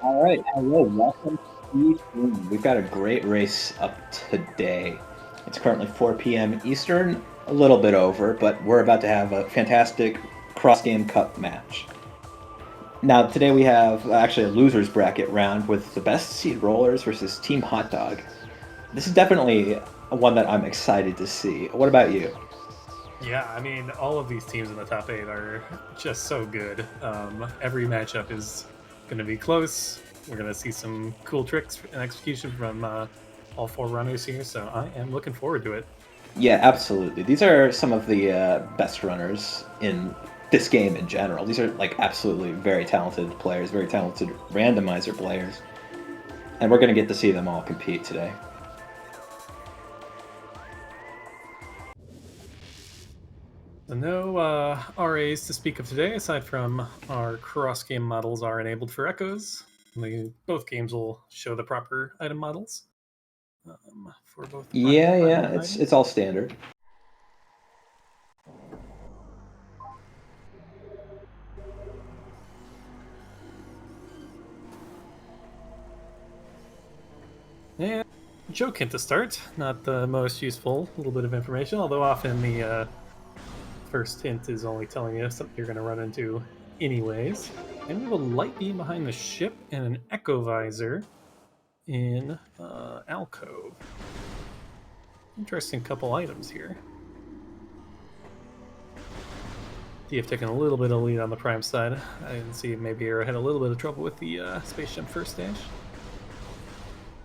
All right, hello, welcome to SpeedGaming. We've got a great race up today. It's currently 4 p.m. Eastern, a little bit over, but we're about to have a fantastic cross-game cup match. Now, today we have actually a loser's bracket round with the best seed rollers versus Team Hotdog. This is definitely one that I'm excited to see. What about you? Yeah, I mean, all of these teams in the top eight are just so good. Every matchup is going to be close. We're going to see some cool tricks and execution from all four runners here, so I am looking forward to it. Yeah, absolutely. These are some of the best runners in this game in general. These are like absolutely very talented players, very talented randomizer players, and we're going to get to see them all compete today. So no RAs to speak of today, aside from our cross-game models are enabled for echoes. Both games will show the proper item models for both Yeah, running and yeah, running it's items. all standard. And joke hint to start, not the most useful little bit of information, although often the first hint is only telling you something you're going to run into anyways. And we have a light beam behind the ship and an echo visor in alcove. Interesting couple items here. DF taking a little bit of lead on the prime side. I can see maybe Arrow had a little bit of trouble with the space jump first dash.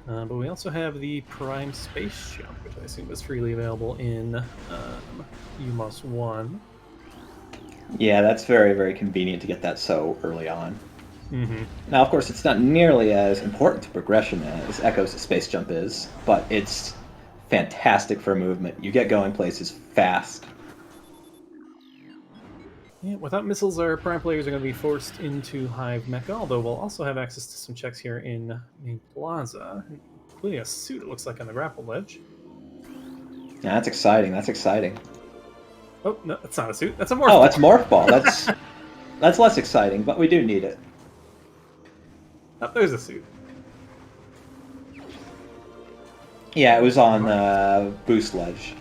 But we also have the prime space jump, which I assume is freely available in UMOS 1. Yeah, that's very, very convenient to get that so early on. Mm-hmm. Now, of course, it's not nearly as important to progression as Echo's space jump is, but it's fantastic for movement. You get going places fast. Yeah, without missiles, our prime players are going to be forced into Hive Mecha, although we'll also have access to some checks here in Main Plaza, including a suit, it looks like, on the grapple ledge. Yeah, that's exciting. That's exciting. Oh, no, that's not a suit. That's a morph Oh, ball. that's Morph Ball. That's less exciting, but we do need it. Oh, there's a suit. Yeah, it was on Marked. Boost Ledge.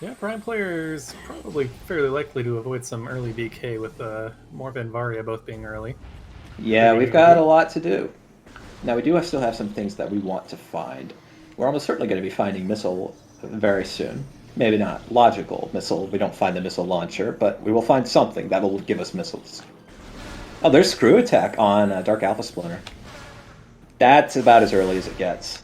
Yeah, prime players probably fairly likely to avoid some early BK with Morph and Varia both being early. Yeah, Pretty we've got a handy. lot to do. Now, we do still have some things that we want to find. We're almost certainly going to be finding Missile very soon. Maybe not logical missile. We don't find the missile launcher, but we will find something that will give us missiles. Oh, there's Screw Attack on Dark Alpha Splinter. That's about as early as it gets.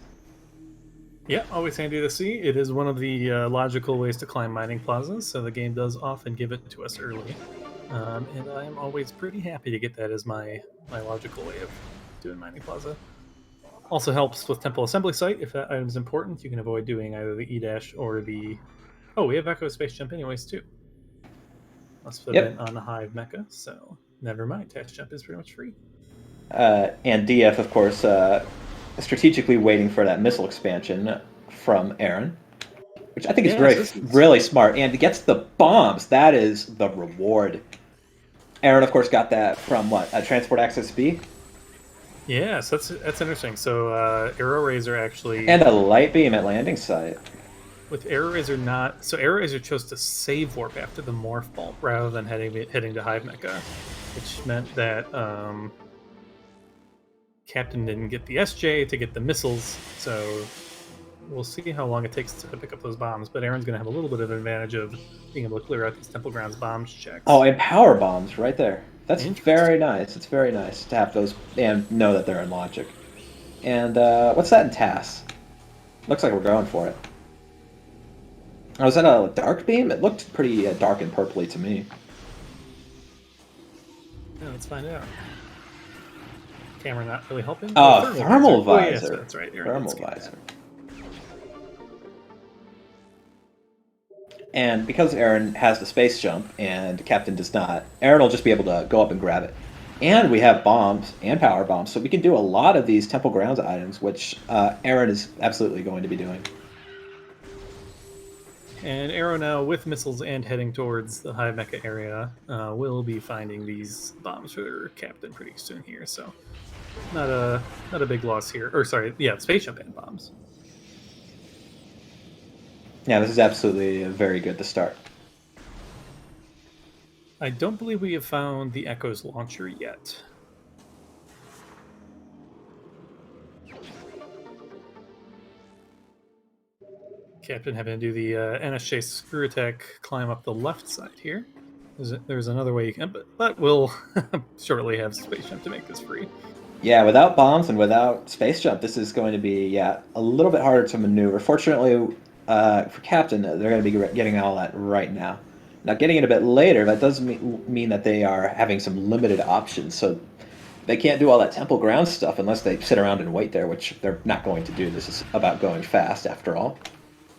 Yeah, always handy to see. It is one of the logical ways to climb mining plazas, so the game does often give it to us early. And I am always pretty happy to get that as my logical way of doing mining plaza. Also helps with temple assembly site. If that item is important, you can avoid doing either the E dash or the. Oh, we have Echo Space Jump anyways too. Must have been Yep. on the Hive Mecha, so never mind. Dash Jump is pretty much free. And DF, of course, strategically waiting for that missile expansion from Aaron, which I think is Yes, very, this is. really smart. And gets the bombs. That is the reward. Aaron, of course, got that from what? Transport Access B? Yes, that's interesting. So Arrow Razor actually And a light beam at landing site. with Arrow Razor not. So Arrow Razor chose to save warp after the morph ball rather than heading to Hive Mecha, which meant that Captain didn't get the SJ to get the missiles. So we'll see how long it takes to pick up those bombs. But Aaron's going to have a little bit of an advantage of being able to clear out these Temple Grounds bombs checks. Oh, and power bombs right there. That's very Interesting. nice. It's very nice to have those and know that they're in logic. And what's that in TAS? Looks like we're going for it. Oh, is that a dark beam? It looked pretty dark and purpley to me. Yeah, let's find out. Camera not really helping. Oh, Thermal thermal visor. Oh yes, visor. that's right. Aaron did Thermal skip that. visor. And because Aaron has the space jump and Captain does not, Aaron will just be able to go up and grab it. And we have bombs and power bombs, so we can do a lot of these Temple Grounds items, which Aaron is absolutely going to be doing. And Arrow now with missiles and heading towards the high mecha area will be finding these bombs for their captain pretty soon here. So not a big loss here. Or sorry, yeah, spaceship and bombs. Yeah, this is absolutely very good to start. I don't believe we have found the Echo's launcher yet. Captain having to do the NSJ screw attack climb up the left side here. There's another way you can, but we'll shortly have space jump to make this free. Yeah, without bombs and without space jump, this is going to be a little bit harder to maneuver. Fortunately, for Captain, they're going to be getting all that right now. Now, getting it a bit later, that does mean that they are having some limited options. So they can't do all that temple ground stuff unless they sit around and wait there, which they're not going to do. This is about going fast, after all.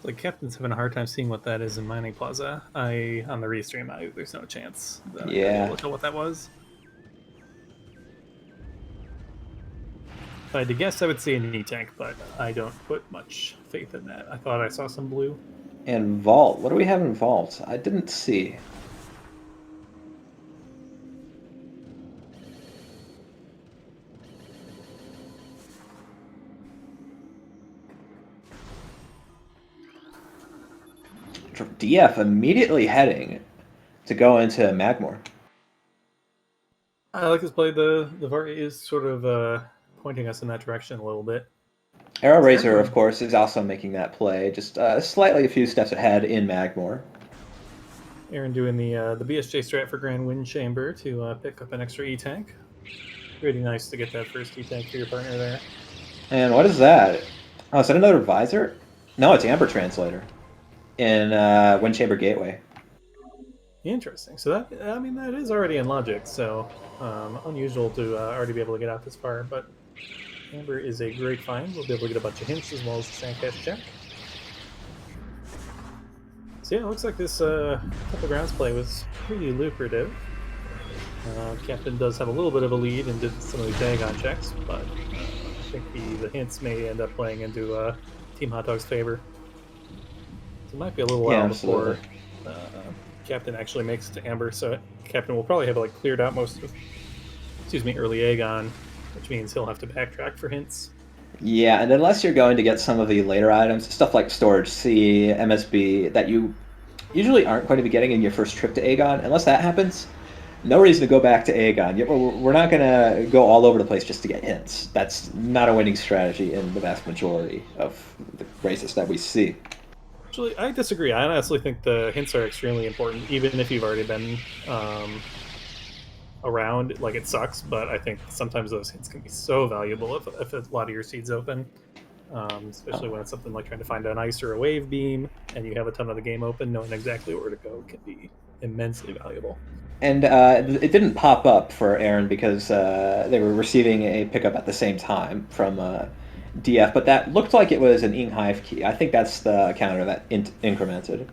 Like Captain's having a hard time seeing what that is in Mining Plaza. On the restream, there's no chance that I'd be able to tell what that was. If I had to guess, I would say an E-tank, but I don't put much faith in that. I thought I saw some blue. And Vault. What do we have in Vault? I didn't see. DF immediately heading to go into Magmore. I like this play. The VAR is sort of pointing us in that direction a little bit. Arrow Razor, of course, is also making that play, just slightly a few steps ahead in Magmore. Aaron doing the BSJ strat for Grand Wind Chamber to pick up an extra E-tank. Pretty nice to get that first E-tank for your partner there. And what is that? Oh, is that another visor? No, it's Amber Translator in Wind Chamber Gateway. Interesting. So that is already in logic. So unusual to already be able to get out this far, but Amber is a great find. We'll be able to get a bunch of hints as well as the Sandcast check. So yeah, it looks like this couple grounds play was pretty lucrative. Captain does have a little bit of a lead and did some of these Dagon checks, but I think the hints may end up playing into Team Hotdog's favor. So it might be a little while before Captain actually makes it to Amber, so Captain will probably have cleared out most of, early Aegon, which means he'll have to backtrack for hints. Yeah, and unless you're going to get some of the later items, stuff like Storage C, MSB, that you usually aren't going to be getting in your first trip to Aegon, unless that happens, no reason to go back to Aegon. We're not going to go all over the place just to get hints. That's not a winning strategy in the vast majority of the races that we see. Actually, I disagree. I honestly think the hints are extremely important, even if you've already been around. It sucks, but I think sometimes those hints can be so valuable if a lot of your seeds open, especially when it's something like trying to find an ice or a wave beam, and you have a ton of the game open. Knowing exactly where to go can be immensely valuable. And it didn't pop up for Aaron because they were receiving a pickup at the same time from DF, but that looked like it was an Ing Hive key. I think that's the counter that incremented.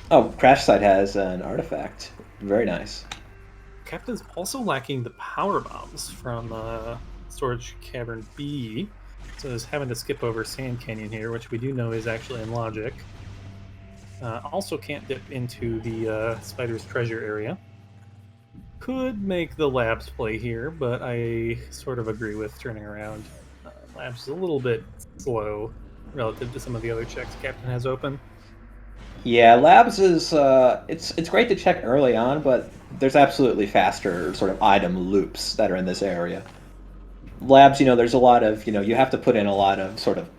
Oh, Crash Site has an artifact. Very nice. Captain's also lacking the power bombs from Storage Cavern B, so is having to skip over Sand Canyon here, which we do know is actually in logic. Also can't dip into the Spider's Treasure area. Could make the Labs play here, but I sort of agree with turning around. Labs is a little bit slow relative to some of the other checks Captain has open. Yeah, Labs is it's great to check early on, but there's absolutely faster sort of item loops that are in this area. Labs, there's a lot of, you have to put in a lot of sort of,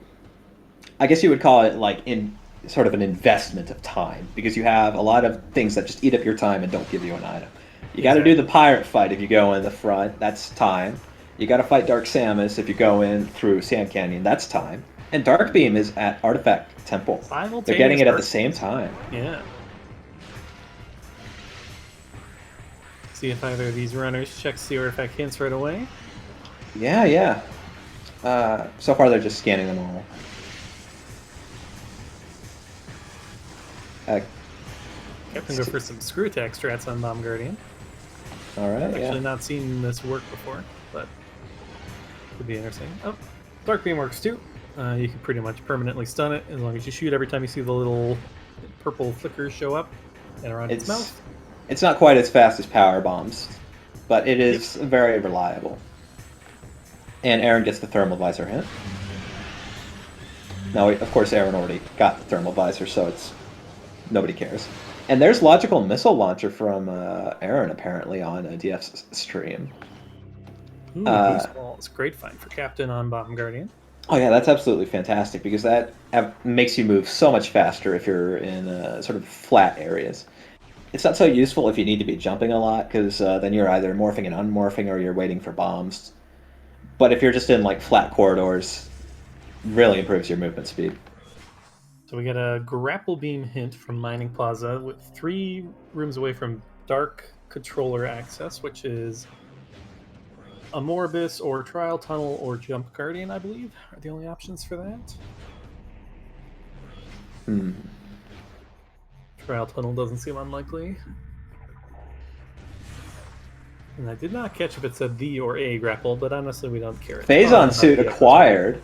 I guess you would call it in sort of an investment of time, because you have a lot of things that just eat up your time and don't give you an item. You got to do the pirate fight if you go in the front, that's time. You got to fight Dark Samus if you go in through Sand Canyon, that's time. And Dark Beam is at Artifact Temple. They're getting it at the same time. Yeah. See if either of these runners checks the artifact hints right away. Yeah. So far they're just scanning them all. Captain go for some screw attack strats on Bomb Guardian. Alright, I've actually not seen this work before, but could be interesting. Oh, Dark Beam works too. You can pretty much permanently stun it as long as you shoot every time you see the little purple flickers show up and around its It's mouth. it's not quite as fast as power bombs, but it Yep. is very reliable. And Aaron gets the thermal visor hint. Now, of course, Aaron already got the thermal visor, so it's nobody cares. And there's logical missile launcher from Aaron apparently on DF's stream. Ooh, boost balls. Great find for Captain on Bomb Guardian. Oh yeah, that's absolutely fantastic because that makes you move so much faster if you're in sort of flat areas. It's not so useful if you need to be jumping a lot because then you're either morphing and unmorphing or you're waiting for bombs. But if you're just in like flat corridors, really improves your movement speed. So we get a grapple beam hint from Mining Plaza with 3 rooms away from dark controller access, which is Amorbis or Trial Tunnel or Jump Guardian, I believe, are the only options for that. Hmm. Trial Tunnel doesn't seem unlikely. And I did not catch if it said the or a grapple, but honestly, we don't care. Phazon suit acquired.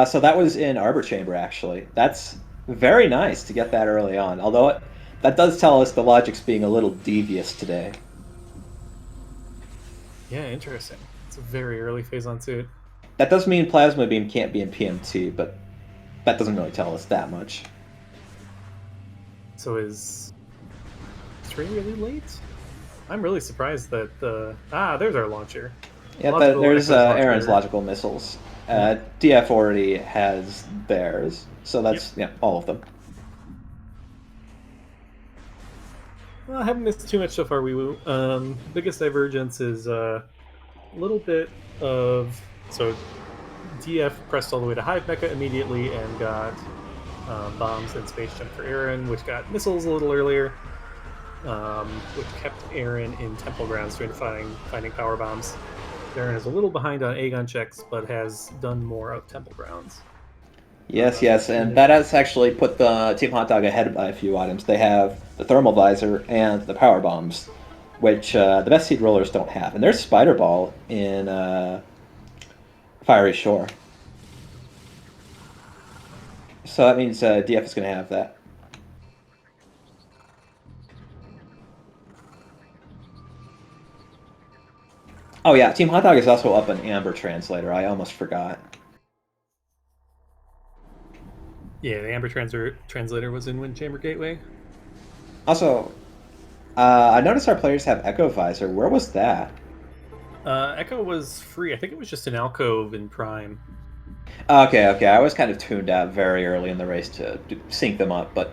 So that was in Arbor Chamber, actually. That's very nice to get that early on. Although that does tell us the logic's being a little devious today. Yeah, interesting. It's a very early Phazon suit. That does mean Plasma Beam can't be in PMT, but that doesn't really tell us that much. So is 3 really late? I'm really surprised that there's our launcher. Yeah, there's Aaron's logical missiles. DF already has theirs, so that's all of them. Well, I haven't missed too much so far, Wee-Woo. Biggest divergence is a little bit of... So DF pressed all the way to Hive Mecha immediately and got bombs and Space Jump for Aaron, which got missiles a little earlier, which kept Aaron in Temple Grounds doing finding power bombs. Aaron is a little behind on Aegon checks, but has done more of Temple Grounds. Yes, and that has actually put the Team Hotdog ahead by a few items. They have the thermal visor and the power bombs, which the best seed rollers don't have. And there's Spider Ball in Fiery Shore. So that means DF is going to have that. Oh yeah, Team Hotdog is also up an Amber Translator. I almost forgot. Yeah, the Amber Translator was in Wind Chamber Gateway. Also, I noticed our players have Echo Visor. Where was that? Echo was free. I think it was just an alcove in Prime. Okay. I was kind of tuned out very early in the race to sync them up, but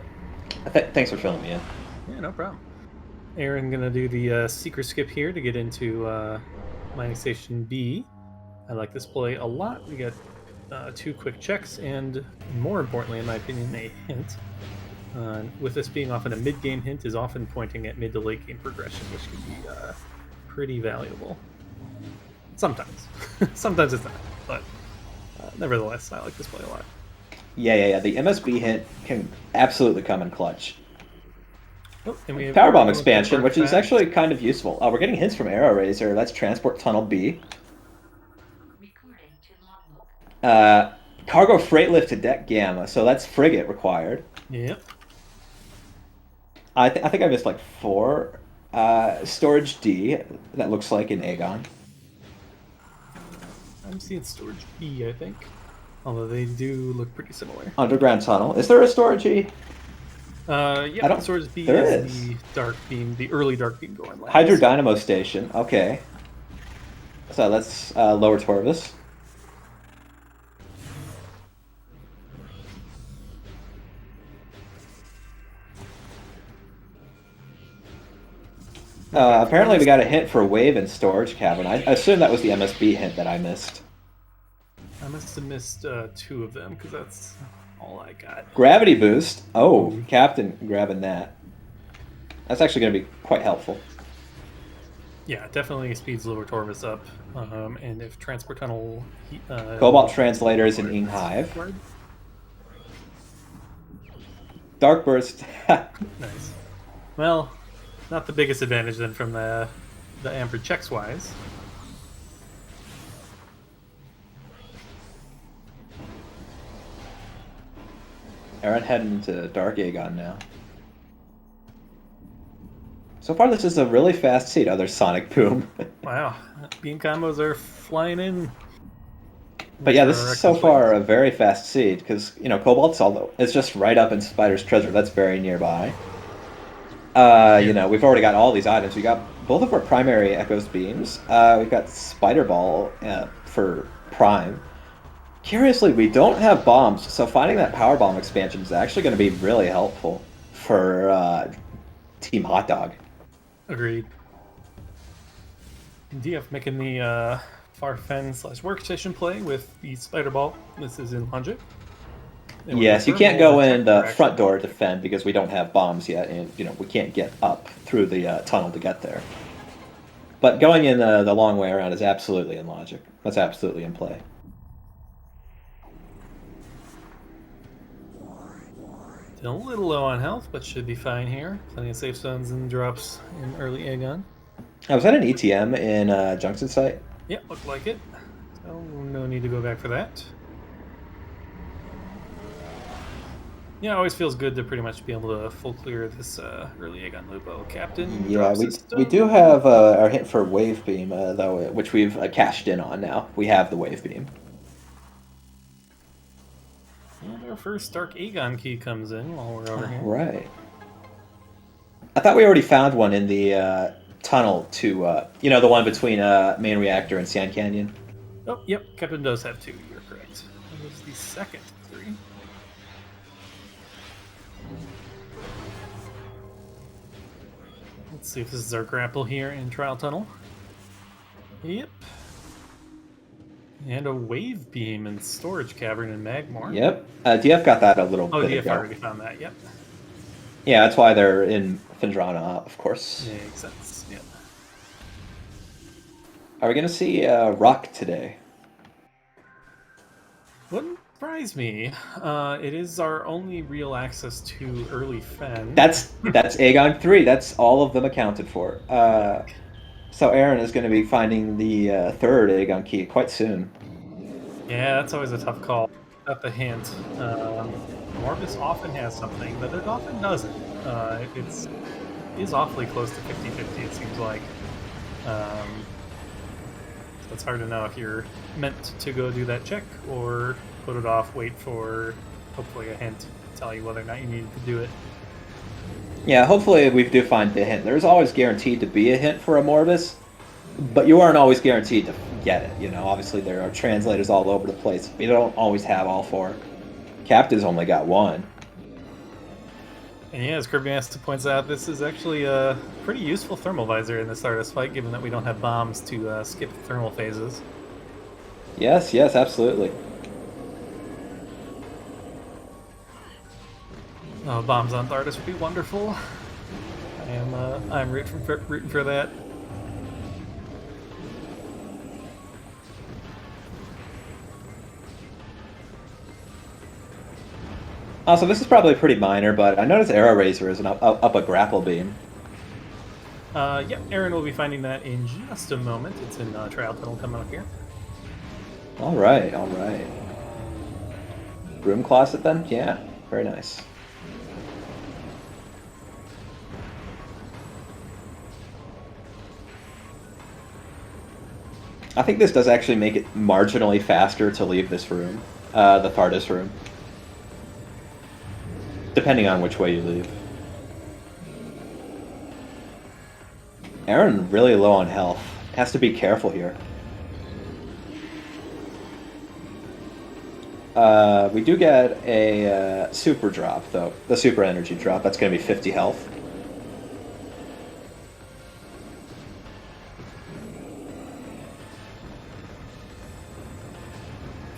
thanks for filling me in. Yeah, no problem. Aaron gonna do the secret skip here to get into Mining Station B. I like this play a lot. We get 2 quick checks and, more importantly, in my opinion, a hint. With this being often a mid-game hint, is often pointing at mid to late game progression, which can be pretty valuable. Sometimes. Sometimes it's not, but nevertheless, I like this play a lot. Yeah. The MSB hint can absolutely come in clutch. Oh, and we have Powerbomb expansion, which is actually kind of useful. We're getting hints from Arrow Razor. That's Transport Tunnel B. Cargo Freight Lift to Deck Gamma, so that's Frigate required. Yep. I think I missed like 4. Storage D, that looks like in Aegon. I'm seeing Storage E, I think. Although they do look pretty similar. Underground Tunnel. Is there a Storage E? Yeah, Storage B is the dark beam, the early dark beam going last. Hydro Dynamo Station, okay. So that's Lower Torvis. Apparently we got a hint for Wave and Storage Cavern. I assume that was the MSB hint that I missed. I must have missed 2 of them, because that's all I got. Gravity Boost. Oh, Captain grabbing that. That's actually going to be quite helpful. Yeah, definitely speeds Lower Torvis up. And if Transport Tunnel... Cobalt Translators in Ing Hive. Dark Burst. Nice. Well, not the biggest advantage then from the Amber checks wise. Aaron heading into Dark Aegon now. So far, this is a really fast seed. Oh, there's Sonic Boom. Wow, beam combos are flying in. But Wait yeah, for this our is so Reckon's far wings. a very fast seed because Cobalt's although it's just right up in Spider's Treasure. That's very nearby. Yeah, We've already got all these items. We got both of our primary Echo's beams. We've got Spider Ball for Prime. Curiously, we don't have bombs, so finding that power bomb expansion is actually going to be really helpful for Team Hotdog. agreed. DF making the far fen slash workstation play with the spider ball. This is in logic. And we're Yes, you for can't roll go the in check the direction. front door to defend because we don't have bombs yet, and we can't get up through the tunnel to get there. But going in the long way around is absolutely in logic. That's absolutely in play. Still a little low on health, but should be fine here. Plenty of safe zones and drops in early Aegon. Was that an ETM in Junction Site? Yeah, looked like it. So no need to go back for that. Yeah, it always feels good to pretty much be able to full clear this early Aegon Lupo. Captain Yeah, drop we system. do have our hint for Wave Beam, though, which we've cashed in on now. We have the Wave Beam. And our first Dark Aegon key comes in while we're over All here. right. I thought we already found one in the tunnel to, the one between Main Reactor and Sand Canyon. Oh, yep, Captain does have two. You're correct. That was the second three. Let's see if this is our grapple here in Trial Tunnel. Yep. And a wave beam and storage cavern in Magmore. Yep. DF got that a little Oh, bit DF ago. already found that. Yep. Yeah, that's why they're in Findrana, of course. Yeah, makes sense. Yep. Are we going to see Rock today? Wouldn't surprise me. It is our only real access to early Fen. That's Aegon 3. That's all of them accounted for. So Aaron is going to be finding the third Aegon key quite soon. Yeah, that's always a tough call. Got the hint. Morbus often has something, but it often doesn't. It is awfully close to 50-50, it seems like. So it's hard to know if you're meant to go do that check or put it off, wait for hopefully a hint to tell you whether or not you needed to do it. Yeah, hopefully we do find the hint. There's always guaranteed to be a hint for a Morbus, but you aren't always guaranteed to get it. Obviously there are translators all over the place. You don't always have all four. Captain's only got one. And yeah, as Kirby Master points out, this is actually a pretty useful thermal visor in the Stardust fight, given that we don't have bombs to skip the thermal phases. Yes, absolutely. Bombs on Stardust would be wonderful. I'm rooting for that. Also, this is probably pretty minor, but I noticed Arrow Razor is up a grapple beam. Yep, Aaron will be finding that in just a moment. It's in Trial Tunnel coming up here. All right. Broom Closet then? Yeah, very nice. I think this does actually make it marginally faster to leave this room, the Thardus room. Depending on which way you leave. Aaron really low on health. Has to be careful here. We do get a super drop, though. The super energy drop. That's going to be 50 health.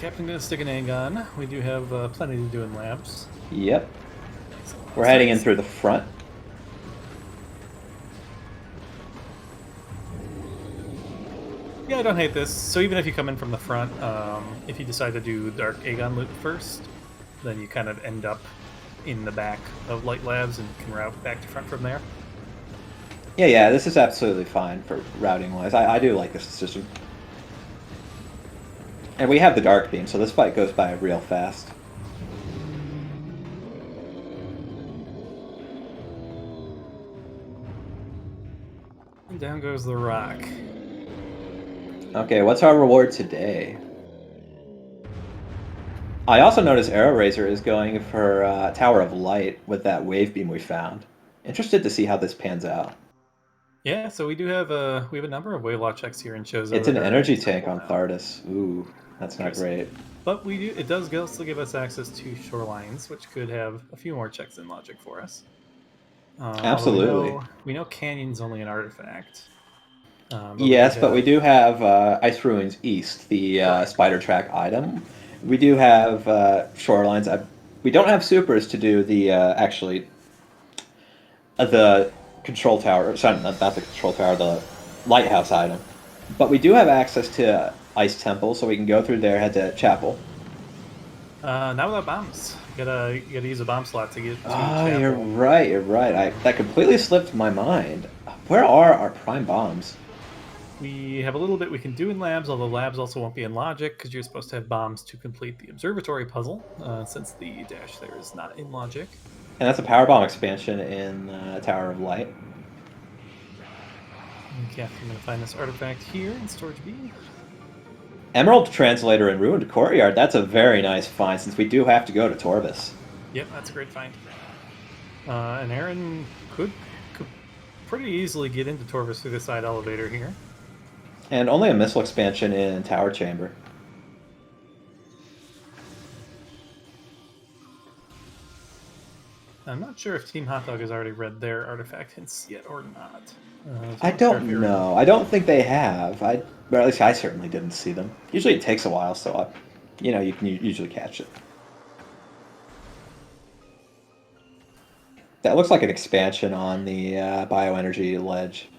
Captain gonna stick an Aegon. We do have plenty to do in labs. Yep. We're heading in through the front. Yeah, I don't hate this. So even if you come in from the front, if you decide to do Dark Aegon loop first, then you kind of end up in the back of Light Labs and can route back to front from there. Yeah, this is absolutely fine for routing-wise. I do like this decision. And we have the Dark Beam, so this fight goes by real fast. And down goes the rock. Okay, what's our reward today? I also noticed Arrow Razor is going for Tower of Light with that wave beam we found. Interested to see how this pans out. Yeah, so we have a number of Waylaw checks here in Chozo It's that an are energy tank acceptable on now. Thardus. Ooh, that's not Interesting. great. But it does also give us access to shorelines, which could have a few more checks in logic for us. Although Absolutely. we know Canyon's only an artifact, but we do Yes, but we have do have Ice Ruins East, the correct. spider track item. We do have shorelines. We don't have supers to do the the control tower. Sorry, not the control tower, the lighthouse item. But we do have access to Ice Temple, so we can go through there, head to Chapel. Not without bombs. You gotta use a bomb slot to get to Ah, you're Chapel. right. You're right. That completely slipped my mind. Where are our prime bombs? We have a little bit we can do in labs, although labs also won't be in logic because you're supposed to have bombs to complete the observatory puzzle, since the dash there is not in logic. And that's a power bomb expansion in Tower of Light. Okay, I'm gonna find this artifact here in storage B. Emerald Translator and Ruined Courtyard. That's a very nice find since we do have to go to Torvis. Yep, that's a great find. And Aaron could pretty easily get into Torvis through the side elevator here. And only a missile expansion in Tower Chamber. I'm not sure if Team Hotdog has already read their artifact hints yet or not. So I not sure if don't you're know. I don't think they have. Or at least I certainly didn't see them. Usually it takes a while, so you can usually catch it. That looks like an expansion on the bioenergy ledge.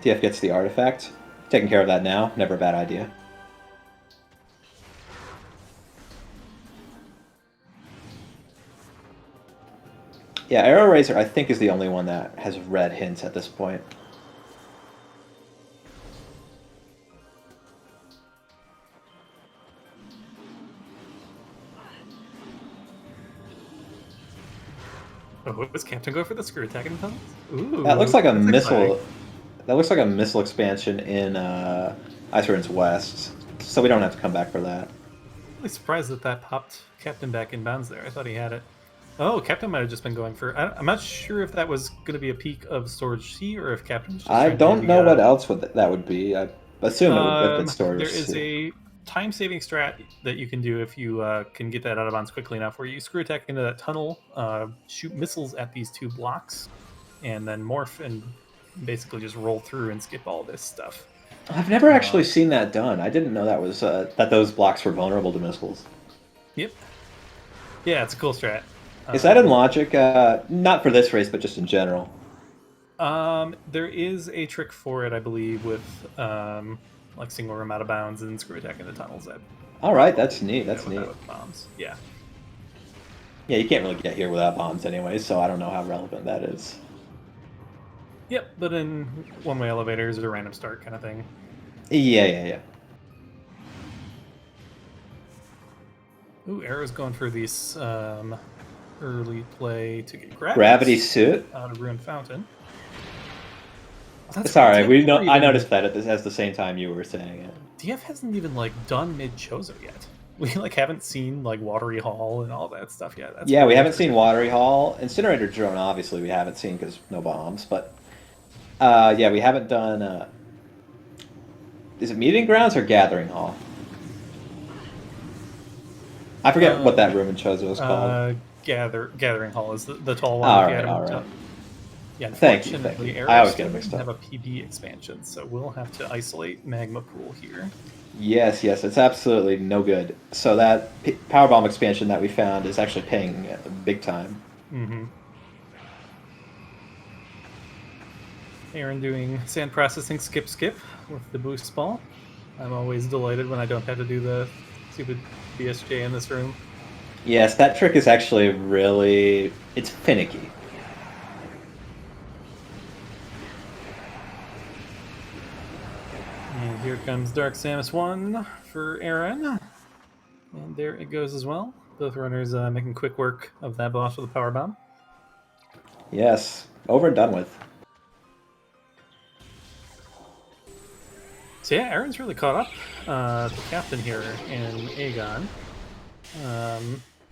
TF gets the artifact. Taking care of that now. Never a bad idea. Yeah, Arrow Razor, I think, is the only one that has red hints at this point. Oh, what was Captain go for the screw attack in the tunnels? Ooh, That looks like a that's missile. exciting. That looks like a missile expansion in Ice Ruins West, so we don't have to come back for that. Really surprised that popped Captain back in bounds there. I thought he had it. Oh, Captain might have just been going for. I'm not sure if that was going to be a peak of Storage C or if Captain was just I trying to do don't know what the. else that would be. I assume it would have been There Storage is C. a time-saving strat that you can do if you can get that out of bounds quickly enough, where you screw attack into that tunnel, shoot missiles at these two blocks, and then morph and basically just roll through and skip all this stuff. I've never actually seen that done. I didn't know that was that those blocks were vulnerable to missiles. Yep. Yeah, it's a cool strat. Is that in Logic? Not for this race, but just in general. There is a trick for it, I believe, with like single room out of bounds and screw attack in the tunnels. All right, that's neat. That's neat. With bombs. Yeah. Yeah, you can't really get here without bombs anyway, so I don't know how relevant that is. Yep, but in one-way elevators or a random start kind of thing. Yeah. Ooh, Arrow's going for these early play to get Gravity suit out of Ruined Fountain. Sorry, I noticed that at the same time you were saying it. DF hasn't even like done mid Chozo yet. We like haven't seen like Watery Hall and all that stuff yet. That's Yeah, we haven't seen Watery Hall. Incinerator Drone, obviously, we haven't seen because no bombs. But yeah, we haven't done. Is it Meeting Grounds or Gathering Hall? I forget what that room in Chozo is called. Gathering Hall is the tall one. All right. Yeah, Thank you. I always get mixed up. Have a PB expansion, so we'll have to isolate Magma Pool here. Yes, it's absolutely no good. So that power bomb expansion that we found is actually paying big time. Mm-hmm. Aaron doing sand processing skip with the boost ball. I'm always delighted when I don't have to do the stupid BSJ in this room. Yes, that trick is actually it's finicky. And here comes Dark Samus 1 for Aaron. And there it goes as well. Both runners making quick work of that boss with a power bomb. Yes, over and done with. So yeah, Aaron's really caught up to Captain here in Aegon.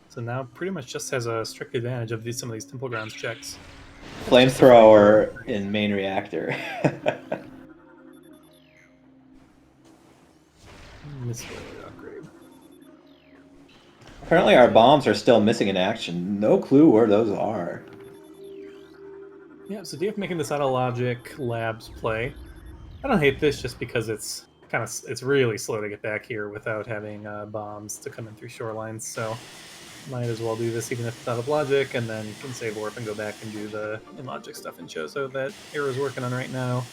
So now pretty much just has a strict advantage of some of these Temple Grounds checks. That's just a fight for Flamethrower in main reactor. Misfit upgrade. Apparently our bombs are still missing in action. No clue where those are. Yeah, so DF making this out of Logic Labs play. I don't hate this just because it's it's really slow to get back here without having bombs to come in through shorelines. So might as well do this even if it's out of Logic, and then can save warp and go back and do the in Logic stuff in Chozo that Arrow's working on right now.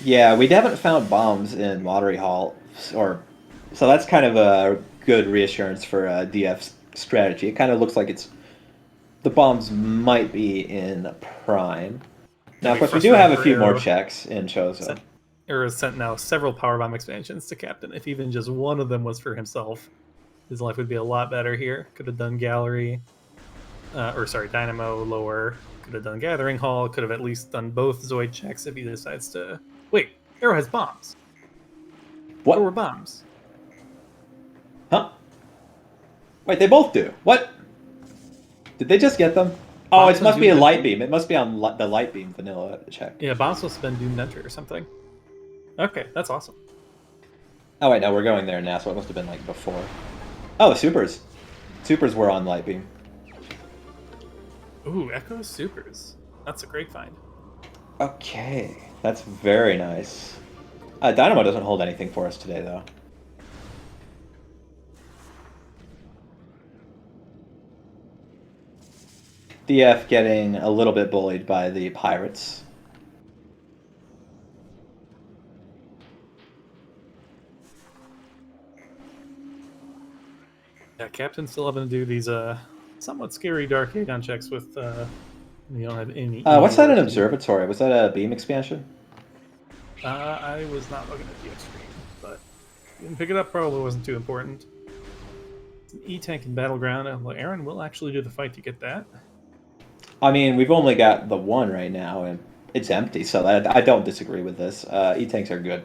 Yeah, we haven't found bombs in Watery Hall, so that's kind of a good reassurance for DF's strategy. It kind of looks like the bombs might be in Prime. Now, It'll of be course, we do frustrating have a for few more Arrow. checks in Chozo. Arrow's sent now several powerbomb expansions to Captain. If even just one of them was for himself, his life would be a lot better here. Could have done Gallery, Dynamo lower. Could have done Gathering Hall. Could have at least done both Zoid checks if he decides to. Wait, Arrow has bombs. Where What? were bombs? Huh? Wait, they both do. What? Did they just get them? Oh, Bombs it on must be a Doom light Enter? beam. It must be on the light beam vanilla check. Yeah, bombs must have been Doomed Enter or something. Okay, that's awesome. Oh, wait, no, we're going there now, so it must have been like before. Oh, the supers. Supers were on light beam. Ooh, Echo Supers. That's a great find. Okay, that's very nice. Dynamo doesn't hold anything for us today, though. DF getting a little bit bullied by the pirates. Yeah, Captain's still having to do these somewhat scary Dark Aegon checks with you don't have any. What's that, an warp. observatory? Was that a beam expansion? I was not looking at the extreme, but didn't pick it up. Probably wasn't too important. It's an E-tank in Battleground. Well, Aaron will actually do the fight to get that. I mean, we've only got the one right now, and it's empty, so I don't disagree with this. E-tanks are good.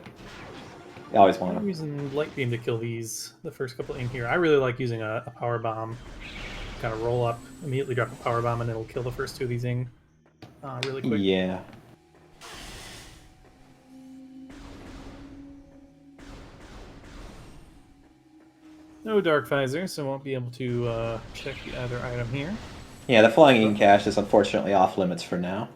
I always want I'm them. using Light Beam to kill the first couple in here. I really like using a Power Bomb. Kind of roll up, immediately drop a Power Bomb, and it'll kill the first two of these ing really quick. Yeah. No Dark Visor, so won't be able to check the other item here. Yeah, the flying ink cache is unfortunately off limits for now.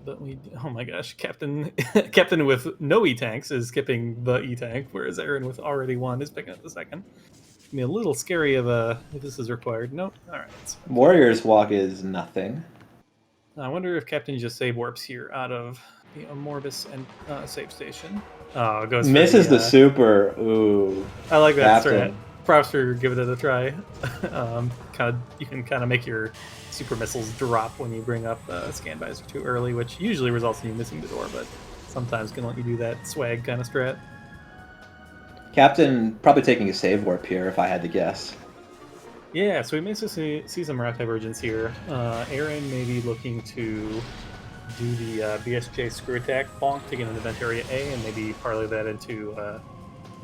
But oh my gosh, Captain Captain with no E-tanks is skipping the E-tank, whereas Aaron with already one is picking up the second. It's gonna be a little scary if this is required. Nope. All right. Okay. Warrior's Walk is nothing. I wonder if Captain just save warps here out of the Morbus and save station. Oh, it goes Misses the super. Ooh. I like that Captain. strat. Props for giving it a try. You can kind of make your super missiles drop when you bring up scan visor too early, which usually results in you missing the door, but sometimes can let you do that swag kind of strat. Captain probably taking a save warp here, if I had to guess. Yeah, so we may see some route divergence here. Aaron may be looking to do the BSJ screw attack bonk to get into Vent Area A and maybe parlay that into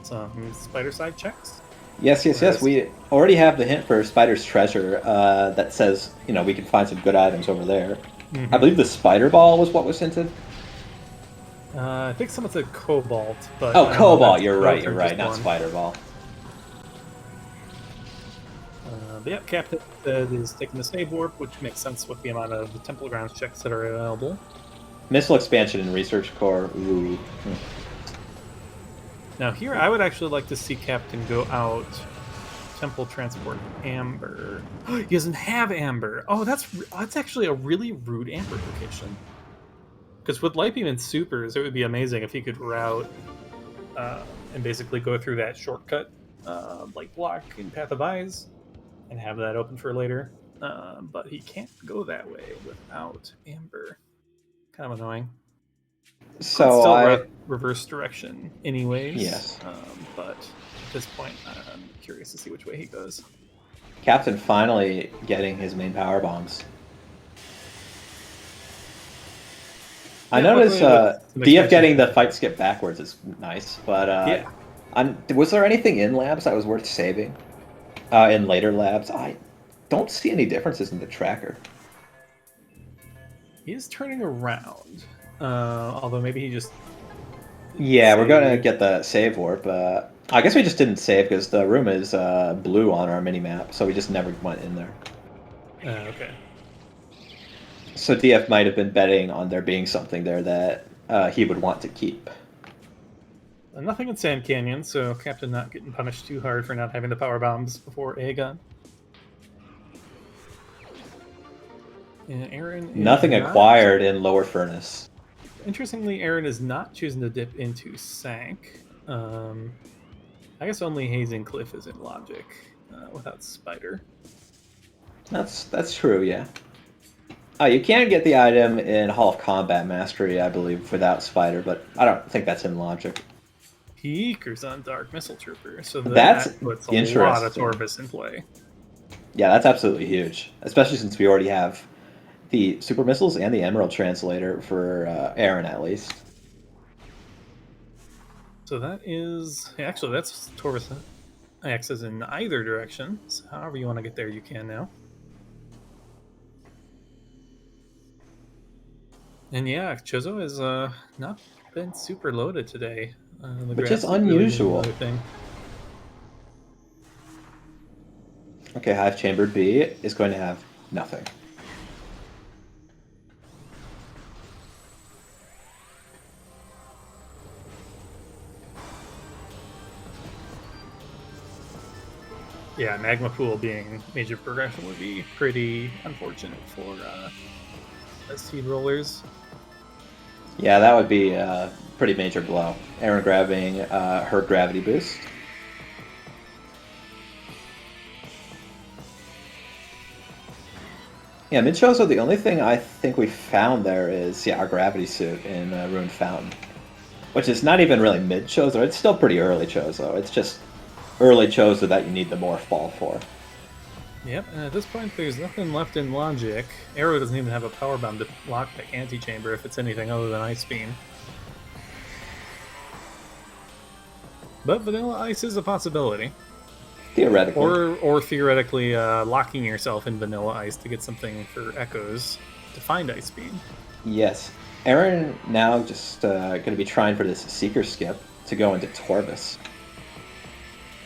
some spider side checks. Yes. We already have the hint for Spider's Treasure that says, we can find some good items over there. Mm-hmm. I believe the Spider Ball was what was hinted. I think someone said Cobalt, but oh, Cobalt. You're right. Not one. Spider Ball. But yeah, Captain is taking the save warp, which makes sense with the amount of the Temple Grounds checks that are available. Missile expansion and research core. Ooh. Now here, I would actually like to see Captain go out Temple Transport Amber. He doesn't have Amber. Oh, that's actually a really rude Amber location. Because with Light Beam and Supers, it would be amazing if he could route and basically go through that shortcut, like block in Path of Eyes, and have that open for later. But he can't go that way without Amber. Kind of annoying. So still reverse direction anyways. Yes. But at this point, I'm curious to see which way he goes. Captain finally getting his main power bombs. I Yeah, noticed hopefully with some DF expansion. getting the fight skip backwards is nice, but Yeah, was there anything in labs that was worth saving? In later labs, I don't see any differences in the tracker. he is turning around. Although maybe he just didn't Yeah, we're gonna save. get the save warp. I guess we just didn't save because the room is blue on our mini map, so we just never went in there. Okay. So DF might have been betting on there being something there that he would want to keep. Nothing in Sand Canyon, so Captain not getting punished too hard for not having the power bombs before Aegon. And Aaron is Nothing not. acquired in lower furnace. Interestingly, Aaron is not choosing to dip into Sank. I guess only Hazing Cliff is in Logic without Spider. That's true, yeah. You can get the item in Hall of Combat Mastery, I believe, without Spider, but I don't think that's in Logic. Peekers on Dark Missile Trooper, so That's that puts a lot of interesting. Torvis in play. Yeah, that's absolutely huge, especially since we already have the Super Missiles and the Emerald Translator for Aaron, at least. So that is actually that's Torvis axes in either direction. So however you want to get there, you can now. And yeah, Chizo has not been super loaded today. The Which is grass has really been unusual. another thing. Okay, Hive Chamber B is going to have nothing. Yeah, Magma Pool being major progression would be pretty unfortunate for seed rollers. Yeah, that would be a pretty major blow. Aaron grabbing her gravity boost. Yeah, mid Chozo, the only thing I think we found there is, yeah, our gravity suit in Ruined Fountain. Which is not even really mid Chozo, it's still pretty early Chozo. It's just early Chozo that you need the morph ball for. Yep, and at this point, there's nothing left in Logic. Arrow doesn't even have a power bomb to lockpick Anti-Chamber if it's anything other than Ice Beam. But Vanilla Ice is a possibility. Theoretically. Or theoretically locking yourself in Vanilla Ice to get something for Echoes to find Ice Beam. Yes. Aaron now just going to be trying for this Seeker skip to go into Torvis.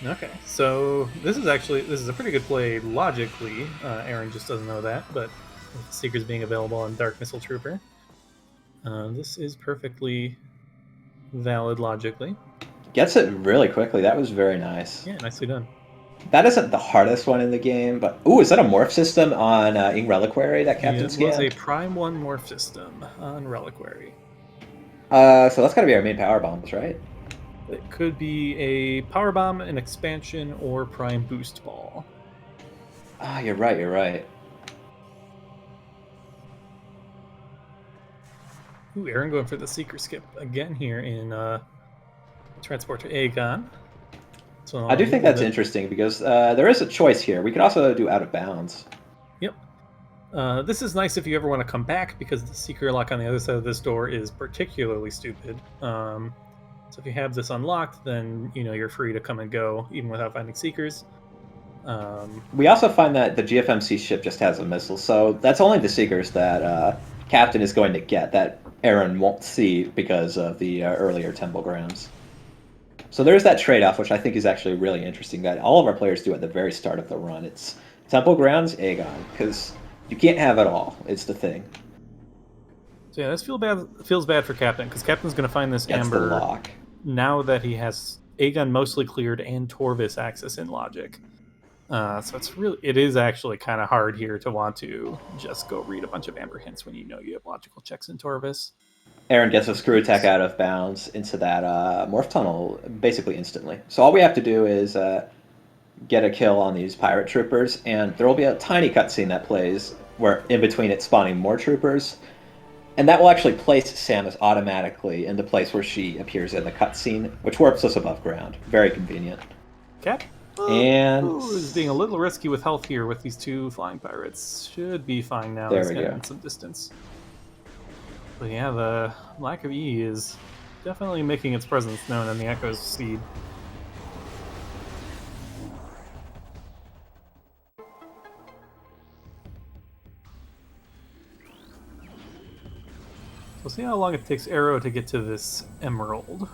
Okay, so this is a pretty good play logically. Aaron just doesn't know that, but with Seekers being available on Dark Missile Trooper, this is perfectly valid logically. Gets it really quickly. That was very nice. Yeah, nicely done. That isn't the hardest one in the game, but... Ooh, is that a morph system on Ing Reliquary that Captain It scanned? was a Prime 1 morph system on Reliquary. So that's got to be our main power bombs, right? It could be a Power Bomb, an Expansion, or Prime Boost Ball. Ah, you're right, you're right. Ooh, Aaron going for the Seeker skip again here in Transport to Aegon. So I do think that's interesting because there is a choice here. We could also do out of bounds. Yep. This is nice if you ever want to come back because the Seeker lock on the other side of this door is particularly stupid. So if you have this unlocked, then you're free to come and go even without finding Seekers. We also find that the GFMC ship just has a missile, so that's only the Seekers that Captain is going to get that Aaron won't see because of the earlier Templegrams. So there's that trade-off, which I think is actually really interesting, that all of our players do at the very start of the run. It's Temple Grounds, Aegon, because you can't have it all. It's the thing. So yeah, this feels bad for Captain, because Captain's going to find this That's Amber the lock. now that he has Aegon mostly cleared and Torvis access in Logic. So it is actually kind of hard here to want to just go read a bunch of Amber hints when you know you have logical checks in Torvis. Aaron gets a screw attack out of bounds into that morph tunnel basically instantly. So all we have to do is get a kill on these pirate troopers, and there will be a tiny cutscene that plays where in between it spawning more troopers, and that will actually place Samus automatically in the place where she appears in the cutscene, which warps us above ground. Very convenient. Cap, And Ooh, is being a little risky with health here with these two flying pirates. Should be fine now. there He's we getting go. some distance. But yeah, the lack of E is definitely making its presence known in the Echo's seed. We'll see how long it takes Arrow to get to this emerald.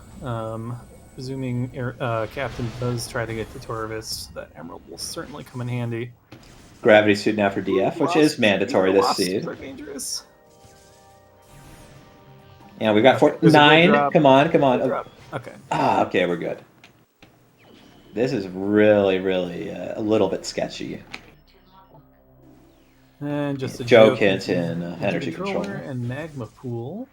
Presuming Captain does try to get to Torvis, that emerald will certainly come in handy. Gravity suit now for DF, which is Wasps. mandatory Even the this wasps seed. are dangerous. Yeah, we've got There's a grid 9. drop. Come on, come on. Grid drop. Okay. Okay, we're good. This is really, really a little bit sketchy. And just a Joe joke. Kenton, energy controller controller. and magma pool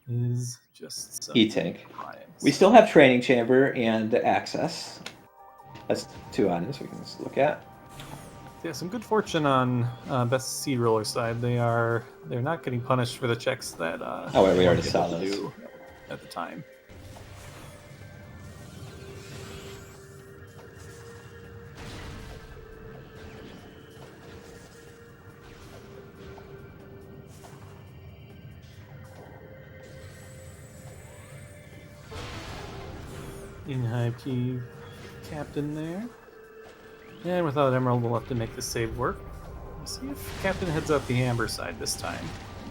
is just some E-tank. primes. We still have training chamber and access. That's 2 items we can just look at. Yeah, some good fortune on best seed roller side. They're not getting punished for the checks that Oh wait, we they already weren't saw able to those. do at the time. In high key Captain there. And without Emerald, we'll have to make the save work. Let's see if Captain heads up the Amber side this time.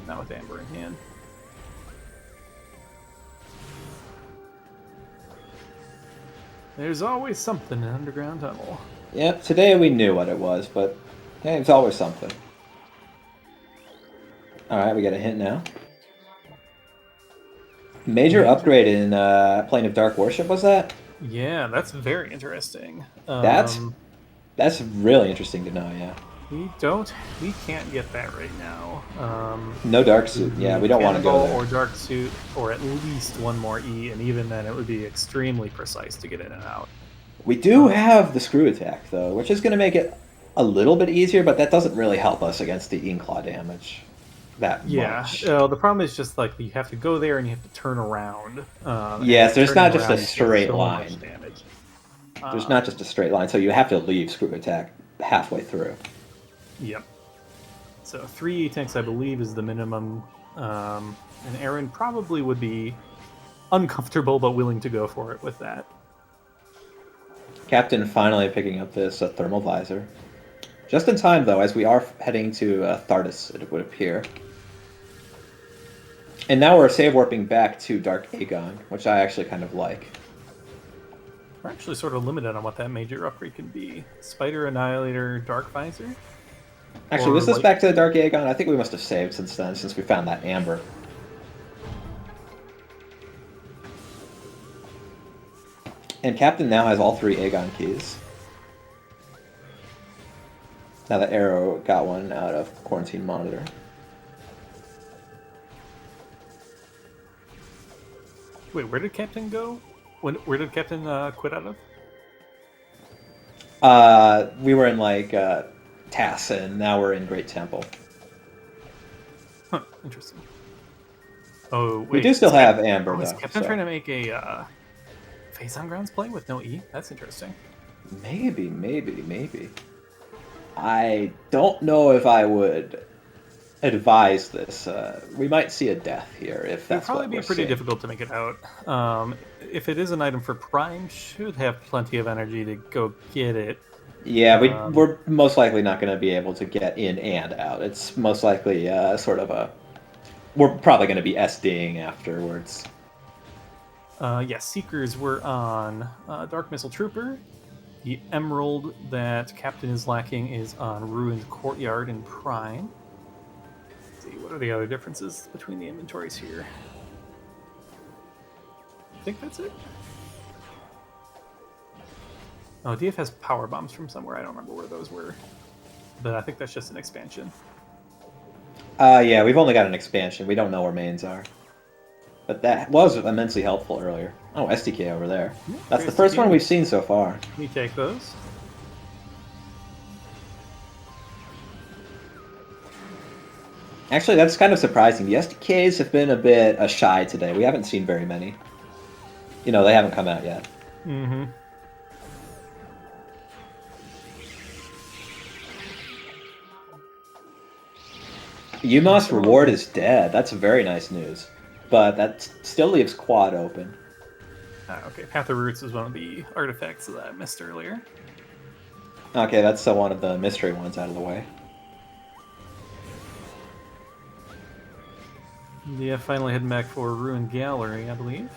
Not with Amber in hand. There's always something in an underground tunnel. Yep, today we knew what it was, but hey, it's always something. Alright, we got a hint now. Major upgrade in Plane of Dark Worship, was that? Yeah, that's very interesting. That's really interesting to know, yeah. We can't get that right now. No Dark Suit, yeah, we don't want to go there. Or Dark Suit, or at least one more E, and even then it would be extremely precise to get in and out. We do have the Screw Attack, though, which is going to make it a little bit easier, but that doesn't really help us against the Inkclaw damage that much. The problem is just like you have to go there and you have to turn around. Yes, there's not just a around, you straight take so line. much damage. There's not just a straight line, so you have to leave Screw Attack halfway through. Yep. So 3 tanks, I believe, is the minimum. And Aaron probably would be uncomfortable but willing to go for it with that. Captain finally picking up this thermal visor. Just in time, though, as we are heading to Thardis, it would appear. And now we're save warping back to Dark Aegon, which I actually kind of like. We're actually sort of limited on what that major upgrade can be. Spider Annihilator, Dark Visor? Actually, was this back to the Dark Aegon? I think we must have saved since then, since we found that amber. And Captain now has all 3 Aegon keys. Now that Arrow got one out of Quarantine Monitor. Wait, where did Captain go? Where did Captain quit out of? We were in, like, Tass, and now we're in Great Temple. Huh, interesting. Oh, wait. We do still have Amber, though. Is Captain trying to make a Face on Grounds play with no E? That's interesting. Maybe. I don't know if I would advise this. We might see a death here if that's what we're It'd probably be pretty seeing. difficult to make it out. If it is an item for Prime, should have plenty of energy to go get it. Yeah, we're most likely not going to be able to get in and out. It's most likely sort of a... We're probably going to be SDing afterwards. Yes, Seekers were on Dark Missile Trooper. The Emerald that Captain is lacking is on Ruined Courtyard and Prime. Let's see, what are the other differences between the inventories here? I think that's it. Oh, DF has power bombs from somewhere. I don't remember where those were. But I think that's just an expansion. Yeah, we've only got an expansion. We don't know where mains are. But that was immensely helpful earlier. Oh, SDK over there. Yeah, That's the first SDK. one we've seen so far. We take those. Actually, that's kind of surprising. The SDKs have been a bit shy today. We haven't seen very many. You know, they haven't come out yet. Mm-hmm. UMOS reward is dead. That's very nice news. But that still leaves Quad open. Okay, Path of Roots is one of the artifacts that I missed earlier. Okay, that's one of the mystery ones out of the way. Yeah, finally heading back for Ruined Gallery, I believe.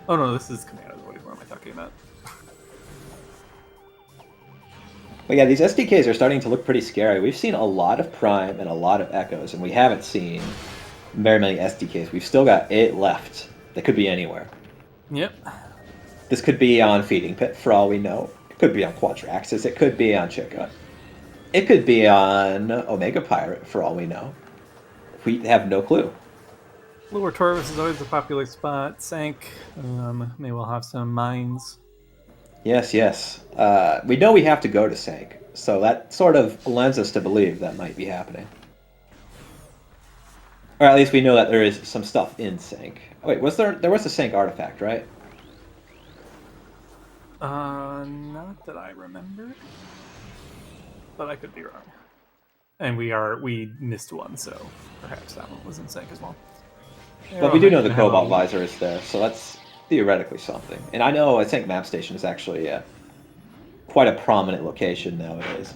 Oh no, this is Command Void. What am I talking about? But yeah, these SDKs are starting to look pretty scary. We've seen a lot of Prime and a lot of Echoes, and we haven't seen very many SDKs. We've still got 8 left. They could be anywhere. Yep. This could be on Feeding Pit, for all we know. It could be on Quadraxis. It could be on Chica. It could be on Omega Pirate, for all we know. We have no clue. Lower Torvis is always a popular spot. Sank. Maybe we'll have some mines. Yes, yes. We know we have to go to Sank, so that sort of lends us to believe that might be happening. Or at least we know that there is some stuff in Sank. Oh, wait, there was a Sank artifact, right? Not that I remember. But I could be wrong. And we missed one, so perhaps that one was in Sank as well. But we do know the Cobalt Visor is there, so that's theoretically something. And I know Sank Map Station is actually quite a prominent location nowadays.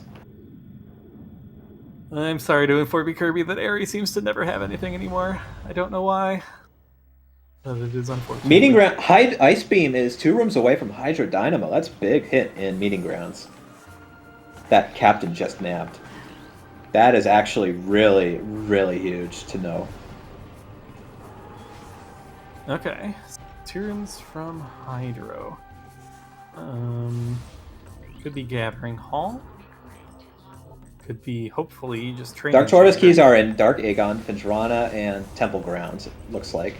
I'm sorry to inform you, Kirby, that Aerie seems to never have anything anymore. I don't know why. But it is unfortunate. Meeting Ground Ice Beam is 2 rooms away from Hydro Dynamo. That's a big hit in Meeting Grounds. That Captain just nabbed. That is actually really, really huge to know. Okay. 2 rooms from Hydro. Could be Gathering Hall. Could be, hopefully, just training. Dark Tortoise keys are in Dark Aegon, Findrana, and Temple Grounds, it looks like.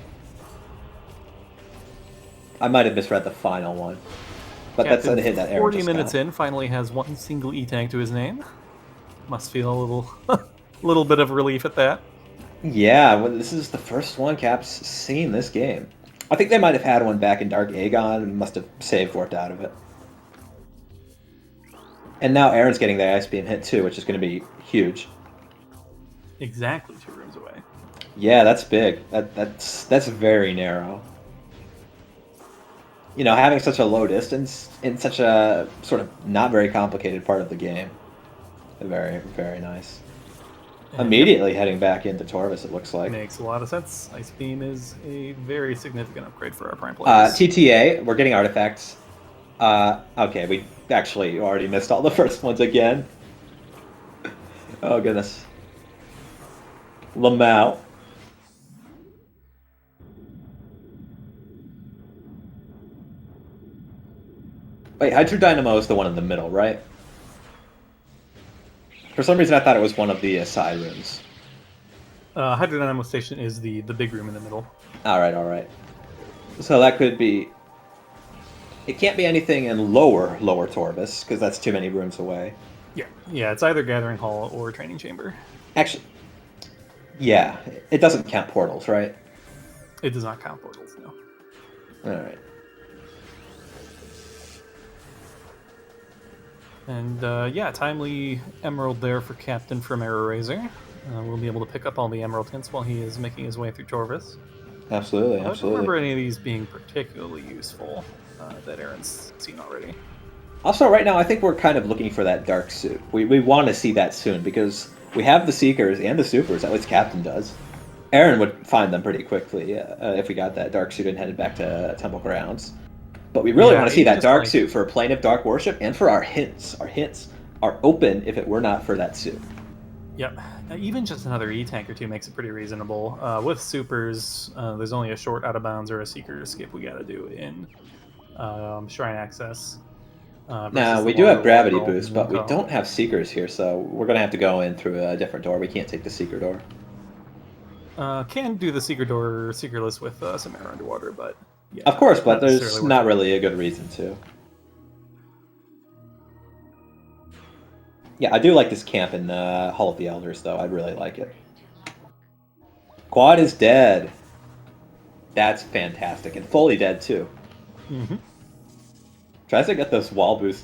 I might have misread the final one. But Captain, that's a hit that Aaron 40 just minutes got. in, finally has one single E-Tank to his name. Must feel a little bit of relief at that. Yeah, well, this is the first one Cap's seen this game. I think they might have had one back in Dark Aegon and must have saved worked out of it. And now Aaron's getting the Ice Beam hit too, which is going to be huge. Exactly 2 rooms away. Yeah, that's big. That's very narrow. You know, having such a low distance in such a sort of not very complicated part of the game. Very, very nice. Immediately heading back into Torvis, it looks like. Makes a lot of sense. Ice Beam is a very significant upgrade for our Prime players. TTA, we're getting artifacts. Okay, we actually already missed all the first ones again. Oh, goodness. Lamau. Wait, Hydro Dynamo is the one in the middle, right? For some reason, I thought it was one of the side rooms. Hydro Dynamo Station is the big room in the middle. All right. So that could be... It can't be anything in lower Torvis, because that's too many rooms away. Yeah, it's either Gathering Hall or Training Chamber. Actually, yeah, it doesn't count portals, right? It does not count portals, no. All right. And yeah, timely emerald there for Captain from Arrow Razor. We'll be able to pick up all the emerald hints while he is making his way through Torvis. Absolutely. I don't remember any of these being particularly useful that Aaron's seen already. Also, right now, I think we're kind of looking for that dark suit. We want to see that soon, because we have the Seekers and the Supers, at least Captain does. Aaron would find them pretty quickly if we got that dark suit and headed back to Temple Grounds. But we really want to see that dark suit for Plane of Dark Worship and for our hints. Our hints are open if it were not for that suit. Yep. Even just another E-Tank or 2 makes it pretty reasonable. With Supers, there's only a short out of bounds or a Seeker escape we gotta do in Shrine Access. Now, we do have Gravity Boost, but we don't have Seekers here, so we're going to have to go in through a different door. We can't take the Seeker door. Can do the Seeker door Seekerless with some air underwater, but... Yeah, of course, but there's not really a good reason to. Yeah, I do like this camp in Hall of the Elders, though. I really like it. Quad is dead. That's fantastic. And fully dead, too. Mm-hmm. Tries to get those wall boosts.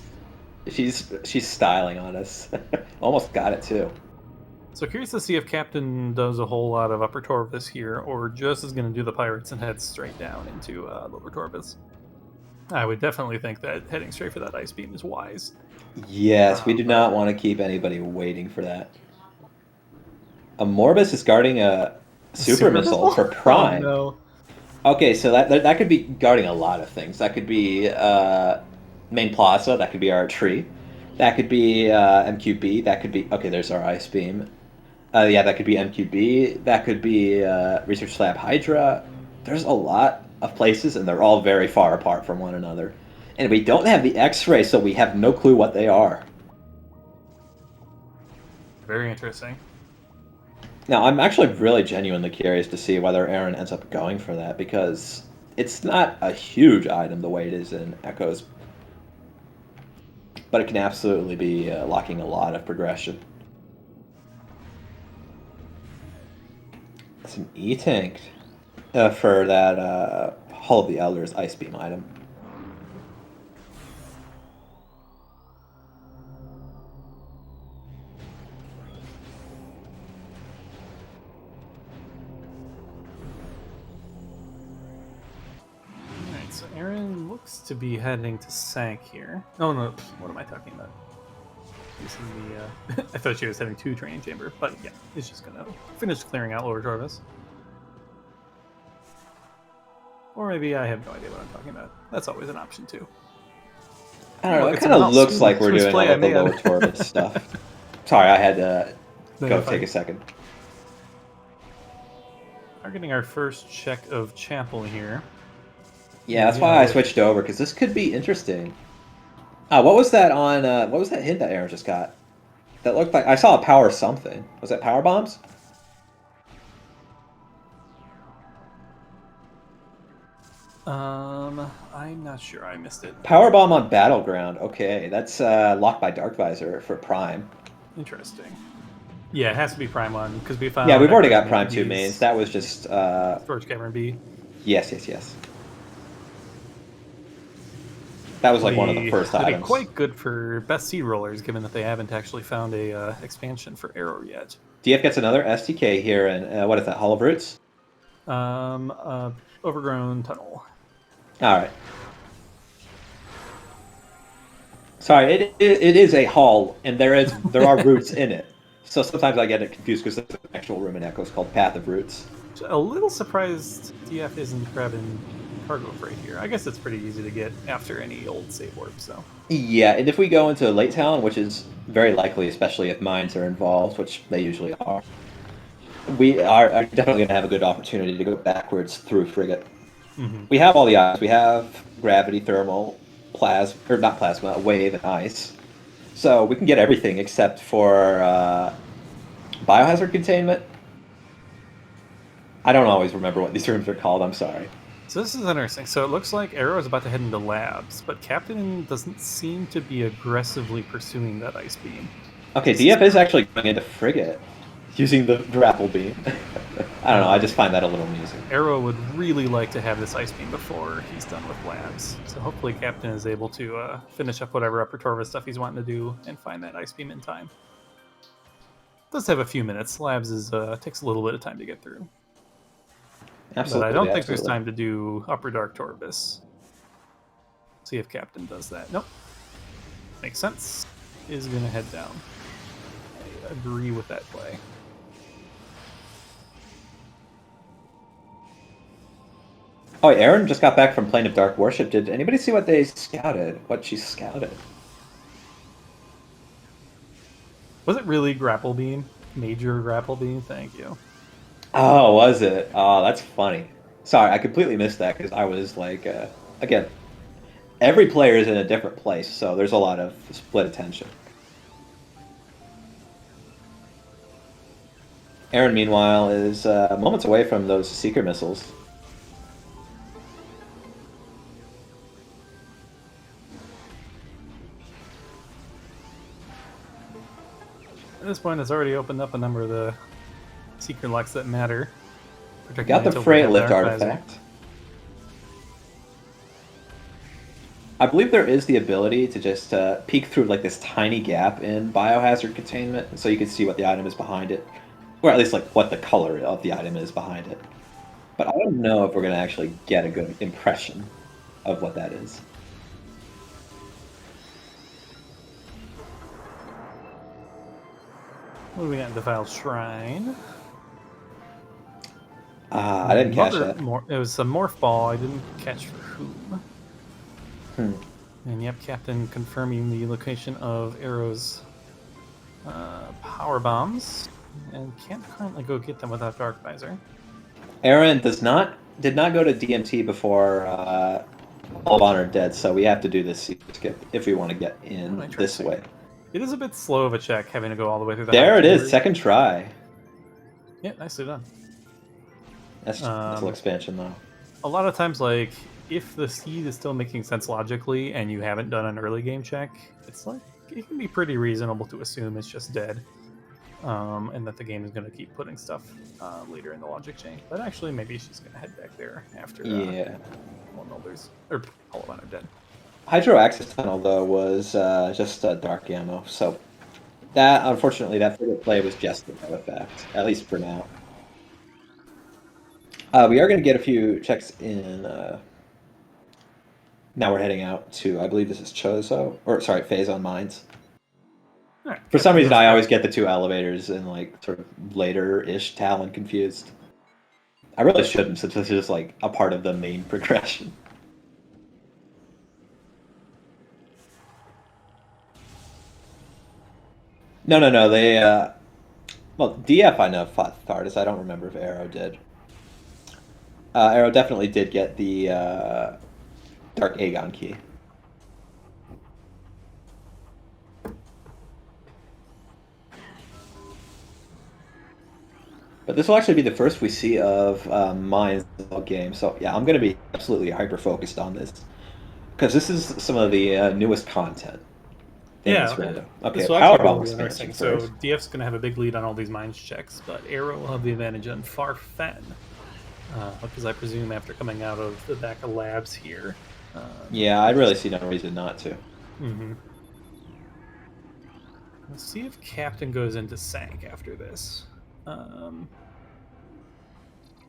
She's styling on us. Almost got it, too. So curious to see if Captain does a whole lot of Upper Torvus here, or just is going to do the pirates and head straight down into Lower Torvus. I would definitely think that heading straight for that ice beam is wise. Yes, we do not want to keep anybody waiting for that. A Morbus is guarding a super missile for Oh Prime. no. Okay, so that could be guarding a lot of things. That could be main plaza. That could be our tree. That could be MQB. That could be okay. There's our ice beam. Yeah, that could be MQB. That could be Research Lab Hydra. There's a lot of places, and they're all very far apart from one another. And we don't have the X-ray, so we have no clue what they are. Very interesting. Now, I'm actually really genuinely curious to see whether Aaron ends up going for that, because it's not a huge item the way it is in Echoes. But it can absolutely be locking a lot of progression. Some E-Tank for that Hall of the Elders Ice Beam item. Alright, so Aaron looks to be heading to Sank here. Oh no, what am I talking about? I thought she was heading to Training Chamber, but yeah, it's just gonna finish clearing out Lower Torvus. Or maybe I have no idea what I'm talking about. That's always an option too. I don't know, it kind of looks like we're doing all of the Lower Torvus stuff. Sorry, I had to go take a second. We're getting our first check of Chapel here. Yeah, that's why I switched over, because this could be interesting. What was that on? What was that hint that Aaron just got? That looked like I saw a power something. Was that power bombs? I'm not sure. I missed it. Power bomb on Battleground. Okay, that's locked by Dark Visor for Prime. Interesting. Yeah, it has to be Prime 1 because we found. Yeah, we've already got Prime 2 mains. That was just Storage Cavern B. Yes. That was like one of the first items. Quite good for best seed rollers, given that they haven't actually found a expansion for Arrow yet. DF gets another STK here, and what is that? Hall of Roots? Overgrown Tunnel. All right. Sorry, it is a hall, and there are roots in it. So sometimes I get it confused because there's an actual room in Echoes called Path of Roots. A little surprised DF isn't grabbing cargo freight here. I guess it's pretty easy to get after any old save warp, so. Yeah, and if we go into Late Town, which is very likely, especially if mines are involved, which they usually are, we are definitely going to have a good opportunity to go backwards through Frigate. Mm-hmm. We have all the items. We have gravity, thermal, wave, and ice. So we can get everything except for biohazard containment. I don't always remember what these rooms are called. I'm sorry. So this is interesting. So it looks like Arrow is about to head into labs, but Captain doesn't seem to be aggressively pursuing that ice beam. Okay, DF is actually going into Frigate using the grapple beam. I don't know, I just find that a little amusing. Arrow would really like to have this ice beam before he's done with labs. So hopefully Captain is able to finish up whatever Upper Torvus stuff he's wanting to do and find that ice beam in time. Does have a few minutes. Labs takes a little bit of time to get through. Absolutely. But I don't think there's time to do Upper Dark Torvus. See if Captain does that. Nope. Makes sense. Is going to head down. I agree with that play. Oh, Aaron just got back from Plane of Dark Worship. Did anybody see what they scouted? What she scouted? Was it really Grapple Beam? Major Grapple Beam? Thank you. Oh, was it? Oh, that's funny. Sorry, I completely missed that because I was like, again, every player is in a different place, so there's a lot of split attention. Aaron, meanwhile, is moments away from those Seeker missiles. At this point, it's already opened up a number of the Seeker locks that matter. Got the Freight Lift artifact. I believe there is the ability to just peek through like this tiny gap in biohazard containment, so you can see what the item is behind it, or at least like what the color of the item is behind it. But I don't know if we're gonna actually get a good impression of what that is. What do we got in Defiled Shrine? I didn't catch that. It was a morph ball. I didn't catch for whom. Hmm. And yep, Captain confirming the location of Arrow's power bombs, and can't currently go get them without Dark Visor. Aaron did not go to DMT before all of Honor dead, so we have to do this skip if we want to get in this way. It is a bit slow of a check having to go all the way through the. There it is, second try. Yeah, nicely done. That's a little expansion though. A lot of times, like if the seed is still making sense logically and you haven't done an early game check, it's like it can be pretty reasonable to assume it's just dead. And that the game is going to keep putting stuff later in the logic chain. But actually, maybe she's going to head back there after all Elders, or all of Honor dead. Hydro Access Tunnel, though, was just dark ammo, so that, unfortunately, that frigate play was just no effect, at least for now. We are going to get a few checks in. Now we're heading out to, I believe this is Chozo, or sorry, Phazon Mines. Right. For some reason, I always get the two elevators in like sort of later-ish Talon confused. I really shouldn't, since this is just like a part of the main progression. No. They, well, DF I know fought Thardus. I don't remember if Arrow did. Arrow definitely did get the Dark Aegon key. But this will actually be the first we see of Mines game, so yeah, I'm going to be absolutely hyper-focused on this. Because this is some of the newest content. Yeah, okay, Powerbomb expansion. So DF's going to have a big lead on all these Mines checks, but Arrow will have the advantage on Farfen. Because I presume after coming out of the back of labs here. Yeah, I really see no reason not to. Mm-hmm. Let's see if Captain goes into Sank after this. I don't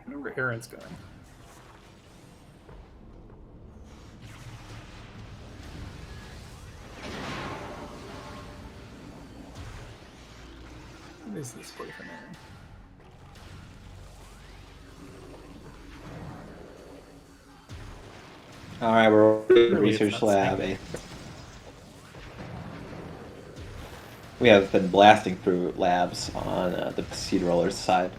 know where Aaron's going. What is this boy from Aaron? All right, we're in the research lab. We have been blasting through labs on the seed rollers side.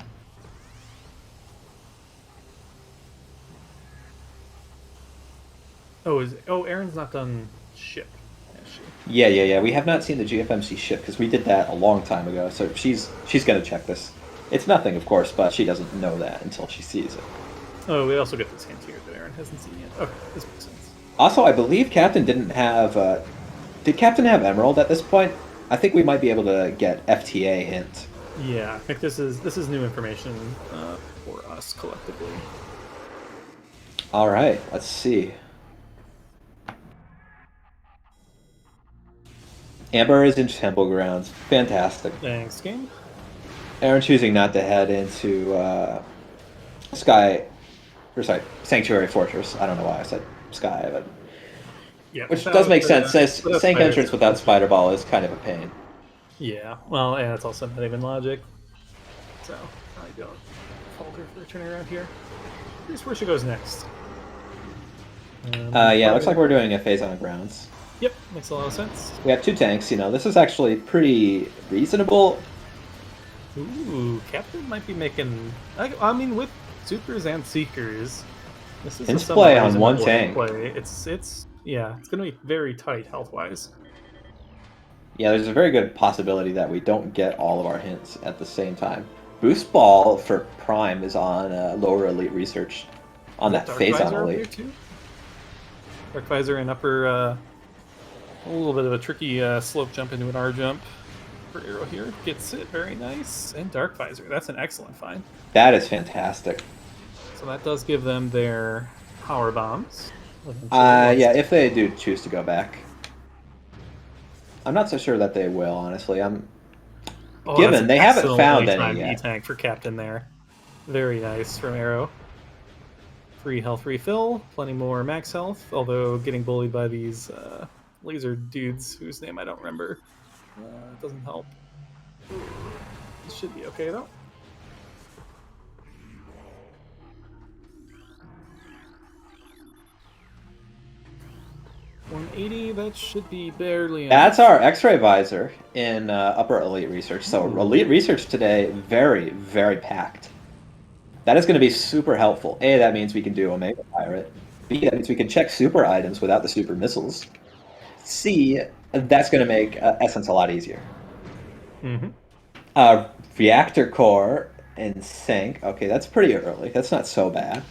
Aaron's not done ship, has she? Yeah. We have not seen the GFMC ship because we did that a long time ago. So she's gonna check this. It's nothing, of course, but she doesn't know that until she sees it. Oh, we also get this hint here that Aaron hasn't seen yet. Okay, this makes sense. Also, I believe Captain didn't have. Did Captain have Emerald at this point? I think we might be able to get FTA hint. Yeah, I think this is new information for us collectively. All right, let's see. Amber is in Temple Grounds. Fantastic. Thanks, game. Aaron choosing not to head into Sanctuary Fortress. I don't know why I said Sky, but yeah, which does make sense. Sank entrance without Spider Ball is kind of a pain. Yeah, well, and it's also not even logic. So I don't falter for turning around here. Here's where she goes next. Yeah, looks like we're doing a phase on the grounds. Yep, makes a lot of sense. We have 2 tanks. You know, this is actually pretty reasonable. Ooh, Captain might be making. I mean, with supers and seekers, this is Hints play on 1 tank. Yeah, it's going to be very tight health wise. Yeah, there's a very good possibility that we don't get all of our hints at the same time. Boost Ball for Prime is on lower elite research on that phase on elite. Dark Visor and upper, a little bit of a tricky slope jump into an R jump for Arrow here. Gets it, very nice. And Dark Visor, that's an excellent find. That is fantastic. So that does give them their power bombs. Eventually, well, Yeah, if they do choose to go back. I'm not so sure that they will, honestly. oh, that's Given an they haven't excellently found any timed yet. E-Tank for Captain there. Very nice from Arrow. Free health refill, plenty more max health, although getting bullied by these laser dudes whose name I don't remember doesn't help. This should be okay, though. 180, that should be barely That's enough. our X-ray visor in upper elite research. So Ooh. elite research today, very, very packed. That is going to be super helpful. A, that means we can do Omega Pirate. B, that means we can check super items without the super missiles. C, that's going to make Essence a lot easier. Mm-hmm. Reactor core and sync. Okay, that's pretty early. That's not so bad.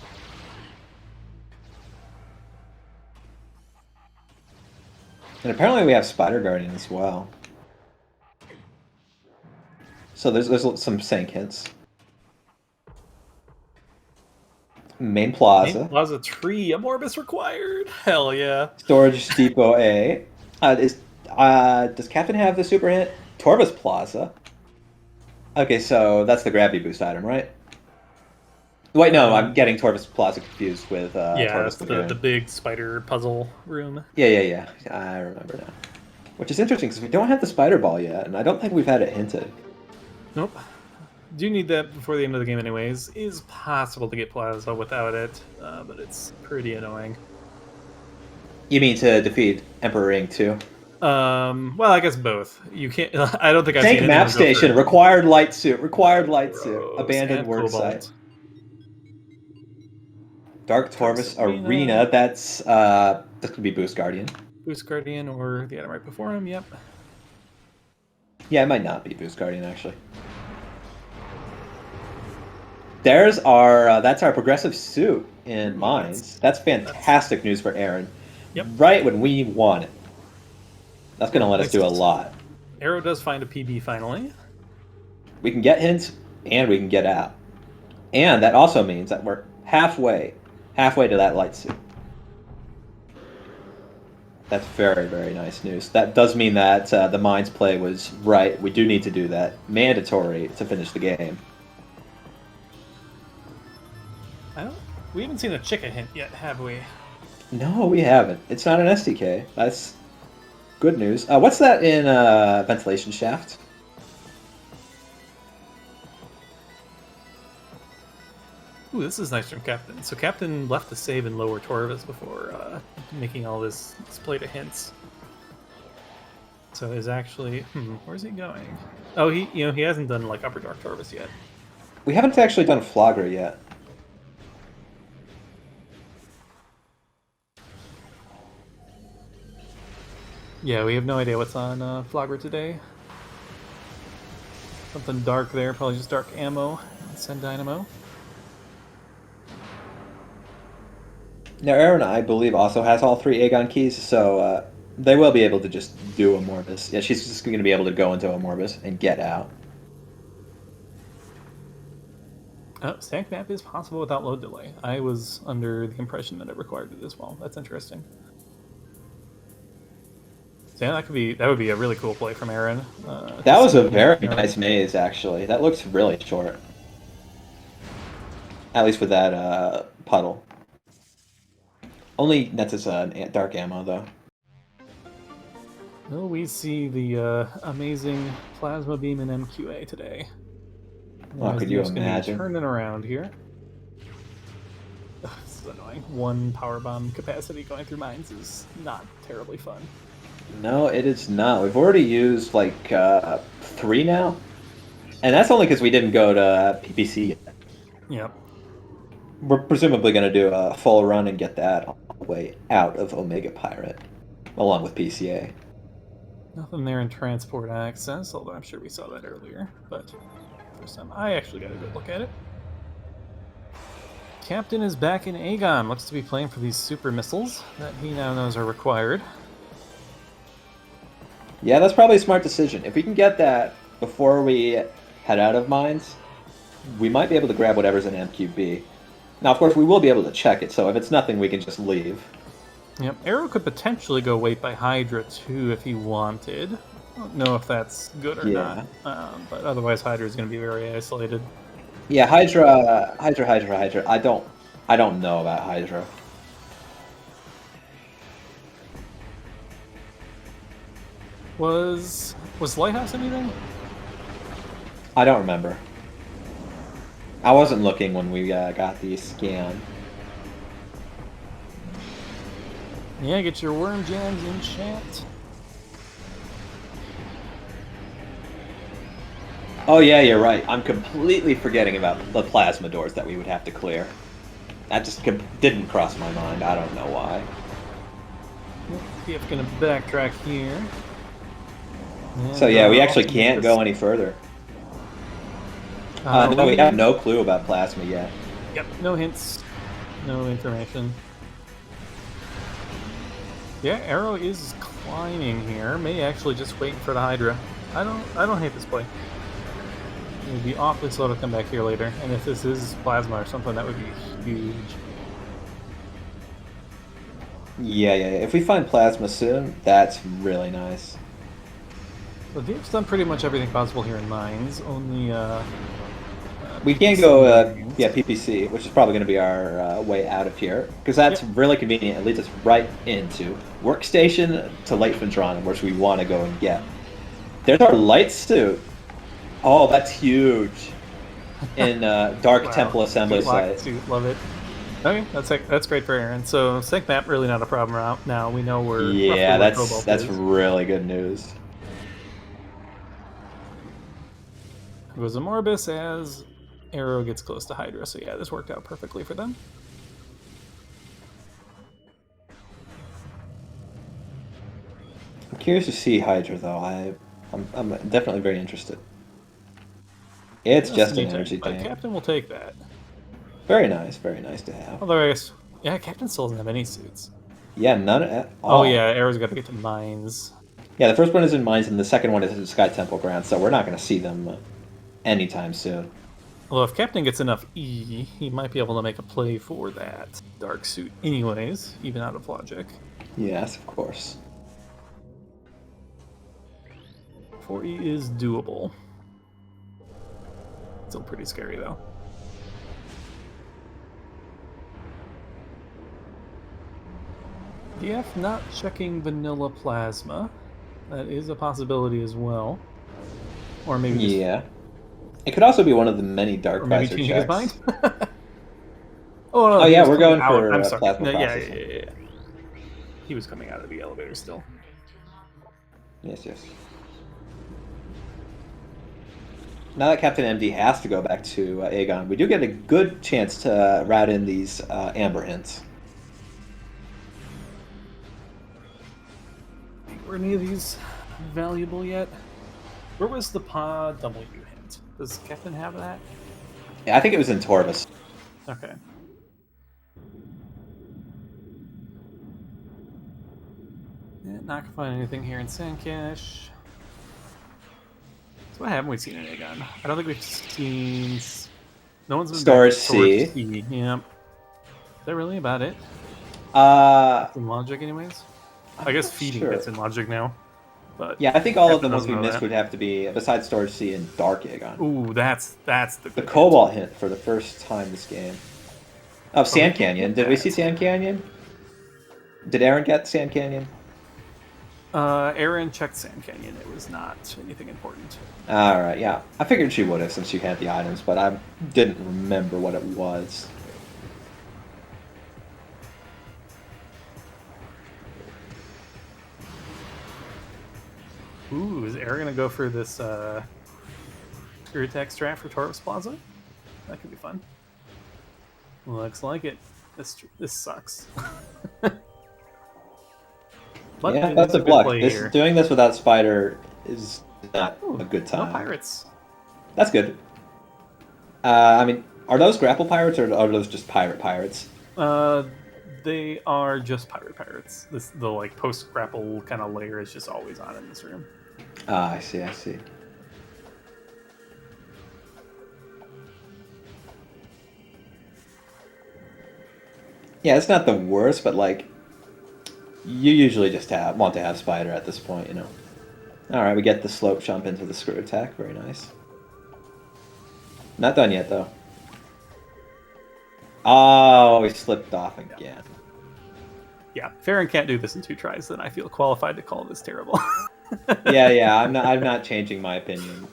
And apparently we have Spider Guardian as well. So there's some sync hints. Main Main Plaza. Plaza tree, a Morbus required. Hell yeah. Storage Depot A. Does Captain have the super hit? Torvus Plaza. Okay, so that's the gravity boost item, right? Wait, no, I'm getting Torvus Plaza confused with Yeah, Torvus that's the Lagoon. big spider puzzle room. Yeah. I remember now. Which is interesting because we don't have the Spider Ball yet, and I don't think we've had it hinted. Nope. Do need that before the end of the game anyways. Is possible to get Plaza without it, but it's pretty annoying. You mean to defeat Emperor Ring too? Well, I guess both. You can't. I don't think I've Tank seen map anyone go station, for required light suit, required light suit, Gross abandoned and work site. Cobalt. Dark Torvus Torvus Arena, Arena, that's could be Boost Guardian. Boost Guardian, or the item right before him. Yep. Yeah, it might not be Boost Guardian actually. There's our that's our progressive suit in Mines. That's fantastic news for Aaron. Yep. Right when we want it. That's going to let us Nice. do a lot. Arrow does find a PB finally. We can get hints and we can get out. And that also means that we're halfway to that light suit. That's very, very nice news. That does mean that the Mines play was right. We do need to do that. Mandatory to finish the game. We haven't seen a Chica hint yet, have we? No, we haven't. It's not an SDK. That's good news. What's that in Ventilation Shaft? Ooh, this is nice from Captain. So Captain left the save in lower Torvus before making all this display to hints. So is actually, where's he going? Oh, he hasn't done like Upper Dark Torvus yet. We haven't actually done Flogger yet. Yeah, we have no idea what's on Flogger today. Something dark there, probably just dark ammo. Send Dynamo. Now, Aaron, I believe, also has all 3 Aegon keys, so they will be able to just do a Morbus. Yeah, she's just going to be able to go into a Morbus and get out. Stank map is possible without load delay. I was under the impression that it required it as well. That's interesting. So yeah, that would be a really cool play from Aaron. That was a very nice maze, actually. That looks really short. At least with that puddle. Only nets us dark ammo, though. Well, we see the amazing Plasma Beam in MQA today. Oh, could you imagine? Turning around here. Ugh, this is annoying. 1 power bomb capacity going through mines is not terribly fun. No, it is not. We've already used like 3 now, and that's only because we didn't go to PPC yet. Yep. We're presumably going to do a full run and get that all the way out of Omega Pirate, along with PCA. Nothing there in transport access, although I'm sure we saw that earlier. But first time I actually got a good look at it. Captain is back in Aegon. Looks to be playing for these super missiles that he now knows are required. Yeah, that's probably a smart decision. If we can get that before we head out of Mines, we might be able to grab whatever's in MQB. Now, of course, we will be able to check it, so if it's nothing, we can just leave. Yep, Arrow could potentially go wait by Hydra too if he wanted. I don't know if that's good or not, Yeah. but otherwise Hydra is going to be very isolated. Yeah, Hydra. I don't know about Hydra. Was Lighthouse anything? I don't remember. I wasn't looking when we got the scan. Yeah, get your worm jams in chat. Oh yeah, you're right. I'm completely forgetting about the plasma doors that we would have to clear. That just didn't cross my mind. I don't know why. PF gonna backtrack here. So And, yeah, we actually also can't go any further. No, we have no clue about plasma yet. Yep, no hints, no information. Yeah, Arrow is climbing here. May actually just waiting for the Hydra. I don't hate this play. It would be awfully slow to come back here later, and if this is plasma or something, that would be huge. Yeah. If we find plasma soon, that's really nice. But VF's done pretty much everything possible here in mines. Only We can't go, PPC, which is probably going to be our way out of here, because that's really convenient. It leads us right into Workstation to Light Fendron, which we want to go and get. There's our light suit. Oh, that's huge. In Dark Temple Assembly site. Suit, love it. Okay, that's great for Aaron. So sync map really not a problem now. We know we're Yeah, roughly that's really good news. Goes Amorbus as Arrow gets close to Hydra. So yeah, this worked out perfectly for them. I'm curious to see Hydra though. I'm definitely very interested. It's just an energy tank. Captain will take that. Very nice to have. Although I guess, yeah, Captain still doesn't have any suits. Yeah, none at all. Oh yeah, Arrow's got to get to mines. Yeah, the first one is in mines, and the second one is in Sky Temple grounds. So we're not going to see them anytime soon. Although if Captain gets enough E, he might be able to make a play for that dark suit anyways, even out of logic. Yes, of course. 4E is doable. Still pretty scary though. DF not checking vanilla plasma. That is a possibility as well. Or maybe yeah. It could also be one of the many dark visor changing checks. his mind. Oh no! Oh yeah, we're going out. for I'm sorry. plasma No, processing. Yeah. He was coming out of the elevator still. Yes. Now that Captain MD has to go back to Aegon, we do get a good chance to route in these amber hints. Were any of these valuable yet? Where was the Pod W hint? Does Captain have that? Yeah, I think it was in Torvus. Okay. Yeah, not gonna find anything here in Sandcash. So what haven't we seen in Aegon? I don't think we've seen. No one's been Storage back to C. Yeah. Is that really about it? In logic, anyways. I guess feeding gets in logic now. But yeah, I think all of the ones we missed would have to be besides Storage C and Dark Aegon. Ooh, that's the Cobalt hint for the first time this game. Oh, Sand Canyon. Did we see Sand Canyon? Did Aaron get Sand Canyon? Aaron checked Sand Canyon. It was not anything important. All right, yeah. I figured she would have since she had the items, but I didn't remember what it was. Ooh, is Aaron gonna go for this Spirit Attack strat for Taurus Plaza? That could be fun. Looks like it. This sucks. But yeah, that's a block. Doing this without Spider is not a good time. No pirates. That's good. I mean, are those grapple pirates or are those just pirates? They are just pirates. The like post grapple kind of layer is just always on in this room. Ah, I see. Yeah, it's not the worst, but like, You usually just want to have Spider at this point, you know. Alright, we get the slope jump into the screw attack. Very nice. Not done yet, though. Oh, we slipped off again. Yeah, Farron can't do this in 2 tries, then I feel qualified to call this terrible. Yeah, I'm not changing my opinion.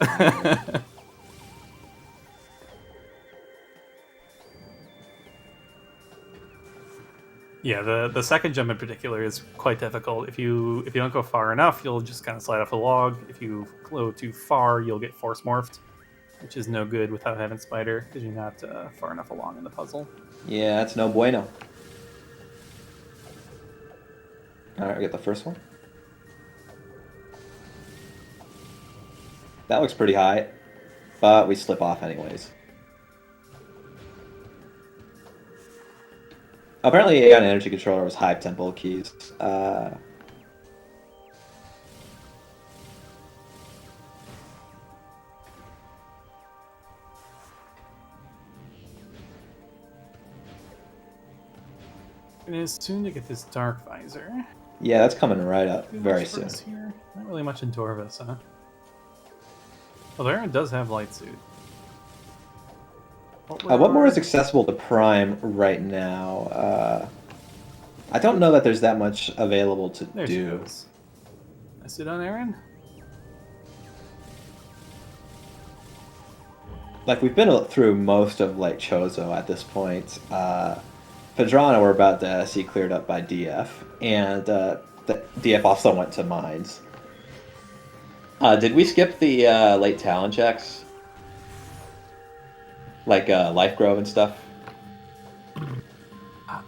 Yeah, the second jump in particular is quite difficult. If you don't go far enough, you'll just kind of slide off the log. If you go too far, you'll get force morphed, which is no good without having Spider, because you're not far enough along in the puzzle. Yeah, that's no bueno. Alright, we get the first one. That looks pretty high, but we slip off anyways. Apparently, AI energy controller was high tempo keys. It is soon to get this Dark Visor. Yeah, that's coming right up very soon. Here? Not really much in Dorvis, huh? Well, Aaron does have Light Suit. What more is accessible to Prime right now? I don't know that there's that much available to there do. I sit on Aaron? Like, we've been through most of, like, Chozo at this point. Pedrana we're about to see cleared up by DF, and the DF also went to Mines. Did we skip the late talent checks? Like Life Grove and stuff?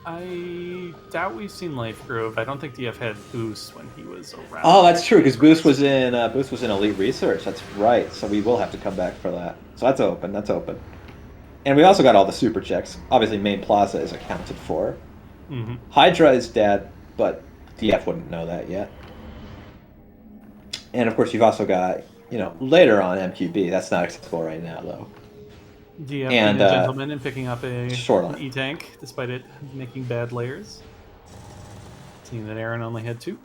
I doubt we've seen Life Grove. I don't think DF had Boost when he was around. Oh, that's true, because Boost was in Elite Research. That's right. So we will have to come back for that. So that's open. That's open. And we also got all the super checks. Obviously, Main Plaza is accounted for. Mm-hmm. Hydra is dead, but DF wouldn't know that yet. And of course, you've also got, you know, later on MQB. That's not accessible right now, though. DF being a gentleman and picking up an E-Tank, despite it making bad layers. Seeing that Aaron only had 2.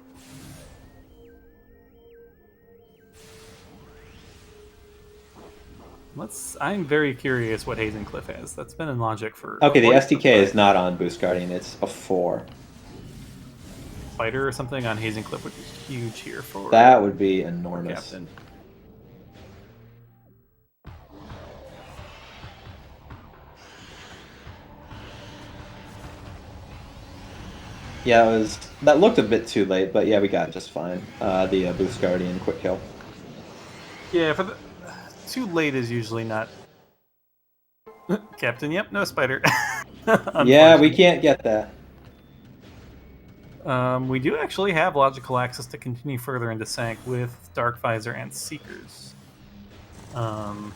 I'm very curious what Hazen Cliff has. That's been in Logic for... Okay, the SDK is not on Boost Guardian. It's a 4. Spider or something on Hazen Cliff would be huge here for... That would be enormous. Captain. Yeah, that looked a bit too late, but yeah, we got it just fine. The Boost Guardian quick kill. Yeah, for the... Too late is usually not... Captain, yep, no Spider. Yeah, we can't get that. We do actually have logical access to continue further into Sank with Dark Visor and Seekers. So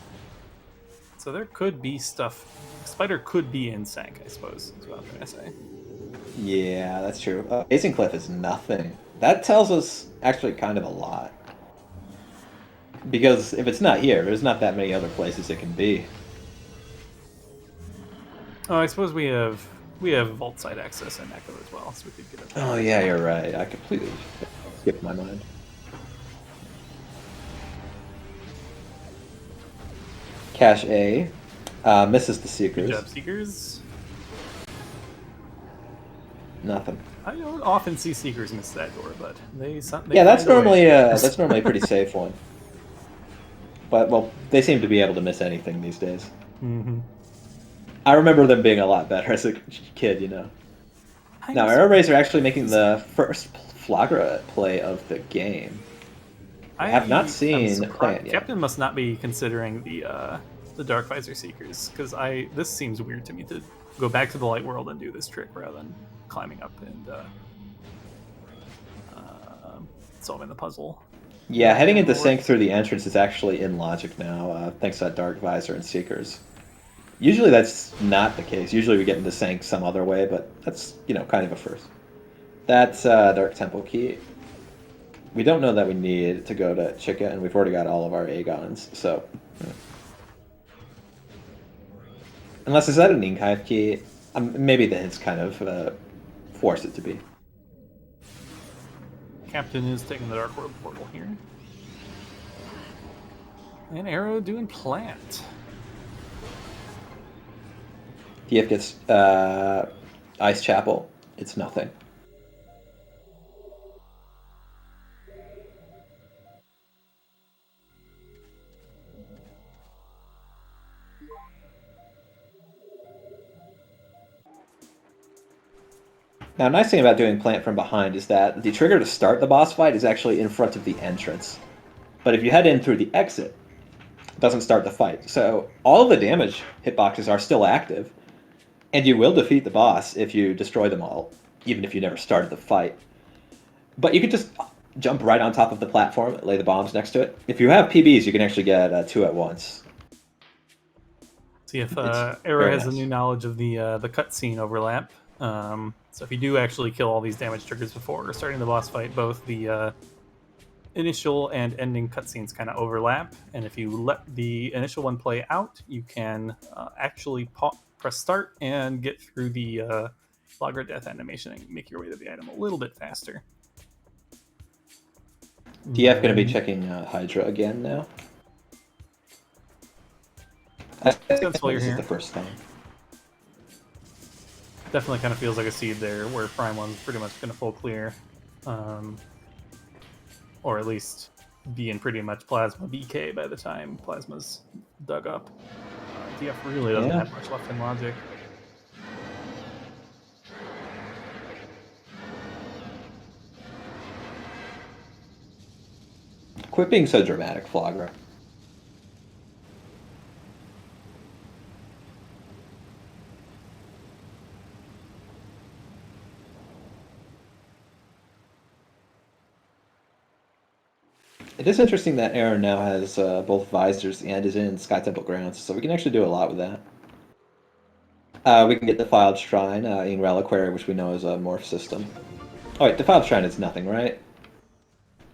there could be stuff... Spider could be in Sank, I suppose, is what I'm trying to say. Yeah, that's true. Hazen Cliff is nothing. That tells us actually kind of a lot. Because if it's not here, there's not that many other places it can be. Oh, I suppose we have vault side access in Echo as well, so we could get it. Oh yeah, you're right. I completely skipped my mind. Cache A misses the Seekers. Good job, Seekers. Nothing. I don't often see Seekers miss that door, but they yeah, that's normally a pretty safe one. But well, they seem to be able to miss anything these days. Mm-hmm. I remember them being a lot better as a kid, you know. Now, Aerorays are actually making the first Flagra play of the game. I have not seen Plant yet. Captain must not be considering the Dark Visor Seekers, because this seems weird to me to go back to the Light World and do this trick rather than climbing up and solving the puzzle. Yeah, heading into Sync through the entrance is actually in logic now, thanks to that Dark Visor and Seekers. Usually that's not the case. Usually we get into Sync some other way, but that's, you know, kind of a first. That's Dark Temple Key. We don't know that we need to go to Chica, and we've already got all of our Agons, so... Unless, is that an Inkhive key? Maybe the hints kind of force it to be. Captain is taking the Dark World portal here. And Arrow doing plant. DF gets Ice Chapel. It's nothing. Now, a nice thing about doing plant from behind is that the trigger to start the boss fight is actually in front of the entrance. But if you head in through the exit, it doesn't start the fight. So all of the damage hitboxes are still active, and you will defeat the boss if you destroy them all, even if you never started the fight. But you could just jump right on top of the platform, lay the bombs next to it. If you have PBs, you can actually get 2 at once. See if Arrow has a new knowledge of the cutscene overlap. So if you do actually kill all these damage triggers before starting the boss fight, both the initial and ending cutscenes kind of overlap. And if you let the initial one play out, you can actually press start and get through the Flogger death animation and make your way to the item a little bit faster. DF going to be checking Hydra again now. That's why you're here. This is the first time. Definitely kind of feels like a seed there, where Prime 1's pretty much going to full clear. Or at least be in pretty much Plasma BK by the time Plasma's dug up. DF really doesn't have much left in logic. Quit being so dramatic, Flogger. It is interesting that Aaron now has both visors and is in Sky Temple grounds, so we can actually do a lot with that. We can get Defiled Shrine in Reliquary, which we know is a morph system. Oh wait, Defiled Shrine is nothing, right?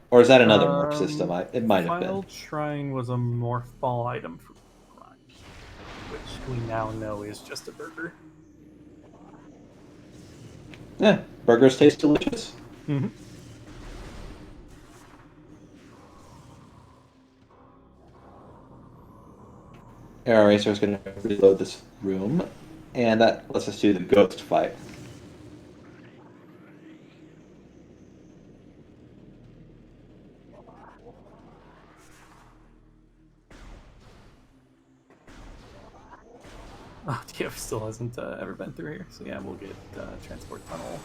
Or is that another morph system? It might have been. Defiled Shrine was a morph ball item for Prime, which we now know is just a burger. Yeah, burgers taste delicious. Mm-hmm. Arrow Racer is going to reload this room, and that lets us do the ghost fight. Oh, TF still hasn't ever been through here, so yeah, we'll get Transport Tunnel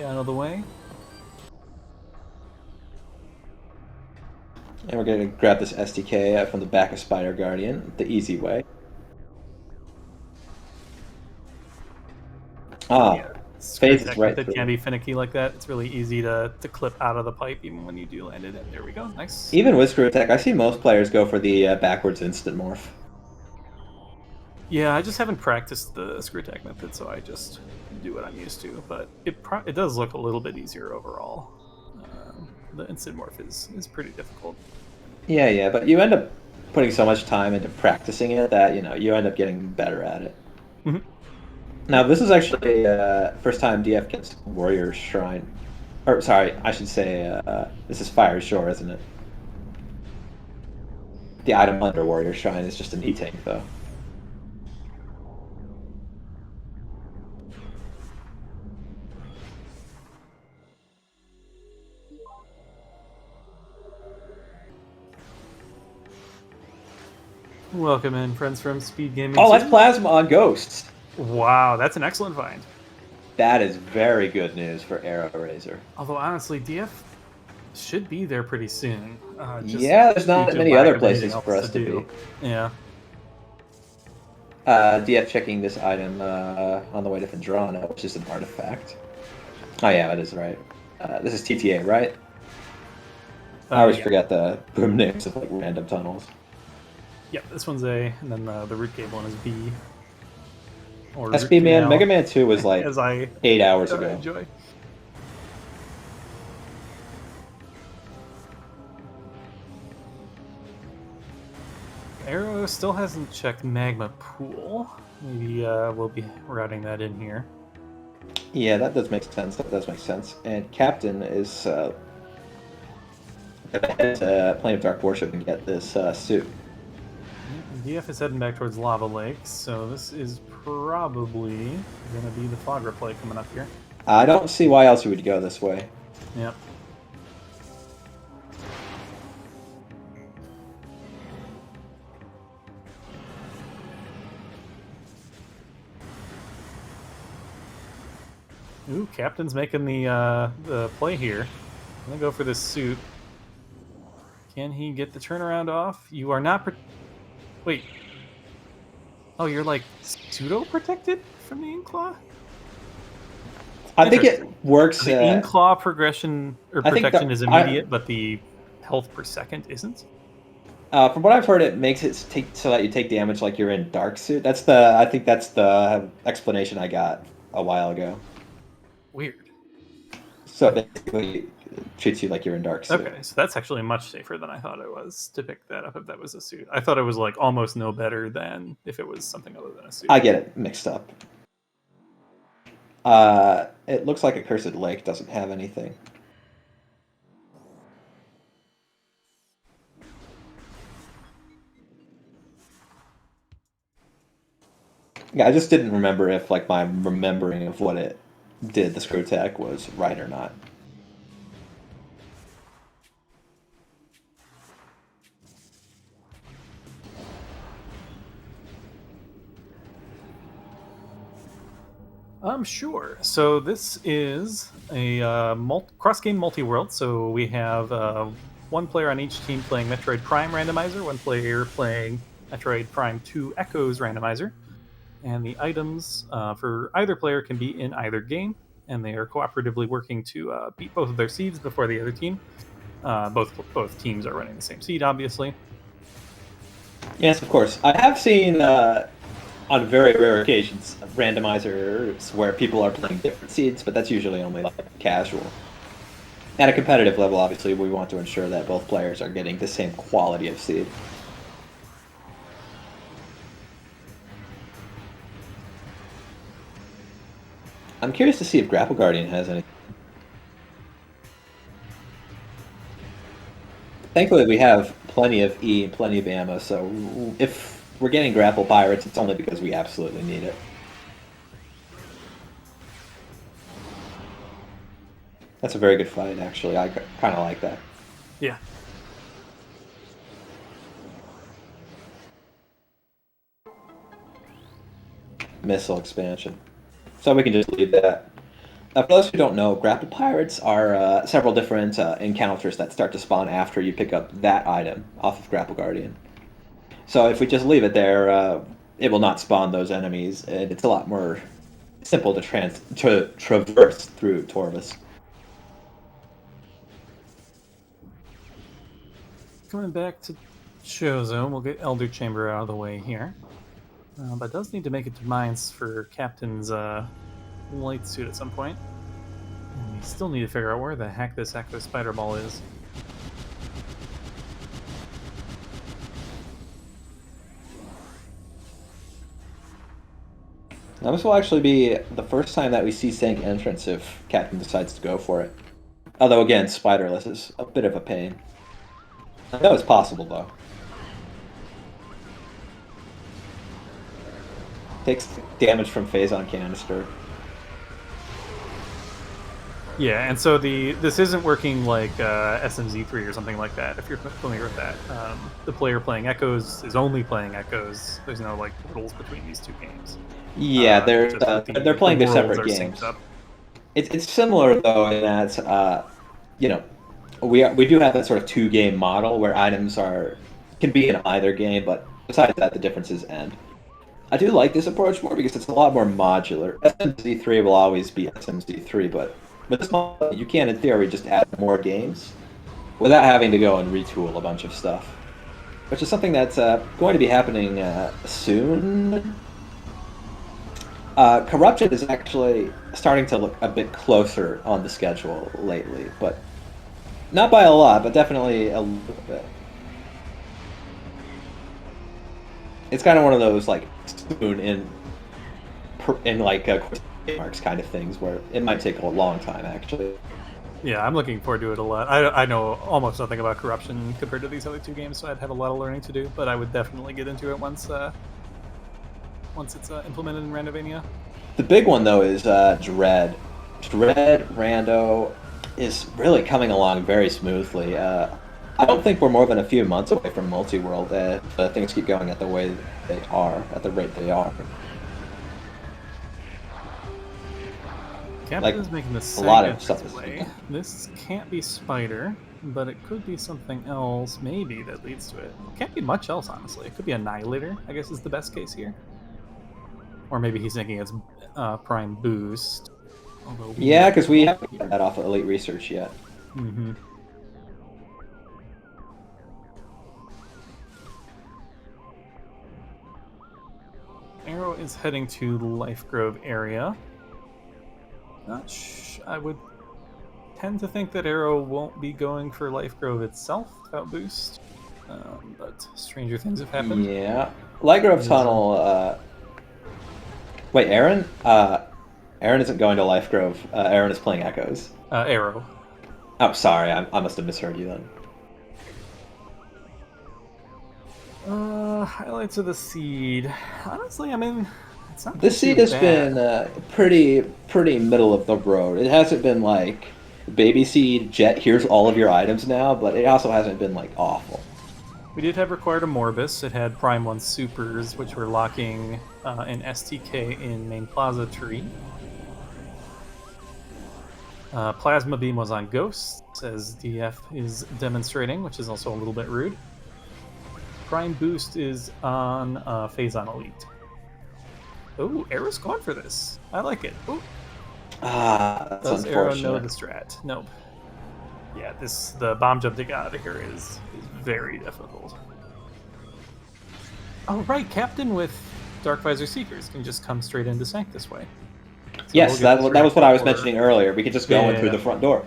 out of the way. And we're going to grab this SDK from the back of Spider Guardian, the easy way. Yeah, Faith is right. It can be finicky like that. It's really easy to clip out of the pipe even when you do land it. There we go, nice. Even with Screw Attack, I see most players go for the backwards instant morph. Yeah, I just haven't practiced the Screw Attack method, so I just do what I'm used to. But it does look a little bit easier overall. The instant morph is pretty difficult. Yeah, but you end up putting so much time into practicing it that you end up getting better at it. Mm-hmm. Now this is actually first time DF gets Warrior Shrine, or sorry, I should say this is Fire Shore, isn't it? The item under Warrior Shrine is just an E-Tank, though. Welcome in, friends from SpeedGaming. Oh, that's Plasma on Ghosts. Wow, that's an excellent find. That is very good news for Arrow Razor. Although, honestly, DF should be there pretty soon. Yeah, there's not many other places for us to be. Yeah. DF checking this item on the way to Vendrana, which is an artifact. Oh yeah, that is right. This is TTA, right? I always forget the boom names of like random tunnels. Yep, this one's A, and then the root cable one is B. Or SB Man, Mega Man 2 was like 8 hours ago. Enjoy. Arrow still hasn't checked Magma Pool. Maybe we'll be routing that in here. Yeah, that does make sense. And Captain is Head to Plane of Dark Worship and get this suit. DF is heading back towards Lava Lake, so this is probably going to be the fog replay coming up here. I don't see why else you would go this way. Yep. Ooh, Captain's making the play here. I'm gonna go for this suit. Can he get the turnaround off? You are not. Wait. Oh, you're like pseudo protected from the Inkclaw? I think it works. The Inkclaw progression or protection is immediate, but the health per second isn't. From what I've heard, it makes it so that you take damage like you're in Dark Suit. I think that's the explanation I got a while ago. Weird. So basically, it treats you like you're in Dark Suit. Okay, so that's actually much safer than I thought it was to pick that up if that was a suit. I thought it was like almost no better than if it was something other than a suit. I get it mixed up. It looks like Accursed Lake doesn't have anything. Yeah, I just didn't remember if like my remembering of what it did, the screw attack, was right or not. Sure. So this is a cross-game multi-world. So we have one player on each team playing Metroid Prime Randomizer, one player playing Metroid Prime 2 Echoes Randomizer, and the items for either player can be in either game, and they are cooperatively working to beat both of their seeds before the other team. Both teams are running the same seed, obviously. Yes, of course. I have seen on very rare occasions randomizers where people are playing different seeds, but that's usually only like casual. At a competitive level, obviously, we want to ensure that both players are getting the same quality of seed. I'm curious to see if Grapple Guardian has any. Thankfully, we have plenty of E and plenty of ammo, so if we're getting Grapple Pirates, it's only because we absolutely need it. That's a very good fight, actually. I kind of like that. Yeah. Missile expansion. So we can just leave that. For those who don't know, Grapple Pirates are several different encounters that start to spawn after you pick up that item off of Grapple Guardian. So if we just leave it there, it will not spawn those enemies, and it's a lot more simple to traverse through Torvus. Coming back to Chozo, we'll get Elder Chamber out of the way here. But does need to make it to mines for Captain's light suit at some point. And we still need to figure out where the heck this Echo Spider Ball is. Now this will actually be the first time that we see Sank entrance if Captain decides to go for it. Although again, spiderless is a bit of a pain. I know it's possible though. Takes damage from Phazon Canister. Yeah, and so this isn't working like SMZ3 or something like that, if you're familiar with that. The player playing Echoes is only playing Echoes. There's no like portals between these two games. Yeah, they're playing their separate games. It's similar though in that you know, we do have that sort of two-game model where items can be in either game, but besides that, the differences end. I do like this approach more because it's a lot more modular. SMZ3 will always be SMZ3, but with this model, you can, in theory, just add more games without having to go and retool a bunch of stuff, which is something that's going to be happening soon. Corruption is actually starting to look a bit closer on the schedule lately, but not by a lot, but definitely a little bit. It's kind of one of those like spoon in like marks kind of things where it might take a long time actually. Yeah, I'm looking forward to it a lot. I know almost nothing about corruption compared to these other two games, so I'd have a lot of learning to do. But I would definitely get into it once it's implemented in Randovania. The big one though is Dread. Dread Rando is really coming along very smoothly. I don't think we're more than a few months away from multi-world. Things keep going at the way they are, at the rate they are. Captain Like, is making the a lot of second stuff its is. way. This can't be Spider, but it could be something else, maybe, that leads to it. Can't be much else, honestly. It could be Annihilator, I guess is the best case here. Or maybe he's thinking it's Prime Boost. Although Yeah, because we haven't got that off of Elite Research yet. Mm-hmm. Arrow is heading to the Life Grove area. I would tend to think that Arrow won't be going for Life Grove itself without boost, but stranger things have happened. Yeah, Light Grove Tunnel. Wait, Aaron? Aaron isn't going to Life Grove. Aaron is playing Echoes. Arrow. Oh, sorry, I must have misheard you then. Highlights of the seed. Honestly, I mean, it's not. The seed has been pretty middle of the road. It hasn't been like baby seed. Jet, here's all of your items now, but it also hasn't been like awful. We did have required a Morbus. It had Prime 1 Supers, which were locking an STK in Main Plaza tree. Plasma Beam was on Ghost, as DF is demonstrating, which is also a little bit rude. Prime Boost is on Phazon Elite. Oh, Arrow's going for this. I like it. Ooh. That's Does unfortunate. Arrow know the strat? Nope. Yeah, the bomb jump to get out of here is very difficult. Oh, right, Captain with Dark Visor Seekers can just come straight into Sank this way. So yes, that was what I was mentioning earlier. We could just go in through the front door.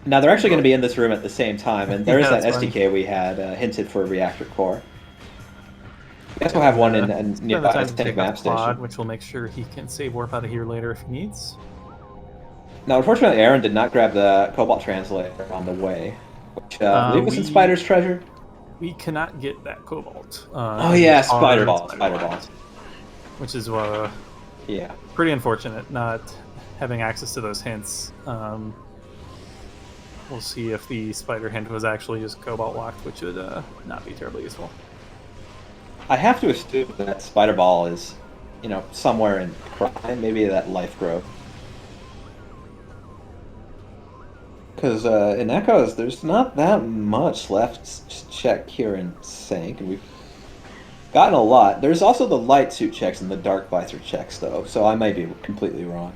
Now, they're actually going to be in this room at the same time, and there is that SDK we had hinted for Reactor Core. We also have one in nearby Tank Map Station. Which will make sure he can save warp out of here later if he needs. Now, unfortunately, Aaron did not grab the Cobalt Translator on the way, which I believe was in Spider's treasure. We cannot get that Cobalt. Oh yeah, Spider Ball. Which is yeah, pretty unfortunate not having access to those hints. We'll see if the Spider hint was actually just Cobalt locked, which would not be terribly useful. I have to assume that Spider Ball is, somewhere in Prime, maybe that Life Grove. Because in Echoes, there's not that much left to check here in Sank, and we've gotten a lot. There's also the Light Suit checks and the Dark Visor checks, though, so I might be completely wrong.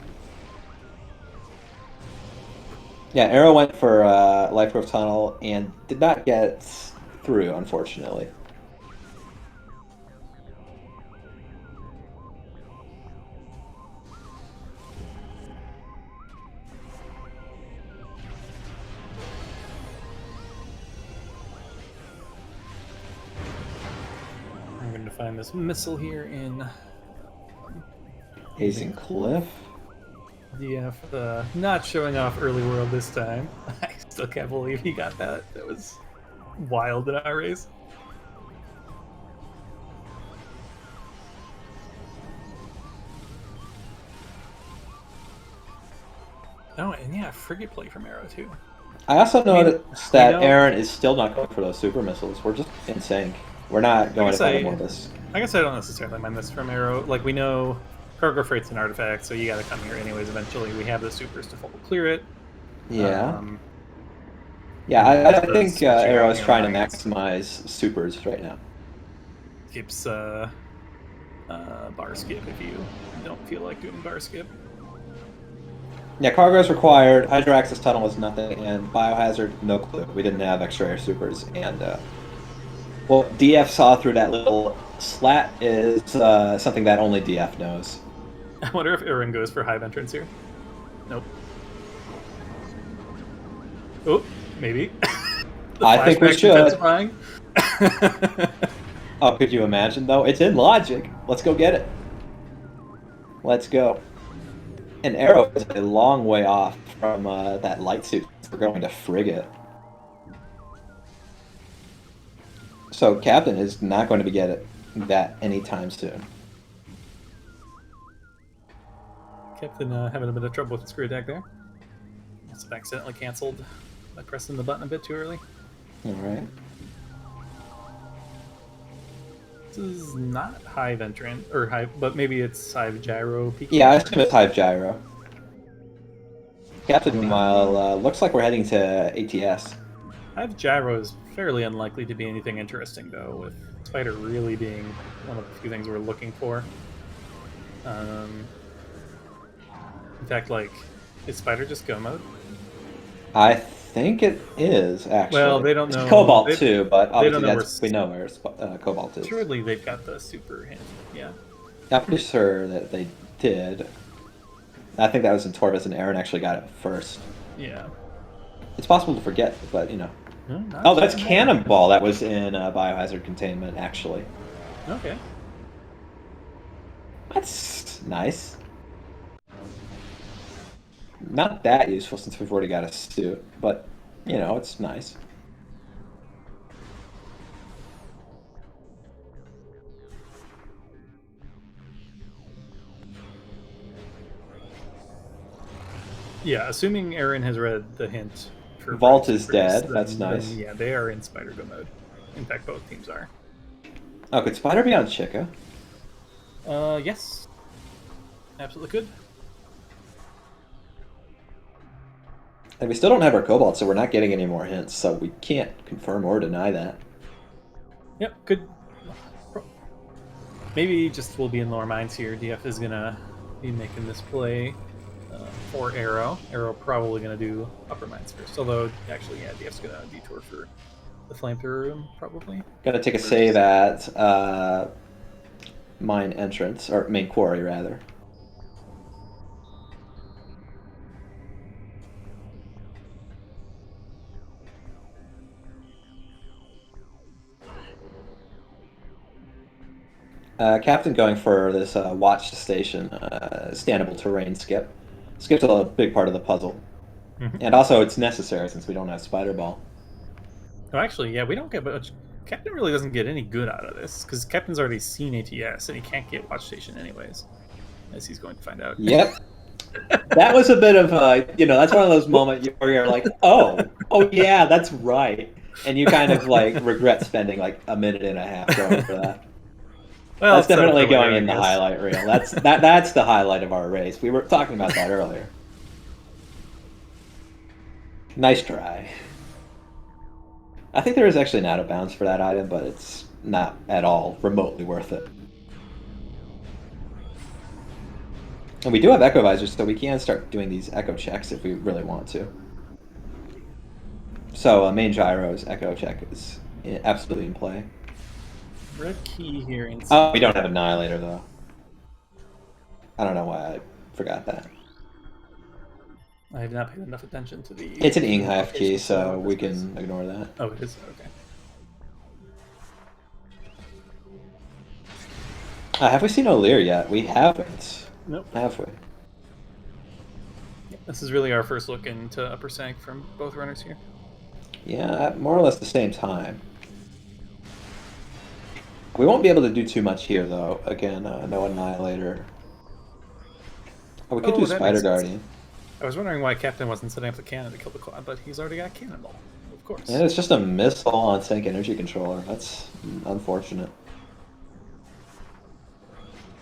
Yeah, Arrow went for Life Grove Tunnel and did not get through, unfortunately. I'm going to find this missile here in Hazing Cliff. DF not showing off early world this time. I still can't believe he got that. That was wild in our race. Oh, and yeah, frigate play from Arrow too. I also noticed that Aaron is still not going for those super missiles. We're just in sync. We're not going to find more of this. I guess I don't necessarily mind this from Arrow. Like, we know cargo freight's an artifact, so you gotta come here anyways eventually. We have the supers to full clear it. Yeah. I think Arrow is trying to maximize supers right now. Skips bar skip if you don't feel like doing bar skip. Yeah, cargo is required. Hydro access tunnel was nothing, and biohazard, no clue. We didn't have extra air supers, and well, DF saw through that little slat is something that only DF knows. I wonder if Aaron goes for hive entrance here. Nope. Oh, maybe. I think we should. Oh, could you imagine though? It's in logic. Let's go get it. Let's go. And Arrow is a long way off from that light suit We're going to frigate. So Captain is not going to be getting that anytime soon. Captain having a bit of trouble with the screw attack there. Must have accidentally canceled by pressing the button a bit too early. All right. This is not Hive entrant, or Hive, but maybe it's Hive Gyro peak. Yeah, I assume it's Hive Gyro. Captain, meanwhile, looks like we're heading to ATS. Hive Gyro is fairly unlikely to be anything interesting, though, with Spider really being one of the few things we're looking for. In fact, like, is Spider just go mode? I think it is, actually. Well, they don't know. It's Cobalt too, but obviously know we know where Cobalt is. Surely they've got the super hint. Yeah. I'm pretty sure that they did. I think that was in Torvis, and Aaron actually got it first. Yeah. It's possible to forget, but you know. No, Oh, that's Cannonball. That was in Biohazard Containment, actually. Okay. That's nice. Not that useful since we've already got a suit, but you know, it's nice. Yeah, assuming Aaron has read the hint for Vault is dead. That's nice. Then, yeah, they are in Spider Go mode. In fact, both teams are. Oh, could Spider be on Chica? Yes. Absolutely could. And we still don't have our Cobalt, so we're not getting any more hints, so we can't confirm or deny that. Yep, could. Maybe just we'll be in lower mines here. DF is gonna be making this play for Arrow. Arrow probably gonna do upper mines first. Although, actually, yeah, DF's gonna detour for the flamethrower room, probably. Gonna take a save at mine entrance, or main quarry, rather. Captain going for this watch station, standable terrain skip. Skips a big part of the puzzle. Mm-hmm. And also it's necessary since we don't have Spider Ball. Oh, actually, yeah, we don't get much. Captain really doesn't get any good out of this, because Captain's already seen ATS, and he can't get watch station anyways, as he's going to find out. Yep. That was a bit of, that's one of those moments where you're like, oh yeah, that's right. And you kind of, regret spending, a minute and a half going for that. Well, that's definitely going in the highlight reel. That's the highlight of our race. We were talking about that earlier. Nice try. I think there is actually an out of bounds for that item, but it's not at all remotely worth it. And we do have echo visors, so we can start doing these echo checks if we really want to. So main gyro's echo check is absolutely in play. Red key here. Oh, we don't have Annihilator, though. I don't know why I forgot that. I have not paid enough attention to the... It's an Inghive key, so we can ignore that. Oh, it is? Okay. Have we seen O'Lear yet? We haven't. Nope. Have we? Yeah, this is really our first look into Upper Sank from both runners here. Yeah, at more or less the same time. We won't be able to do too much here, though. Again, no Annihilator. Oh, we could do Spider Guardian. I was wondering why Captain wasn't setting up the cannon to kill the Claw, but he's already got Cannonball, of course. Yeah, it's just a missile on Sync Energy Controller. That's unfortunate.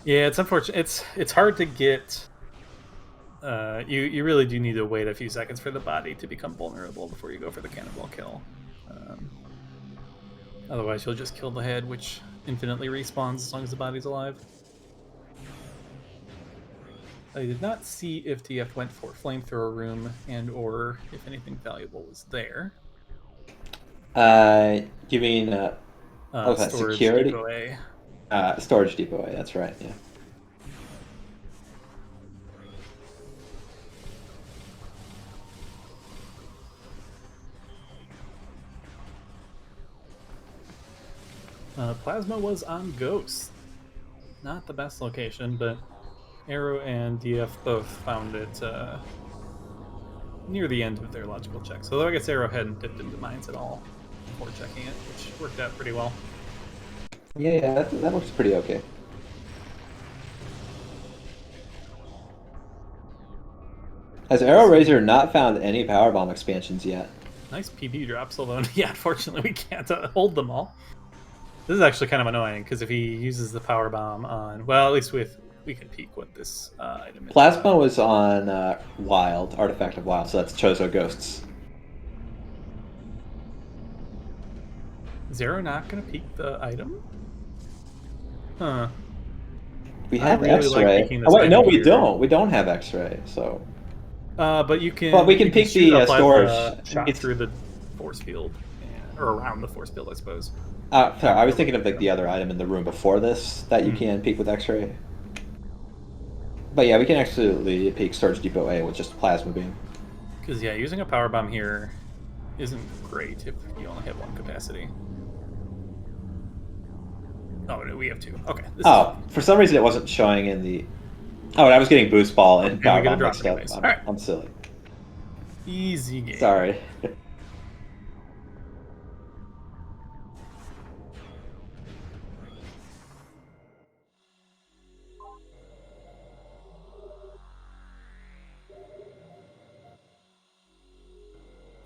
Yeah, it's unfortunate. It's hard to get... you really do need to wait a few seconds for the body to become vulnerable before you go for the Cannonball kill. Otherwise, you'll just kill the head, which infinitely respawns as long as the body's alive. I did not see if TF went for flamethrower room and or if anything valuable was there. You mean that security? Depot A. Storage Depot A, that's right, yeah. Plasma was on Ghost. Not the best location, but Arrow and DF both found it near the end of their logical checks. Although I guess Arrow hadn't dipped into mines at all before checking it, which worked out pretty well. Yeah, that looks pretty okay. Has Arrow Razor not found any Powerbomb expansions yet? Nice PB drops, although, yeah, unfortunately we can't hold them all. This is actually kind of annoying, because if he uses the power bomb on... Well, at least we can peek what this item is. Plasma was on Wild, Artifact of Wild, so that's Chozo Ghosts. Is Arrow not going to peek the item? Huh. We have really X-Ray. Like oh, wait, no, we here. don't. We don't have X-Ray, so... but you can... But we can peek the storage. Shot through the force field, or around the force field, I suppose. Sorry, I was thinking of like the other item in the room before this that you can peek with X-ray. But yeah, we can actually peek Storage Depot A with just Plasma Beam. Because yeah, using a power bomb here isn't great if you only have one capacity. Oh no, we have two. Okay. For some reason it wasn't showing in the. Oh, and I was getting Boost Ball and Power Bomb mixed up. I'm silly. Easy game. Sorry.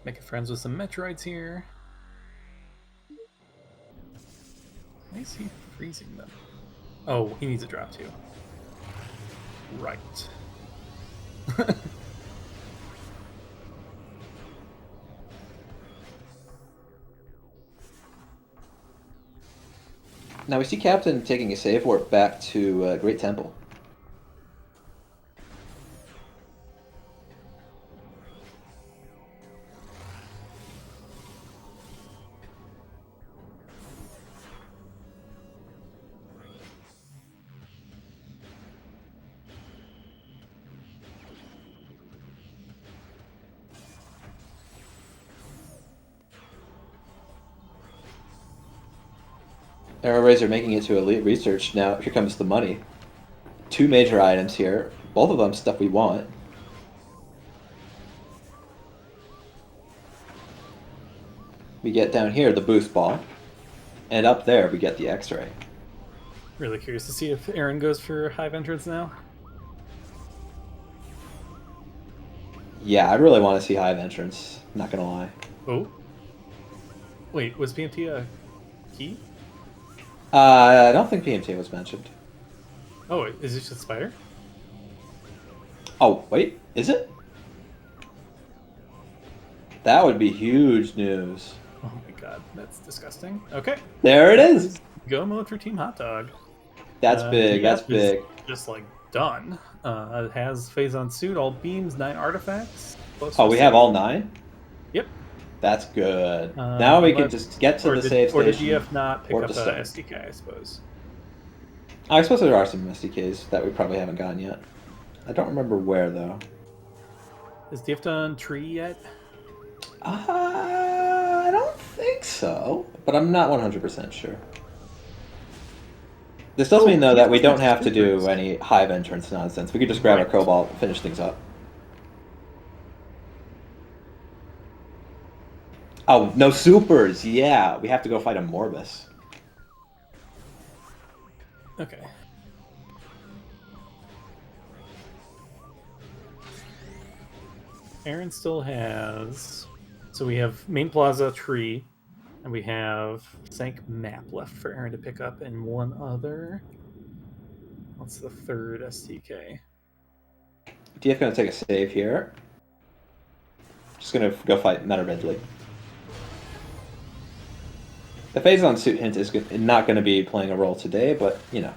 Making friends with some Metroids here. Why is he freezing them? Oh, he needs a drop too. Right. Now we see Captain taking a save warp back to Great Temple. Arrow Razor making it to Elite Research. Now, here comes the money. 2 major items here. Both of them stuff we want. We get down here the Boost Ball. And up there we get the X-Ray. Really curious to see if Aaron goes for Hive Entrance now. Yeah, I really want to see Hive Entrance. Not gonna lie. Oh. Wait, was PMT a key? I don't think PMT was mentioned. Oh, is this just Spider? Oh, wait, is it? That would be huge news. Oh my god, that's disgusting. Okay. There it is! Go mode for Team Hotdog. That's big, that's big. Just like done. It has Phase on Suit, all beams, 9 artifacts. Oh, we have all 9? Yep. That's good. Now we can just get to the save station. Or did GF not pick up the SDK, I suppose? I suppose there are some SDKs that we probably haven't gotten yet. I don't remember where, though. Is DF done Tree yet? I don't think so, but I'm not 100% sure. This does mean, though, that we don't have to do any Hive Entrance nonsense. We could just grab our Cobalt and finish things up. Oh, no supers! Yeah, we have to go fight a Morbus. Okay. Aaron still has... So we have Main Plaza, Tree, and we have Sank Map left for Aaron to pick up, and one other... What's the third STK? DF gonna take a save here. Just gonna go fight Meta Ridley. The Phase on Suit hint is not going to be playing a role today, but, you know.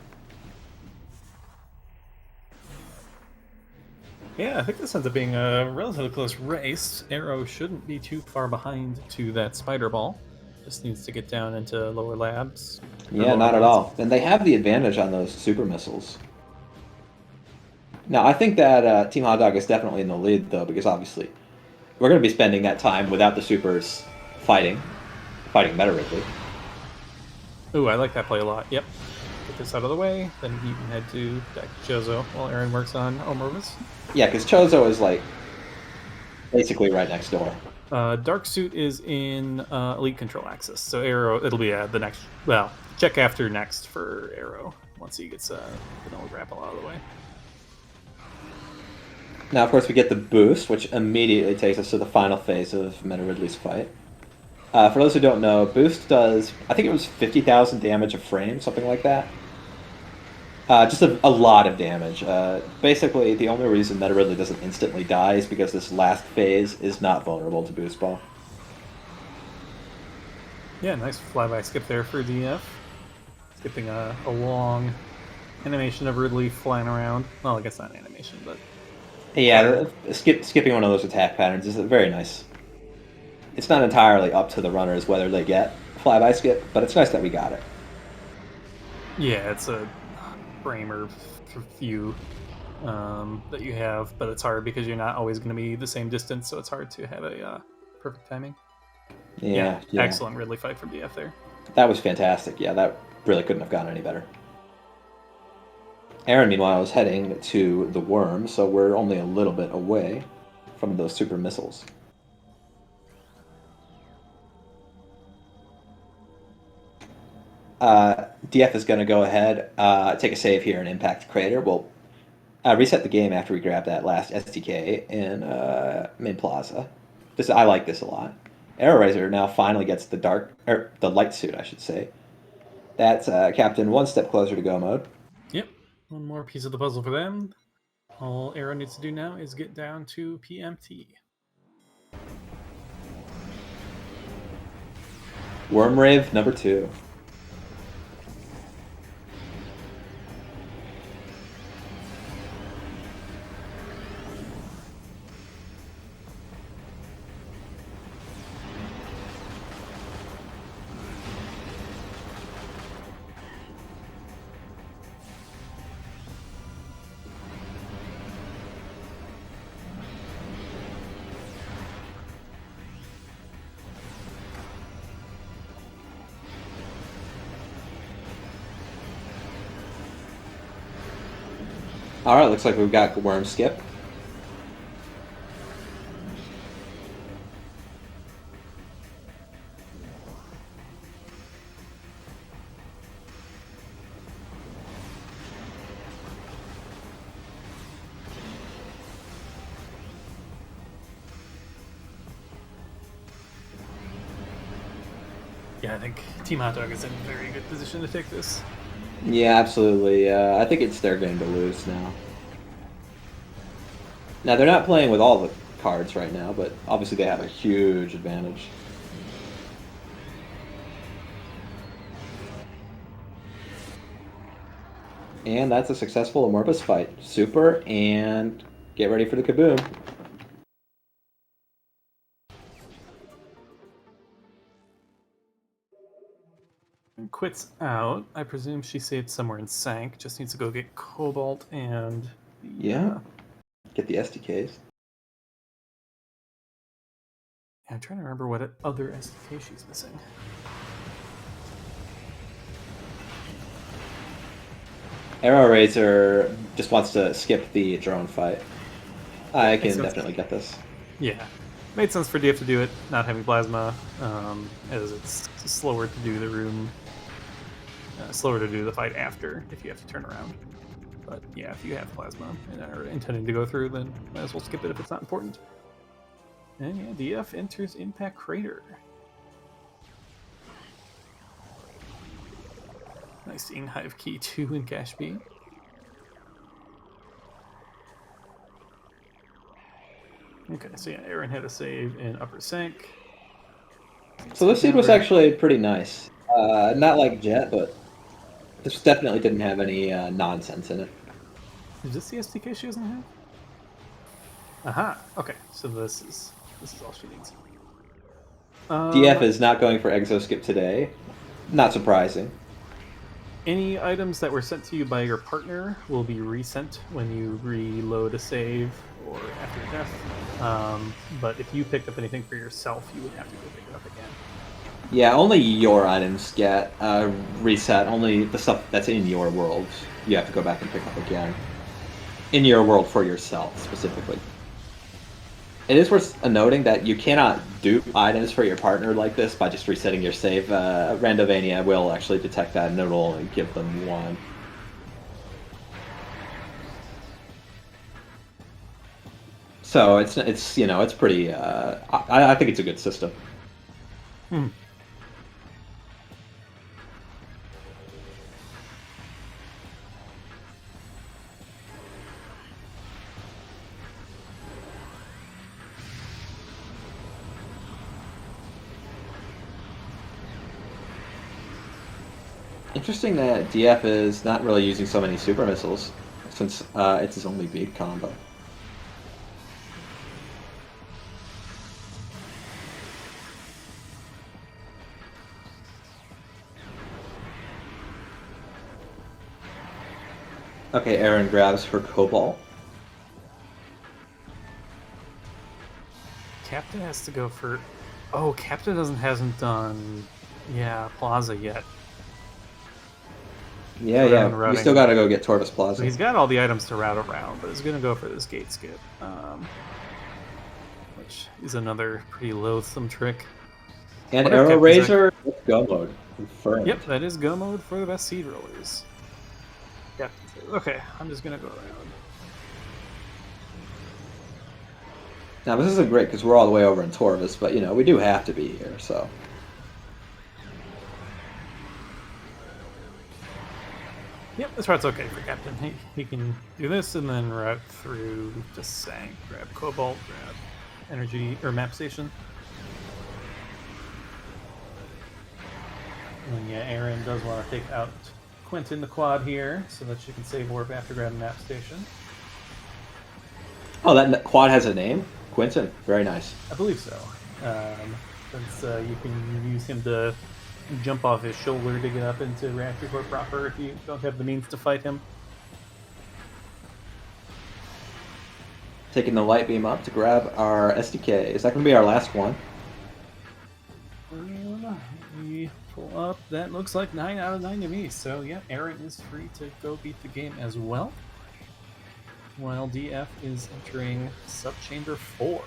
Yeah, I think this ends up being a relatively close race. Arrow shouldn't be too far behind to that Spider Ball. Just needs to get down into lower labs. Yeah, not at all. And they have the advantage on those super missiles. Now, I think that Team Hotdog is definitely in the lead, though, because obviously we're going to be spending that time without the supers fighting Meta Ridley. Ooh, I like that play a lot. Yep. Get this out of the way, then you can head to deck Chozo while Aaron works on Omorvis. Yeah, because Chozo is like basically right next door. Dark Suit is in Elite Control Access, so Arrow, it'll be the next, well, check after next for Arrow, once he gets Vanilla Grapple out of the way. Now, of course, we get the boost, which immediately takes us to the final phase of Meta Ridley's fight. For those who don't know, boost does, I think it was 50,000 damage a frame, something like that. Just a lot of damage. Basically, the only reason Meta Ridley doesn't instantly die is because this last phase is not vulnerable to boost ball. Yeah, nice flyby skip there for DF. Skipping a long animation of Ridley flying around. Well, I guess not animation, but... Yeah, skipping one of those attack patterns is very nice. It's not entirely up to the runners whether they get flyby skip, but it's nice that we got it. Yeah, it's a frame or few that you have, but it's hard because you're not always going to be the same distance, so it's hard to have a perfect timing. Yeah. Excellent Ridley fight from DF there. That was fantastic. Yeah, that really couldn't have gone any better. Aaron, meanwhile, is heading to the worm, so we're only a little bit away from those super missiles. DF is going to go ahead, take a save here and impact Crater. We'll reset the game after we grab that last SDK in Main Plaza. I like this a lot. Arrow Razor now finally gets the light suit, I should say. That's Captain one step closer to go mode. Yep, one more piece of the puzzle for them. All Arrow needs to do now is get down to PMT. Worm Rave number 2. Alright, looks like we've got Worm Skip. Yeah, I think Team Hotdog is in a very good position to take this. Yeah, absolutely. I think it's their game to lose now. Now, they're not playing with all the cards right now, but obviously they have a huge advantage. And that's a successful Amorphous fight. Super, and get ready for the kaboom. And quits out. I presume she saved somewhere in Sank. Just needs to go get Cobalt and... Yeah. Get the SDKs. I'm trying to remember what other SDK she's missing. Arrow Razor just wants to skip the drone fight. I can definitely get this. Yeah. Made sense for DF to do it, not having Plasma, as it's slower to do the room, slower to do the fight after if you have to turn around. But yeah, if you have Plasma and are intending to go through, then might as well skip it if it's not important. And yeah, DF enters Impact Crater. Nice seeing Hive Key 2 in Cache B. Okay, so yeah, Aaron had a save in Upper Sank. So this seed was actually pretty nice. Not like Jet, but this definitely didn't have any nonsense in it. Is this the SDK she doesn't have? Aha, okay, so this is all she needs. DF is not going for Exoskip today. Not surprising. Any items that were sent to you by your partner will be resent when you reload a save or after your death. But if you picked up anything for yourself, you would have to go pick it up again. Yeah, only your items get reset. Only the stuff that's in your world you have to go back and pick up again. In your world for yourself, specifically. It is worth noting that you cannot dupe items for your partner like this by just resetting your save. Randovania will actually detect that, and it'll only give them one. So it's you know it's pretty. I think it's a good system. Hmm. Interesting that DF is not really using so many super missiles, since it's his only beat combo. Okay, Aaron grabs for Cobalt. Captain has to go for. Oh, Captain hasn't done. Yeah, Plaza yet. Yeah, So yeah. We still got to go get Tortoise Plaza. So he's got all the items to route around, but he's gonna go for this gate skip, which is another pretty loathsome trick. And Arrow Razor, go mode. Confirmed. Yep, that is go mode for the best seed rollers. Yeah. Okay, I'm just gonna go around. Now this isn't great because we're all the way over in Torvis, but you know we do have to be here, so. Yep, this route's okay for Captain. He can do this and then route through to Sank, grab Cobalt, grab Energy or Map Station. And yeah, Aaron does want to take out Quentin the quad here so that she can save warp after grabbing Map Station. Oh, that quad has a name? Quentin. Very nice. I believe so. Since you can use him to jump off his shoulder to get up into Reactor Core proper if you don't have the means to fight him. Taking the light beam up to grab our SDK. Is that going to be our last one? We pull up. That looks like 9 out of 9 to me. So yeah, Aaron is free to go beat the game as well. While DF is entering Subchamber 4.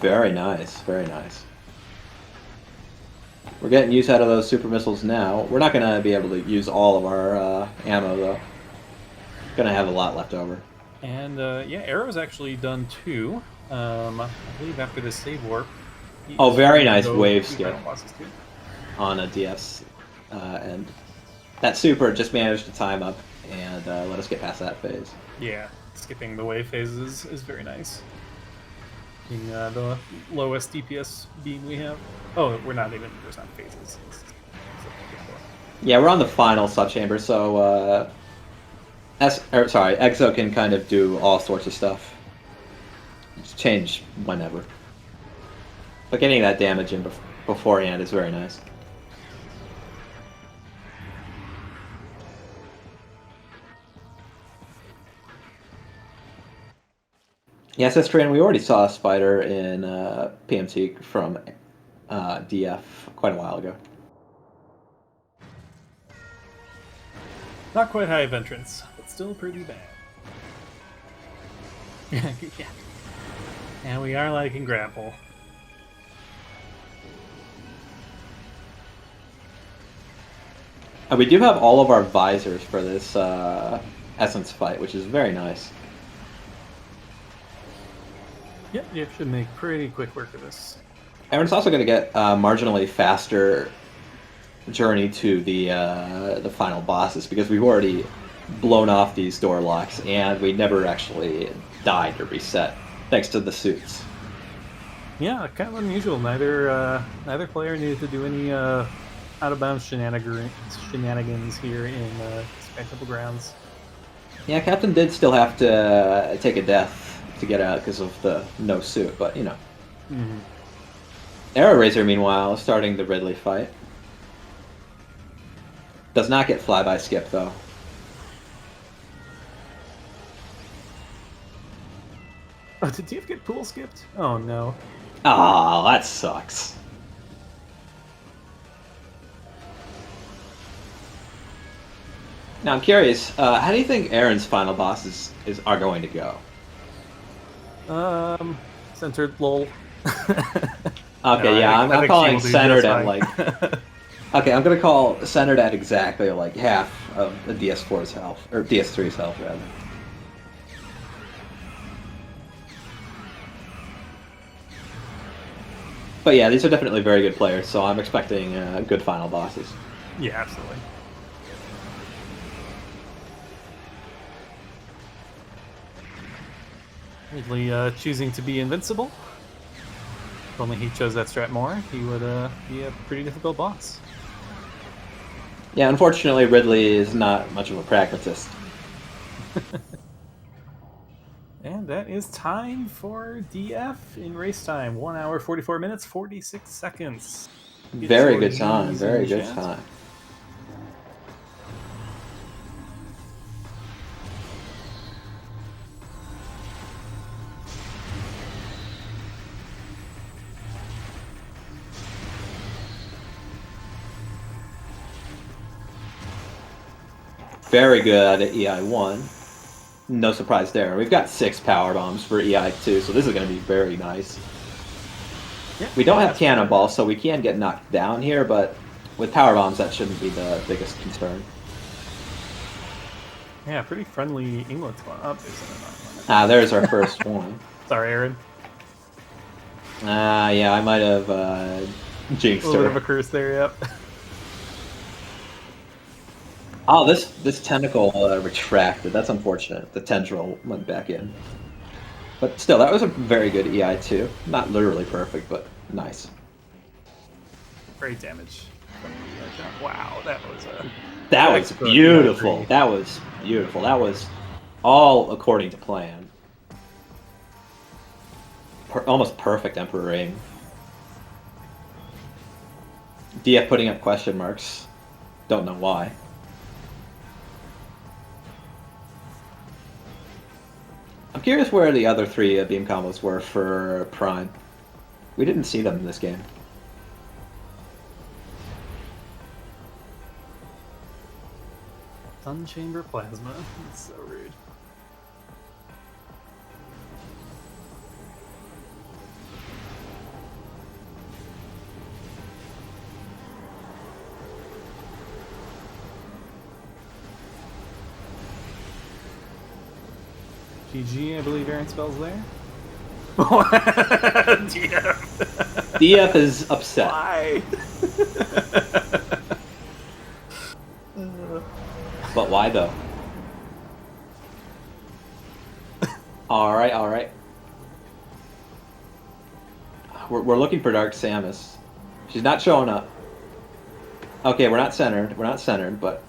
Very nice. Very nice. We're getting use out of those super missiles now. We're not going to be able to use all of our ammo, though. Going to have a lot left over. And yeah, Arrow's actually done too. I believe after the save warp. Oh, very nice wave skip on a DF's end. That super just managed to time up and let us get past that phase. Yeah, skipping the wave phases is very nice. In the lowest DPS beam we have. Oh, we're not even. There's not phases. Yeah, we're on the final subchamber, so Exo can kind of do all sorts of stuff. Just change whenever. But getting that damage in beforehand is very nice. Yes, that's true, and we already saw a spider in PMT from DF quite a while ago. Not quite high of entrance, but still pretty bad. Yeah. And we are liking grapple. We do have all of our visors for this Essence fight, which is very nice. Yep, you should make pretty quick work of this. Aaron's also going to get a marginally faster journey to the final bosses because we've already blown off these door locks and we never actually died or reset thanks to the suits. Yeah, kind of unusual. Neither player needed to do any out of bounds shenanigans here in Spectacle Grounds. Yeah, Captain did still have to take a death to get out because of the no suit, but you know. Mm-hmm. Arrow Razor, meanwhile, starting the Ridley fight. Does not get flyby skip though. Oh, did DF get pool skipped? Oh no. Ah, that sucks. Now I'm curious, how do you think Aaron's final bosses are going to go? Centered lol. No, Okay, yeah, I I'm think she calling will do centered just at fine. like. Okay, I'm gonna call centered at exactly like half of the DS4's health, or DS3's health rather. But yeah, these are definitely very good players, so I'm expecting good final bosses. Yeah, absolutely. Ridley choosing to be invincible. If only he chose that strat more, he would be a pretty difficult boss. Yeah, unfortunately, Ridley is not much of a pragmatist. And that is time for DF in race time. 1 hour, 44 minutes, 46 seconds. Get Very your good time, G's in very the good chat. time. Very good at EI1. No surprise there. We've got 6 power bombs for EI2, so this is going to be very nice. Yeah, We don't have that's for sure. cannonballs, so we can get knocked down here, but with power bombs, that shouldn't be the biggest concern. Yeah, pretty friendly England's going up. Ah, there's our first one. Sorry, Aaron. Yeah, I might have A jinxed little bit of her. a curse there, yep. Oh, this tentacle retracted. That's unfortunate. The tendril went back in. But still, that was a very good EI2. Not literally perfect, but nice. Great damage. Wow, that was a That was textbook beautiful. EI3. That was beautiful. That was all according to plan. Almost perfect Emperor aim. DF putting up question marks. Don't know why. I'm curious where the other 3 beam combos were for Prime. We didn't see them in this game. Sun Chamber Plasma. That's so rude. GG, I believe Aaron spells there. DF. DF is upset. Why? But why though? Alright, alright. We're looking for Dark Samus. She's not showing up. Okay, we're not centered. We're not centered, but...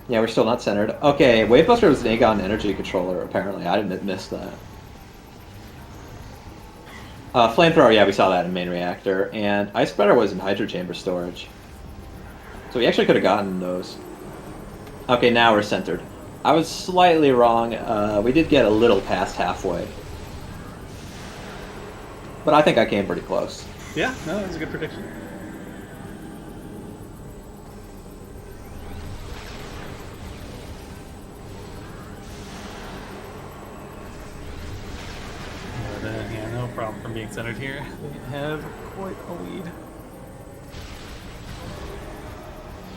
Yeah, we're still not centered. Okay, Wavebuster was an Aegon energy controller, apparently. I didn't miss that. Flamethrower, yeah, we saw that in main reactor. And Ice Spreader was in Hydro Chamber storage. So we actually could have gotten those. Okay, now we're centered. I was slightly wrong. We did get a little past halfway. But I think I came pretty close. Yeah, no, that was a good prediction. But, yeah, no problem from being centered here. They have quite a lead.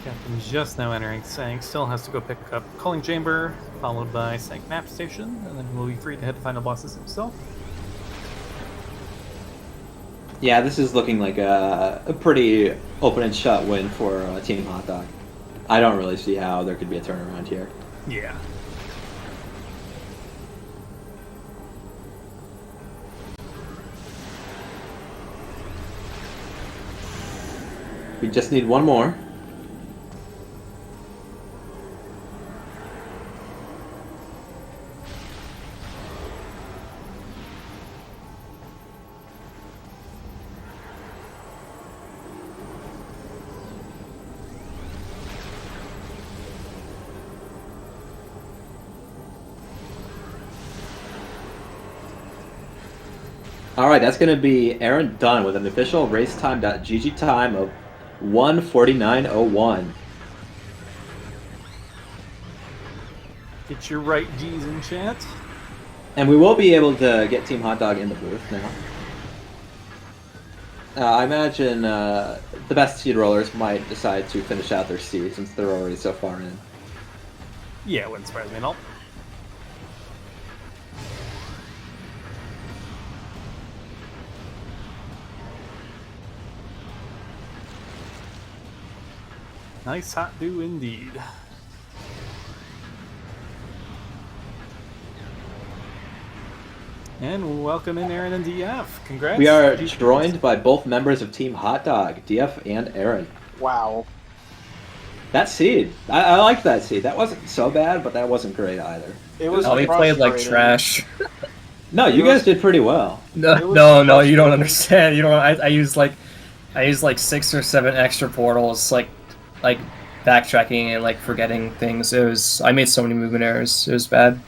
Captain just now entering Sank, still has to go pick up Calling Chamber, followed by Sank Map Station, and then we'll be free to head to final bosses himself. Yeah, this is looking like a pretty open and shut win for Team Hotdog. I don't really see how there could be a turnaround here. Yeah. We just need one more. All right, that's going to be Aaron Dunn with an official racetime.gg time of 1:49:01. Get your right G's in chat. And we will be able to get Team Hotdog in the booth now. I imagine the best seed rollers might decide to finish out their seed since they're already so far in. Yeah, wouldn't surprise me at all. Nice hot do indeed. And welcome in Aaron and DF. Congrats. We are joined by both members of Team Hotdog, DF and Aaron. Wow. That seed, I liked that seed. That wasn't so bad, but that wasn't great either. It was. Oh, we played like trash. No, you guys did pretty well. No, you don't understand. You don't. I used like 6 or 7 extra portals, like backtracking and like forgetting things. I made so many movement errors. It was bad.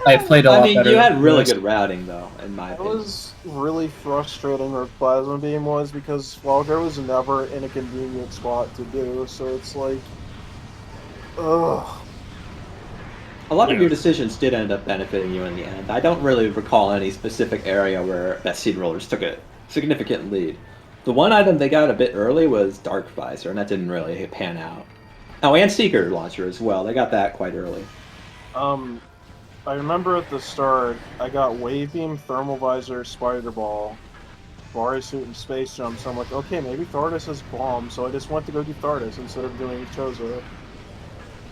I played a lot better. You had really good routing though, in my opinion. It was really frustrating where Plasma Beam was because Walker was never in a convenient spot to do. So it's like, ugh. A lot of your decisions did end up benefiting you in the end. I don't really recall any specific area where best seed rollers took a significant lead. The one item they got a bit early was Dark Visor, and that didn't really pan out. Oh, and Seeker Launcher as well. They got that quite early. I remember at the start, I got Wave Beam, Thermal Visor, Spider Ball, Bari Suit, and Space Jump. So I'm like, okay, maybe Thardus has Bomb, so I just went to go do Thardus instead of doing Chozo.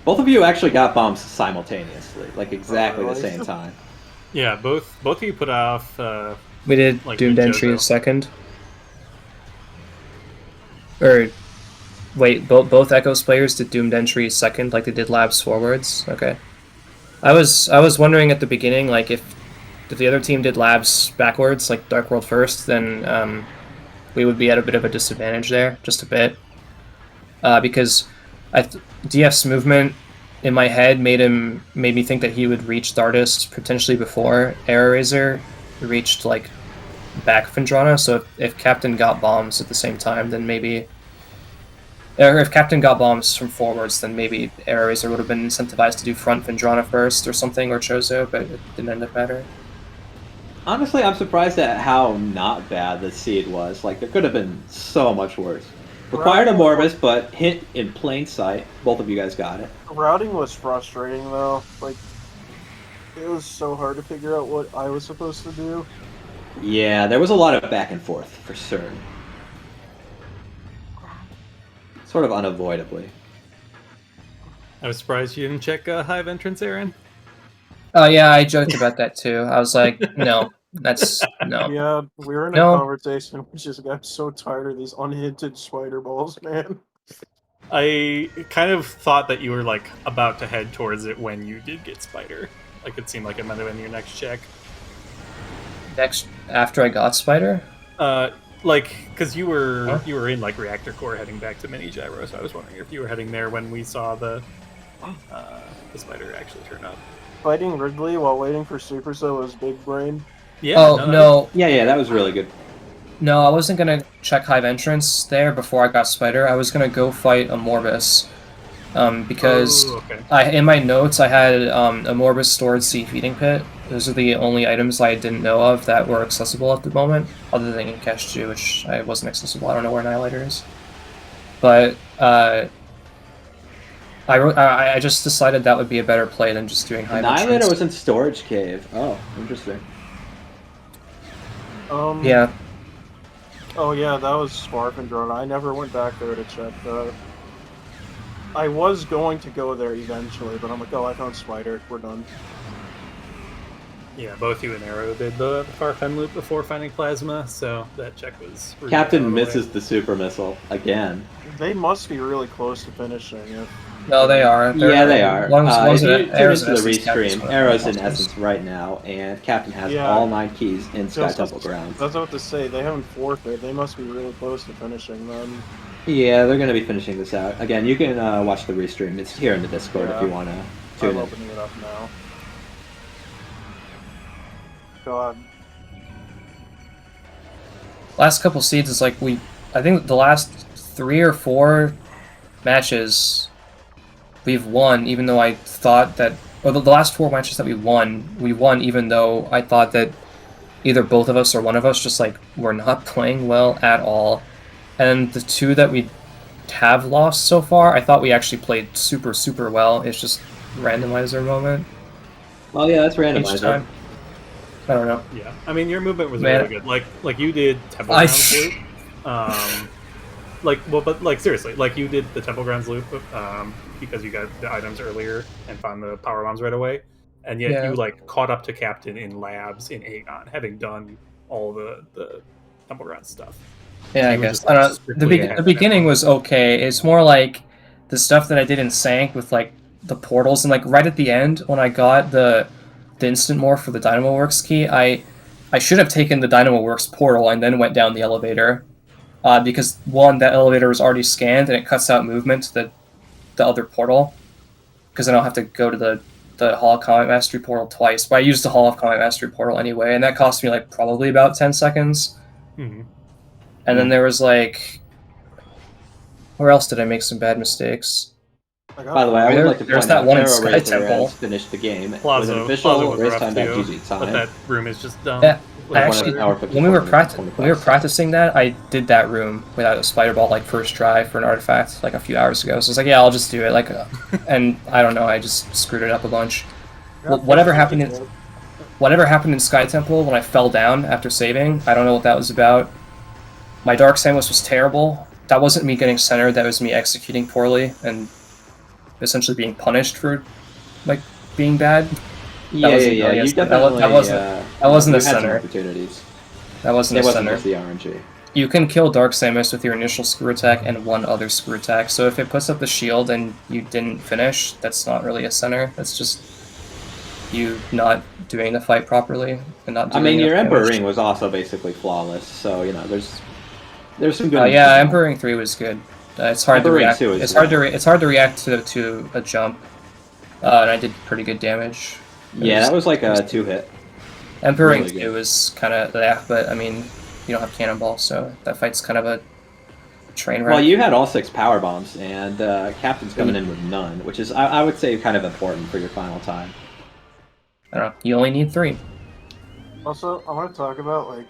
Both of you actually got bombs simultaneously, like exactly the same time. Yeah, both of you put off. We did like Doomed Entry second. Or wait, both Echoes players did Doomed Entry second, like they did Labs forwards. Okay. I was wondering at the beginning, like if the other team did Labs backwards, like Dark World first, then we would be at a bit of a disadvantage there, just a bit, because DF's movement in my head made me think that he would reach Thardus potentially before Air Razor reached like back Findrana. So if Captain got bombs at the same time, then maybe. Or if Captain got bombs from forwards, then maybe Air Razor would have been incentivized to do front Vindrana first or something, or Chozo, but it didn't end up mattering. Honestly, I'm surprised at how not bad the seed was. Like, there could have been so much worse. Required a Morbus, but hit in plain sight. Both of you guys got it. Routing was frustrating, though. Like, it was so hard to figure out what I was supposed to do. Yeah, there was a lot of back and forth, for certain. Sort of unavoidably. I was surprised you didn't check Hive entrance, Aaron. Oh yeah, I joked about that too. I was like, no, that's no. Yeah, we were in a conversation. We just got so tired of these unhinted spider balls, man. I kind of thought that you were like about to head towards it when you did get Spider. Like it seemed like it might have been your next check. Next after I got Spider? Like, because you were in like Reactor Core heading back to Mini Gyro, so I was wondering if you were heading there when we saw the Spider actually turn up. Fighting Ridley while waiting for Supercell was big brain. Yeah. Oh no. Yeah, that was really good. No, I wasn't gonna check Hive entrance there before I got Spider. I was gonna go fight a Morbus. Because in my notes I had a Morbus stored sea feeding pit. Those are the only items I didn't know of that were accessible at the moment, other than in Cache, which I wasn't accessible. I don't know where Annihilator is. But I just decided that would be a better play than just doing Hive entrance. Annihilator was in Storage Cave. Oh, interesting. Yeah. Oh yeah, that was Spark and Drone. I never went back there to check that. I was going to go there eventually, but I'm like, oh, I found Spider. We're done. Yeah, both you and Arrow did the Farfen loop before finding Plasma, so that check was... Really Captain misses the super missile again. They must be really close to finishing it. No, they are. They are. If you tune into the Restream, Arrow's in Essence right now, and Captain has all 9 keys in Sky Temple Grounds. That's what to say. They haven't forfeited. They must be really close to finishing them. Yeah, they're going to be finishing this out. Again, you can watch the restream. It's here in the Discord if you want to tune in. I'm opening it up now. God. last couple seeds is like I think the last 3 or 4 matches we've won, even though I thought that, or the last 4 matches that we won even though I thought that either both of us or one of us just like were not playing well at all. And the 2 that we have lost so far, I thought we actually played super, super well. It's just randomizer moment. Well, yeah, that's Each randomizer. time. I don't know. Yeah, I mean your movement was Man. really good. Like you did Temple Grounds loop. But seriously, like you did the Temple Grounds loop because you got the items earlier and found the power bombs right away, and yet Yeah. you like caught up to Captain in labs in Aegon, having done all the Temple Grounds stuff. Yeah, I You were guess. just, I like, don't know. strictly ahead The of beginning everyone. was okay. It's more like the stuff that I did in Sank with like the portals and like right at the end when I got the instant morph for the Dynamo Works key, I should have taken the Dynamo Works portal and then went down the elevator. Because one, that elevator was already scanned and it cuts out movement to the other portal. Because I don't have to go to the Hall of Combat Mastery portal twice. But I used the Hall of Combat Mastery portal anyway, and that cost me like probably about 10 seconds. Mm-hmm. And then there was like, where else did I make some bad mistakes? By the way, I would like to There's point that out one in Pharaoh Sky Racer Temple. has finished the game with Plaza, an Plaza official was rough too, race.gg but time. that room is just dumb. Yeah, Like, I one of actually, the power when we were 25 practicing that, I did that room without a spider ball like first try for an artifact like a few hours ago. So I was like, yeah, I'll just do it. Like, and I don't know, I just screwed it up a bunch. Whatever happened in Sky Temple when I fell down after saving, I don't know what that was about. My Dark Sandwich was terrible. That wasn't me getting centered. That was me executing poorly and essentially being punished for like being bad. Yeah. You definitely that wasn't you a had some center. opportunities. That wasn't It a wasn't center. just the RNG. You can kill Dark Samus with your initial screw attack and one other screw attack. So if it puts up the shield and you didn't finish, that's not really a center. That's just you not doing the fight properly and not doing I mean, enough your Emperor damage. Ring was also basically flawless, so you know, there's some good. Yeah, Emperor Ring 3 was good. It's hard Emperor to Ring react. 2 is It's hard to react to a jump, and I did pretty good damage. Yeah, that was like a 2-hit. Emperor really Ring 2 good. was kind of but I mean, you don't have Cannonball, so that fight's kind of a train wreck. Well, you had all 6 power bombs, and Captain's coming in with none, which is I would say kind of important for your final time. I don't know. You only need 3. Also, I want to talk about, like,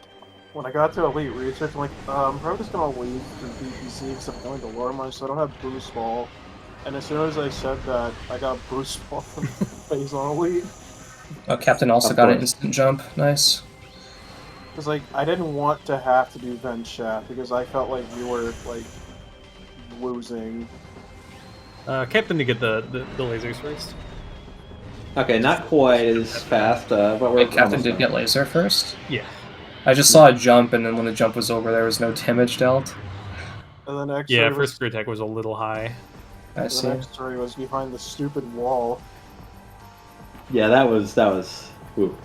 when I got to Elite Research, I'm like, I'm probably just going to leave through DPC because I'm going to Lormar, so I don't have Boost Ball. And as soon as I said that, I got Boost Ball from phase on Elite. Oh, Captain also Of got an course. instant jump. Nice. Because, like, I didn't want to have to do Vent Shaft because I felt like you were, like, losing. Captain to get the lasers first. Okay, not quite as fast, but we're Wait, Captain almost did done. get laser first? Yeah. I just saw a jump, and then when the jump was over, there was no damage dealt. And then X-Ray Yeah, was, first screw attack was a little high. I and see. then X-Ray was behind the stupid wall. Yeah, that was. Ooh.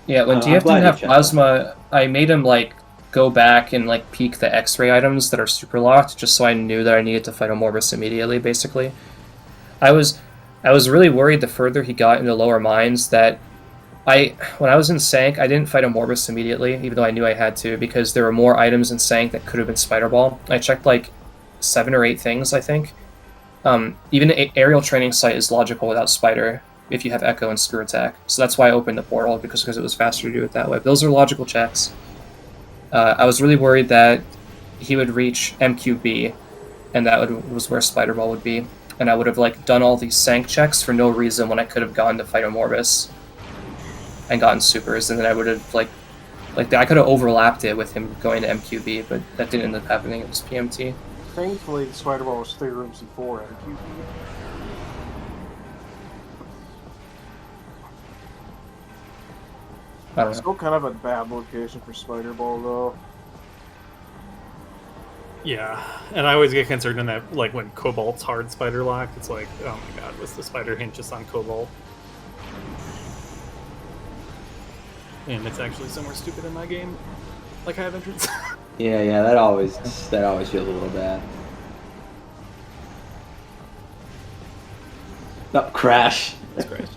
Yeah, when I'm DF glad didn't you have checked that. plasma, I made him like go back and like peek the X-ray items that are super locked, just so I knew that I needed to fight a Morbus immediately. Basically, I was really worried the further he got into lower mines that when I was in Sank, I didn't fight a Morbus immediately, even though I knew I had to, because there were more items in Sank that could have been Spider Ball. I checked like 7 or 8 things, I think. Even an aerial training site is logical without Spider if you have Echo and Screw Attack. So that's why I opened the portal, because it was faster to do it that way. Those are logical checks. I was really worried that he would reach MQB, and that was where Spider Ball would be. And I would have like done all these Sank checks for no reason when I could have gone to fight a Morbus and gotten supers, and then I would have like I could have overlapped it with him going to MQB, but that didn't end up happening. It was PMT. Thankfully, the Spider Ball was 3 rooms before MQB. I don't know. Still kind of a bad location for Spider Ball, though. Yeah, and I always get concerned in that, like, when Cobalt's hard spider locked, it's like, oh my god, was the spider hint just on Cobalt? And it's actually somewhere stupid in my game, like Hive Entrance. Yeah, that always feels a little bad. No, crash. That's great.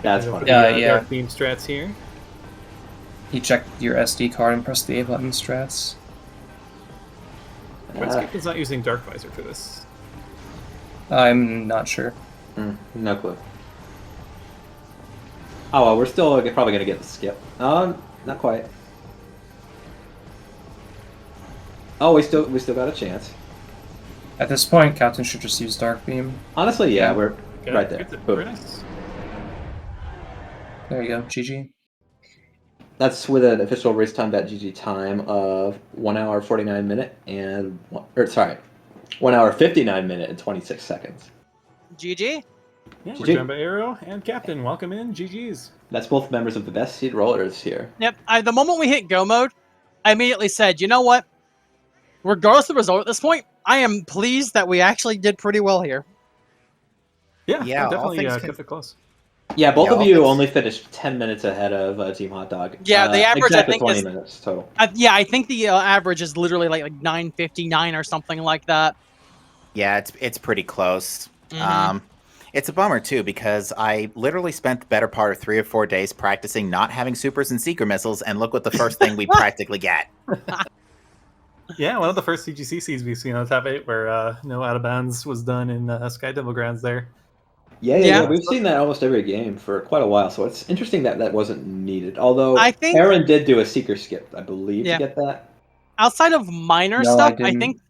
That's funny. Yeah. Dark beam strats here. You check your SD card and press the A button strats. Captain's not using Dark Visor for this. I'm not sure. No clue. Oh well, we're still probably gonna get the skip. Not quite. Oh, we still got a chance. At this point, Captain should just use Dark Beam. Honestly, yeah, we're Okay, right there. Very nice. There you go, GG. That's with an official raceTime.gg time of 1 hour 49 minute and 1 hour 59 minute and 26 seconds. GG. Yeah, GG. we're joined by Arrow and Captain. Welcome in, GG's. That's both members of the Best Seed Rollers here. Yep. The moment we hit go mode, I immediately said, you know what? Regardless of the result at this point, I am pleased that we actually did pretty well here. Yeah, Yeah, all definitely things kept it close. Yeah, both Yeah, of all you things- only finished 10 minutes ahead of Team Hotdog. Yeah, the average, I exactly think, 20 is- minutes total. Yeah, I think the average is literally like 9:59 or something like that. Yeah, it's pretty close. Mhm. It's a bummer too because I literally spent the better part of 3 or 4 days practicing not having supers and seeker missiles, and look what the first thing we practically get. Yeah, one of the first CGC seeds we've seen on top 8 where no out of bounds was done in Sky Devil Grounds there. Yeah. We've seen that almost every game for quite a while, so it's interesting that that wasn't needed. Although I think- Aaron did do a seeker skip, I believe, Yeah. to get that. Outside of minor No, stuff, I I didn't. think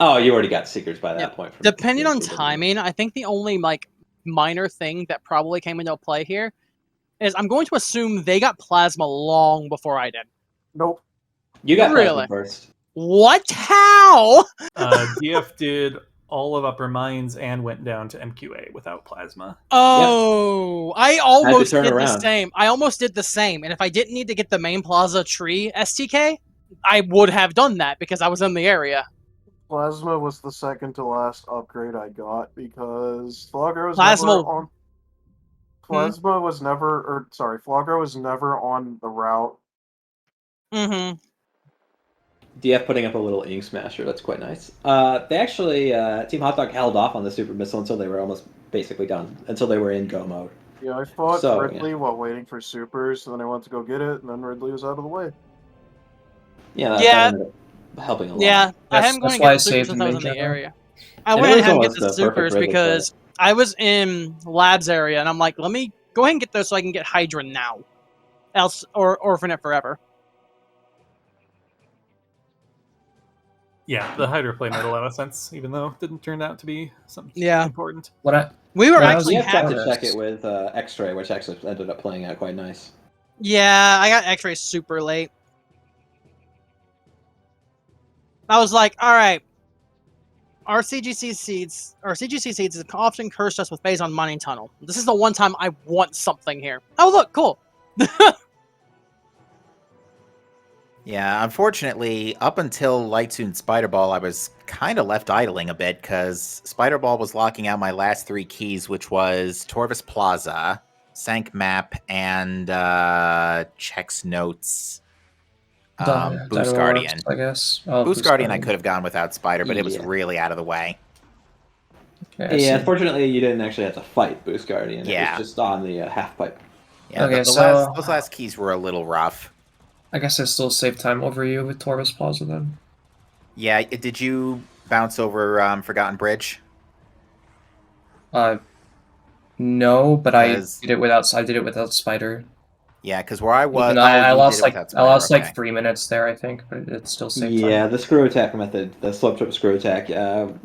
Oh, you already got seekers by that Yeah. point. From depending on PhD, timing, I think the only like minor thing that probably came into play here is I'm going to assume they got plasma long before I did. Nope. You got Really? plasma first. What? How? DF did all of Upper Mines and went down to MQA without plasma. Oh, I almost turn did the around. same. I almost did the same. And if I didn't need to get the main plaza tree STK, I would have done that because I was in the area. Plasma was the second to last upgrade I got because Flogger was Plasma- never on. Plasma was never, or sorry, Flogger was never on the route. Mm-hmm. DF putting up a little ink smasher. That's quite nice. They actually, Team Hotdog held off on the super missile until they were almost basically done, until they were in go mode. Yeah, I fought So, Ridley while waiting for supers, and then I went to go get it, and then Ridley was out of the way. Yeah, that Yeah. ended up helping a lot. Yeah, I That's- hadn't going that's to why get I the supers saved since the I was in main the general. area. I And went it was ahead and get almost the the perfect supers Ridley because I was in labs area, and I'm like, let me go ahead and get those so I can get Hydra now, else or orphan it forever. Yeah, the Hydra play made a lot of sense, even though it didn't turn out to be something Yeah. important. What I We were When I was actually DF got happy. to check it with X-Ray, which actually ended up playing out quite nice. Yeah, I got X-ray super late. I was like, all right, our CGC seeds has often cursed us with phase on mining tunnel. This is the one time I want something here. Oh, look, cool. Yeah, unfortunately, up until Light Suit and Spider Ball, I was kind of left idling a bit because Spider Ball was locking out my last 3 keys, which was Torvis Plaza, Sank Map, and Checks Notes. Boost Guardian. Works, I guess. Oh, Boost Guardian I could have gone without Spider, but it was Yeah. really out of the way. Okay, I Yeah, see. unfortunately, you didn't actually have to fight Boost Guardian. Yeah. It was just on the half pipe. Yeah, Okay, those so- last keys were a little rough. I guess I still save time over you with Torvis Plaza then. Yeah, did you bounce over Forgotten Bridge? No, but I Because- did it without Spider. Yeah, because where I was, Even I you lost did it like without I Spider, lost okay. like 3 minutes there, I think, but it still saved Yeah, time. the screw attack method, the slope trip screw attack. Aaron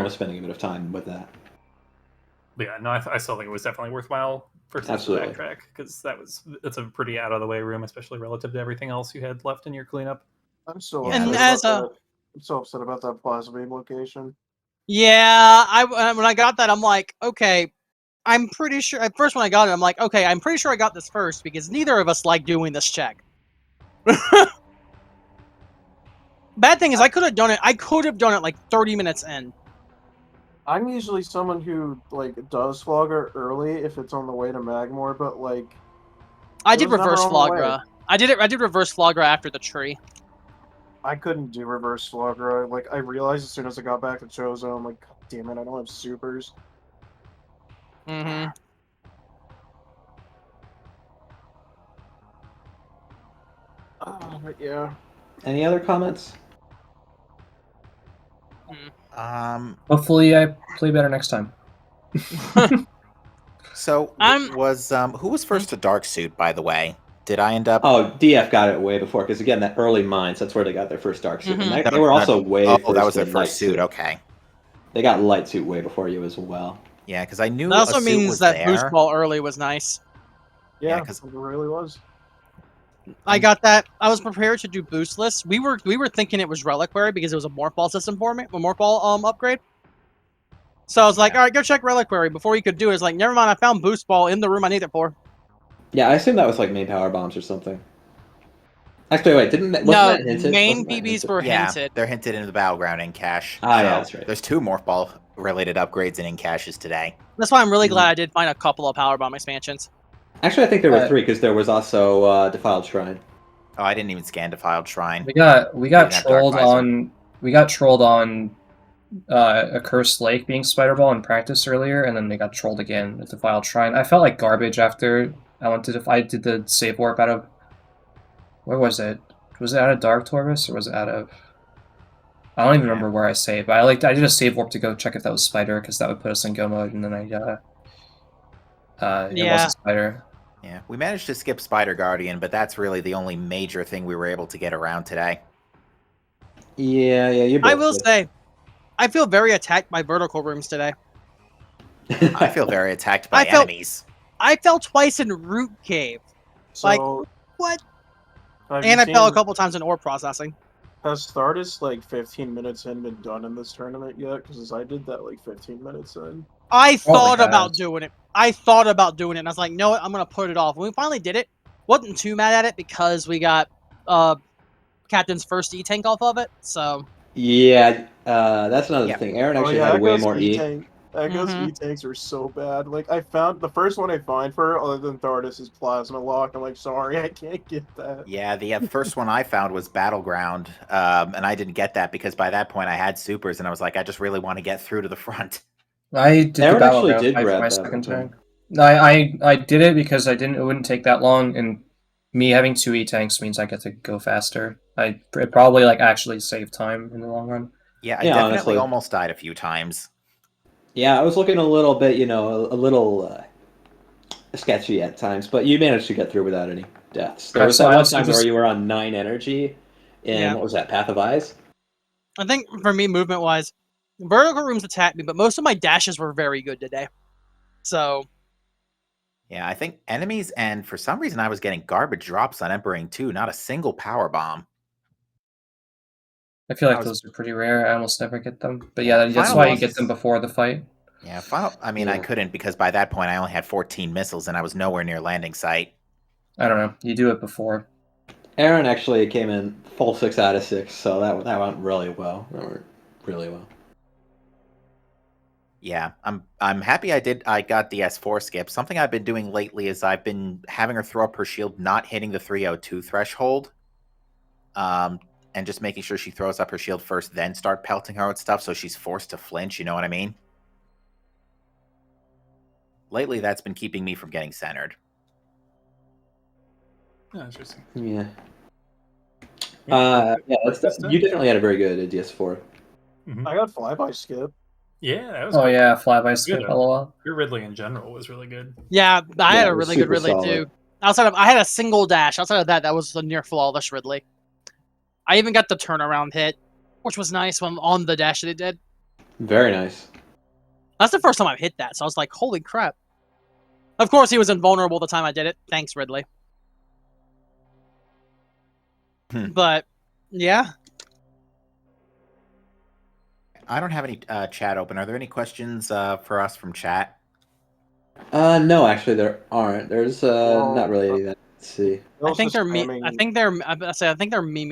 was spending a bit of time with that. But yeah, no, I still think it was definitely worthwhile for the Absolutely. backtrack because that's a pretty out of the way room, especially relative to everything else you had left in your cleanup. I'm still Yeah, upset and those- as about a that. I'm so upset about that plasma beam location. yeah, when I got that, I'm like, okay, I'm pretty sure. At first, when I got it, I'm like, okay, I'm pretty sure I got this first because neither of us like doing this check. Bad thing is, I could have done it. I could have done it like 30 minutes in. I'm usually someone who like does Flogger early if it's on the way to Magmore, but like I It did was never reverse on the way. Flagra. I did reverse Flagra after the tree. I couldn't do reverse Flogger. Like I realized as soon as I got back to Chozo, I'm like, God damn it, I don't have supers. Mm-hmm. Yeah. Any other comments? Hopefully, I play better next time. So who was first to Dark Suit, by the way? Did I end up? Oh, DF got it way before, because again, that early Mines, that's where they got their first Dark Suit. Mhm. And they were also way Oh, that was first their in Light first suit. Okay. They got Light Suit way before you as well. Yeah, because I knew That also a suit means was that there. boost ball early was nice. Yeah, 'cause- it really was. I got that. I was prepared to do boostless. We were thinking it was reliquary because it was a morph ball system for me, a morph ball upgrade. So I was like, all right, go check reliquary. Before you could do it, it's like, never mind. I found boost ball in the room I need it for. Yeah, I assume that was like main power bombs or something. Actually, wait, wasn't No, that hinted? main Wasn't that PBs hinted? were Yeah, hinted. they're hinted into the battleground in cache. Ah, yeah, that's right. There's 2 morph ball related upgrades in caches today. That's why I'm really glad I did find a couple of power bomb expansions. Actually, I think there were 3 because there was also Defiled Shrine. Oh, I didn't even scan Defiled Shrine. We got didn't have Dark trolled Visor. on we got trolled on a cursed lake being spider ball in practice earlier, and then they got trolled again with the Defiled Shrine. I felt like garbage after I went to I did the save warp out of where was it? Was it out of Dark Torvus or was it out of? I don't even remember where I saved, but I did a save warp to go check if that was spider because that would put us in go mode, and then it wasn't spider. Yeah, we managed to skip Spider Guardian, but that's really the only major thing we were able to get around today. Yeah, you both I will did. say, I feel very attacked by vertical rooms today. I feel very attacked by I felt- enemies. I fell twice in Root Cave. So, Like, what? have And you I fell a seen- couple times in ore processing. Has Stardust like 15 minutes in been done in this tournament yet? Because I did that like 15 minutes in. I thought has. about doing it. I thought about doing it, and I was like, no, I'm gonna put it off. When we finally did it, wasn't too mad at it because we got Captain's first E tank off of it. So Yeah, that's another Yeah. thing. Aaron actually had way more E. Echo's Mhm. E-tanks are so bad. Like, I found the first one I find for her, other than Thardus, is Plasma Lock. I'm like, sorry, I can't get that. Yeah, the first one I found was Battleground, and I didn't get that because by that point I had supers, and I was like, I just really want to get through to the front. I did Aaron the actually battleground did fight for grab my that second one. tank. No, I did it because it wouldn't take that long, and me having 2 E tanks means I get to go faster. It probably actually saved time in the long run. Yeah, I Yeah, definitely honestly. almost died a few times. Yeah, I was looking a little bit, a little sketchy at times, but you managed to get through without any deaths. There Right, was so that I one also time where just- you were on 9 energy in, Yeah. what was that, Path of Eyes? I think for me, movement wise, vertical rooms attacked me, but most of my dashes were very good today. So Yeah, I think enemies, and for some reason I was getting garbage drops on Emperor too, not a single power bomb. I feel like I was- those are pretty rare. I almost never get them. But Yeah, yeah, that's final why you bosses- get them before the fight. Yeah, I mean, I Yeah. couldn't because by that point I only had 14 missiles and I was nowhere near landing site. I don't know. You do it before. Aaron actually came in full 6 out of 6, so that went really well. That went really well. Yeah, I'm happy I got the S4 skip. Something I've been doing lately is I've been having her throw up her shield not hitting the 302 threshold. And just making sure she throws up her shield first, then start pelting her with stuff so she's forced to flinch, you know what I mean? Lately that's been keeping me from getting centered. Oh, interesting. Yeah. Yeah, You definitely had a very good DS4. I got Flyby Skip. Yeah, that was Oh good. yeah, flyby Good. skip. LOL. Your Ridley in general was really good. yeah, I Yeah, had it a was really good super Ridley solid. too. I had a single dash. Outside of that was a near flawless Ridley. I even got the turnaround hit, which was nice when on the dash that it did. Very nice. That's the first time I've hit that, so I was like, holy crap. Of course, he was invulnerable the time I did it. Thanks, Ridley. But, yeah. I don't have any chat open. Are there any questions for us from chat? No, actually there aren't. There's not really any that. Let's see. I think they're memeing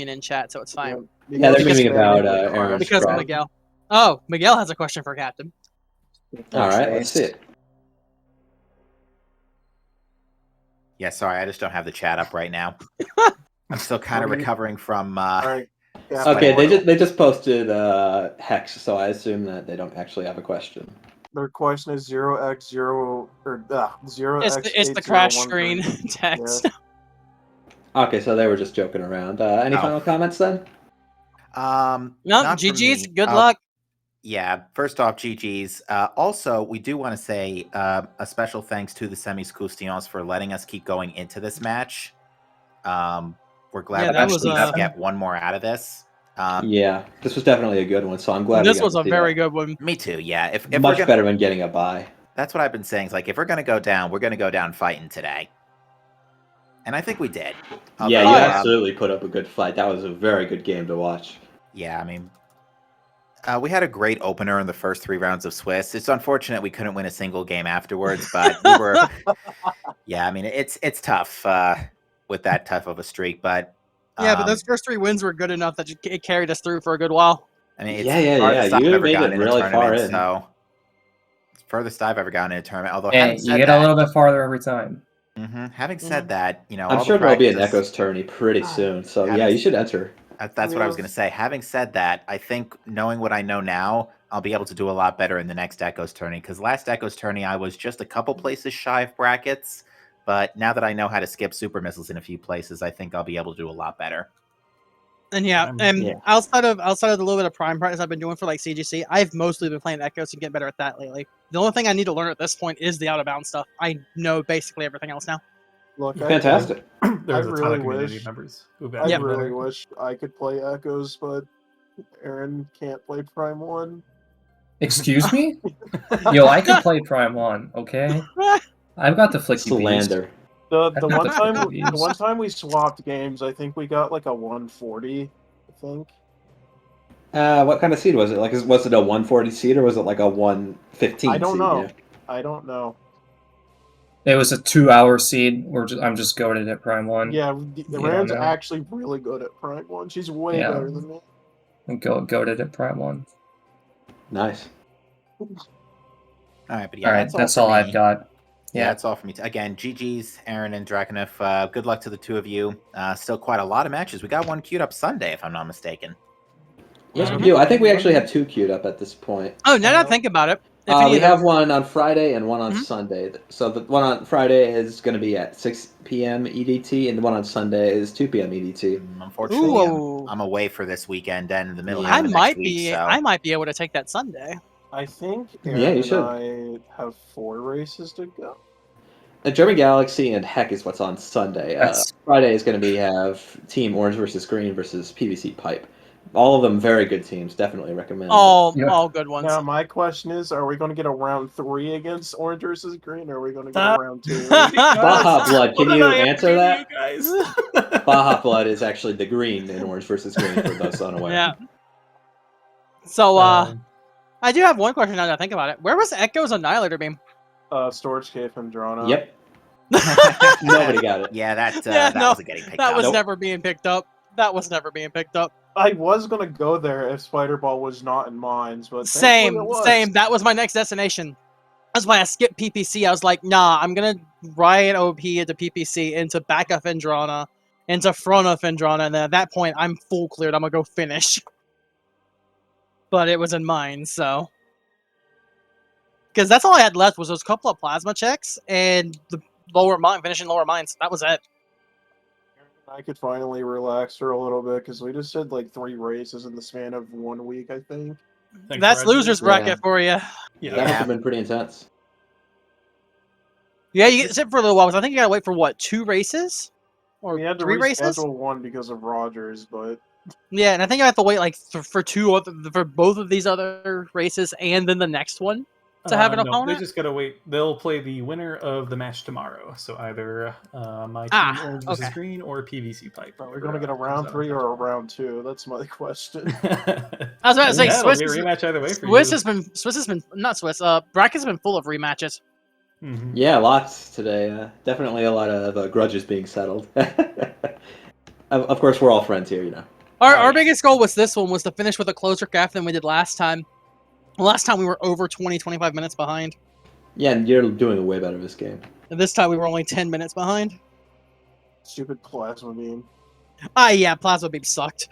in chat, so it's fine. Yeah, they're Because- memeing about Aaron's Because drop. Miguel. Oh, Miguel has a question for Captain. All right, let's see it. Yeah, sorry, I just don't have the chat up right now. I'm still kind of recovering from Alright. Okay, they just posted Hex, so I assume that they don't actually have a question. Their question is 0x0 or 0x. It's the crash screen text. Okay, so they were just joking around. Any Oh. final comments then? No, Not for GG's. me. Good luck. Yeah, first off, GG's. Also, we do want to say a special thanks to the Semis Custillons for letting us keep going into this match. We're glad Yeah, we that can was, at least get one more out of this. Yeah, this was definitely a good one, so I'm glad we This got was to a see very that. good one. Me too. Yeah, if we're Much gonna, better than getting a bye. that's what I've been saying. Is like if we're gonna go down, we're gonna go down fighting today, and I think we did. Yeah, Although, you absolutely put up a good fight. That was a very good game to watch. Yeah, I mean, we had a great opener in the first 3 rounds of Swiss. It's unfortunate we couldn't win a single game afterwards, but we were. Yeah, I mean, it's tough with that tough of a streak, but Yeah, but those first 3 wins were good enough that it carried us through for a good while. I mean, it's Yeah. farthest I've You ever made gotten it in a really far tournament, in. so it's furthest I've ever gotten in a tournament. Although, Hey, having you said get that, a little bit farther every time. having said that, you know, I'm all sure the there'll be an practices. Echoes tourney pretty soon, so having yeah, you s- should enter. That's what I was going to say. Having said that, I think knowing what I know now, I'll be able to do a lot better in the next Echoes tourney. Because last Echoes tourney, I was just a couple places shy of brackets. But now that I know how to skip super missiles in a few places, I think I'll be able to do a lot better. And yeah, and Yeah. outside of the little bit of prime practice I've been doing for like CGC, I've mostly been playing Echoes and getting better at that lately. The only thing I need to learn at this point is the out of bounds stuff. I know basically everything else now. Look, Fantastic. There's I a ton really of community wish- members who've I gotten really better. wish I could play Echoes, but Aaron can't play Prime 1. Excuse me? Yo, I can play Prime 1, okay? I've got the flicky beast. Slander. The I one think time that's the one time we swapped games, I think we got like a 140. I think. What kind of seed was it? Like, was it a 140 seed or was it like a 115 I don't seed? know. Yeah. I don't know. It was a 2-hour seed. I'm just goaded at Prime 1. Yeah, don't Aaron's know. actually really good at Prime 1. She's way Yeah. better than me. I'm goaded at Prime 1. Nice. All right, but yeah, All right, that's for all me. I've got. Yeah, Yeah. that's all for me. Again, GG's, Aaron and Draconov. Good luck to the two of you. Still quite a lot of matches. We got one queued up Sunday, if I'm not mistaken. Yes, we do. I think we actually have 2 queued up at this point. Oh, now that I think about it, if any We of the- have one on Friday and one on Mhm. Sunday. So the one on Friday is going to be at 6 p.m. EDT, and the one on Sunday is 2 p.m. EDT. Unfortunately, Ooh. I'm away for this weekend and in the middle Yeah. half I of next might week. be So I might be able to take that Sunday. I think Yeah, Aaron you should. and I have 4 races to go. German Galaxy and Heck is what's on Sunday. That's- Friday is going to have Team Orange versus Green versus PVC Pipe. All of them very good teams. Definitely recommend. All Yeah. good ones. Now, my question is, are we going to get a round 3 against Orange versus Green, or are we going to get Stop. a round 2? Baja Blood, can What did you I ever answer do to that? you guys? Baja Blood is actually the green in Orange versus Green for those unaware. Yeah. So Um, I do have one question now that I think about it. Where was Echo's Annihilator Beam? Storage cave and Drona. Yep. Nobody got it. yeah, that Yeah, no, wasn't getting picked That up. was Nope. never being picked up. That was never being picked up. I was going to go there if Spider Ball was not in mines, but Same, thankfully it was. same. That was my next destination. That's why I skipped PPC. I was like, nah, I'm gonna ride OP into PPC, into back of Fendrana, into front of Fendrana, and then at that point, I'm full cleared. I'm gonna go finish. But it was in mine, so. Because that's all I had left was those couple of plasma checks and the lower mine, finishing lower mines. That was it. I could finally relax for a little bit because we just did like 3 races in the span of 1 week, I think. thanks, That's Roger. loser's bracket for you. Yeah. That must Yeah. have been pretty intense. Yeah, you get to sit for a little while. 'Cause I think you gotta wait for what, 2 races? Or We had to 3 races? reschedule 1 because of Rogers, but Yeah, and I think I have to wait like for for both of these other races and then the next one to have an No, opponent. they just gotta wait. They'll play the winner of the match tomorrow. So either my team Orange versus okay. Green or PVC Pipe. are we going to get a round 3 or a round 2? That's my question. I was about to say yeah, Swiss. it'll be a rematch either way for Swiss you. has been not Swiss. Bracket's been full of rematches. Mhm. Yeah, lots today. Definitely a lot of grudges being settled. Of course, we're all friends here, you know. Our biggest goal was this one was to finish with a closer gap than we did last time. Last time we were over 20-25 minutes behind. Yeah, and you're doing way better this game. And this time we were only 10 minutes behind. Stupid plasma beam. Yeah, Plasma Beam sucked.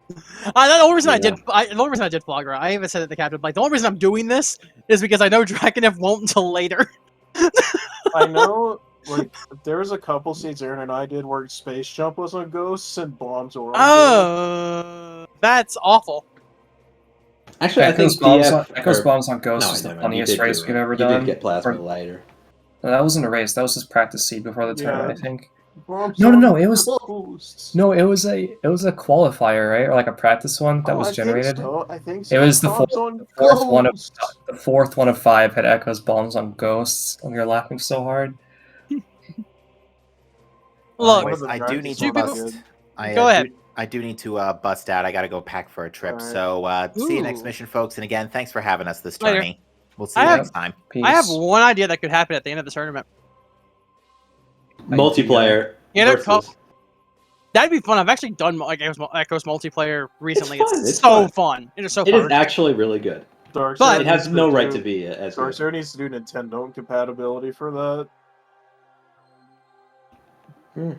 The only reason Yeah. the only reason I did Flagra, I even said it to the captain, like, the only reason I'm doing this is because I know Draconev won't until later. I know Like, there was a couple seeds Aaron and I did where space jump was on ghosts and bombs were on ghosts. That's awful. Actually, I Echo's think bombs DF on Echo's or bombs on Ghost no, is the never mind. You funniest did race do we've it. ever You done. did get plasma Or- lighter. No, that wasn't a race. That was just practice seed before the tournament, I think. Bombs No, on it was ghosts. no, it was a qualifier, right, or like a practice one that was generated. I think so. It was the Bombs on fourth one of ghosts. the fourth one of 5 had Echo's bombs on Ghosts, and we were laughing so hard. Look, Anyways, I do need do to people- bust. Go ahead. I do need to bust out. I got to go pack for a trip. Alright. So see you next Ooh. mission, folks. And again, thanks for having us this Later. tourney. We'll see I you have- next time. Peace. I have one idea that could happen at the end of the tournament. Multiplayer Interco- versus. That'd be fun. I've actually done like Echo's multiplayer recently. fun, It's it's so fun. fun. It is so It fun. is actually really good. Dark But- Side It has needs no to right do- to be as Dark good. Side needs to do Nintendo compatibility for that.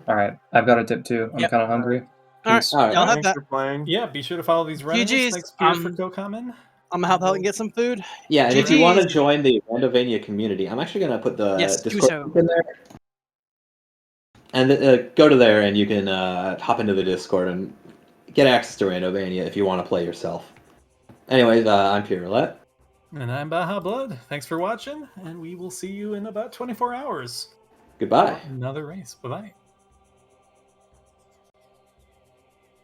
All right, I've got a dip too. I'm Yep. kind of hungry. All right. Peace. All right. Y'all have Thanks that. for playing. Yeah, be sure to follow these runners. GGs, Thanks, Pierce, for co-coming. I'm gonna help out and get some food. Yeah, and if you want to GGs. join the Randovania community, I'm actually going to put the Yes, do Discord so. link in there. And go to there, and you can hop into the Discord and get access to Randovania if you want to play yourself. Anyways, I'm Pierre Roulette. And I'm Baja Blood. Thanks for watching, and we will see you in about 24 hours. Goodbye. Another race. Bye-bye.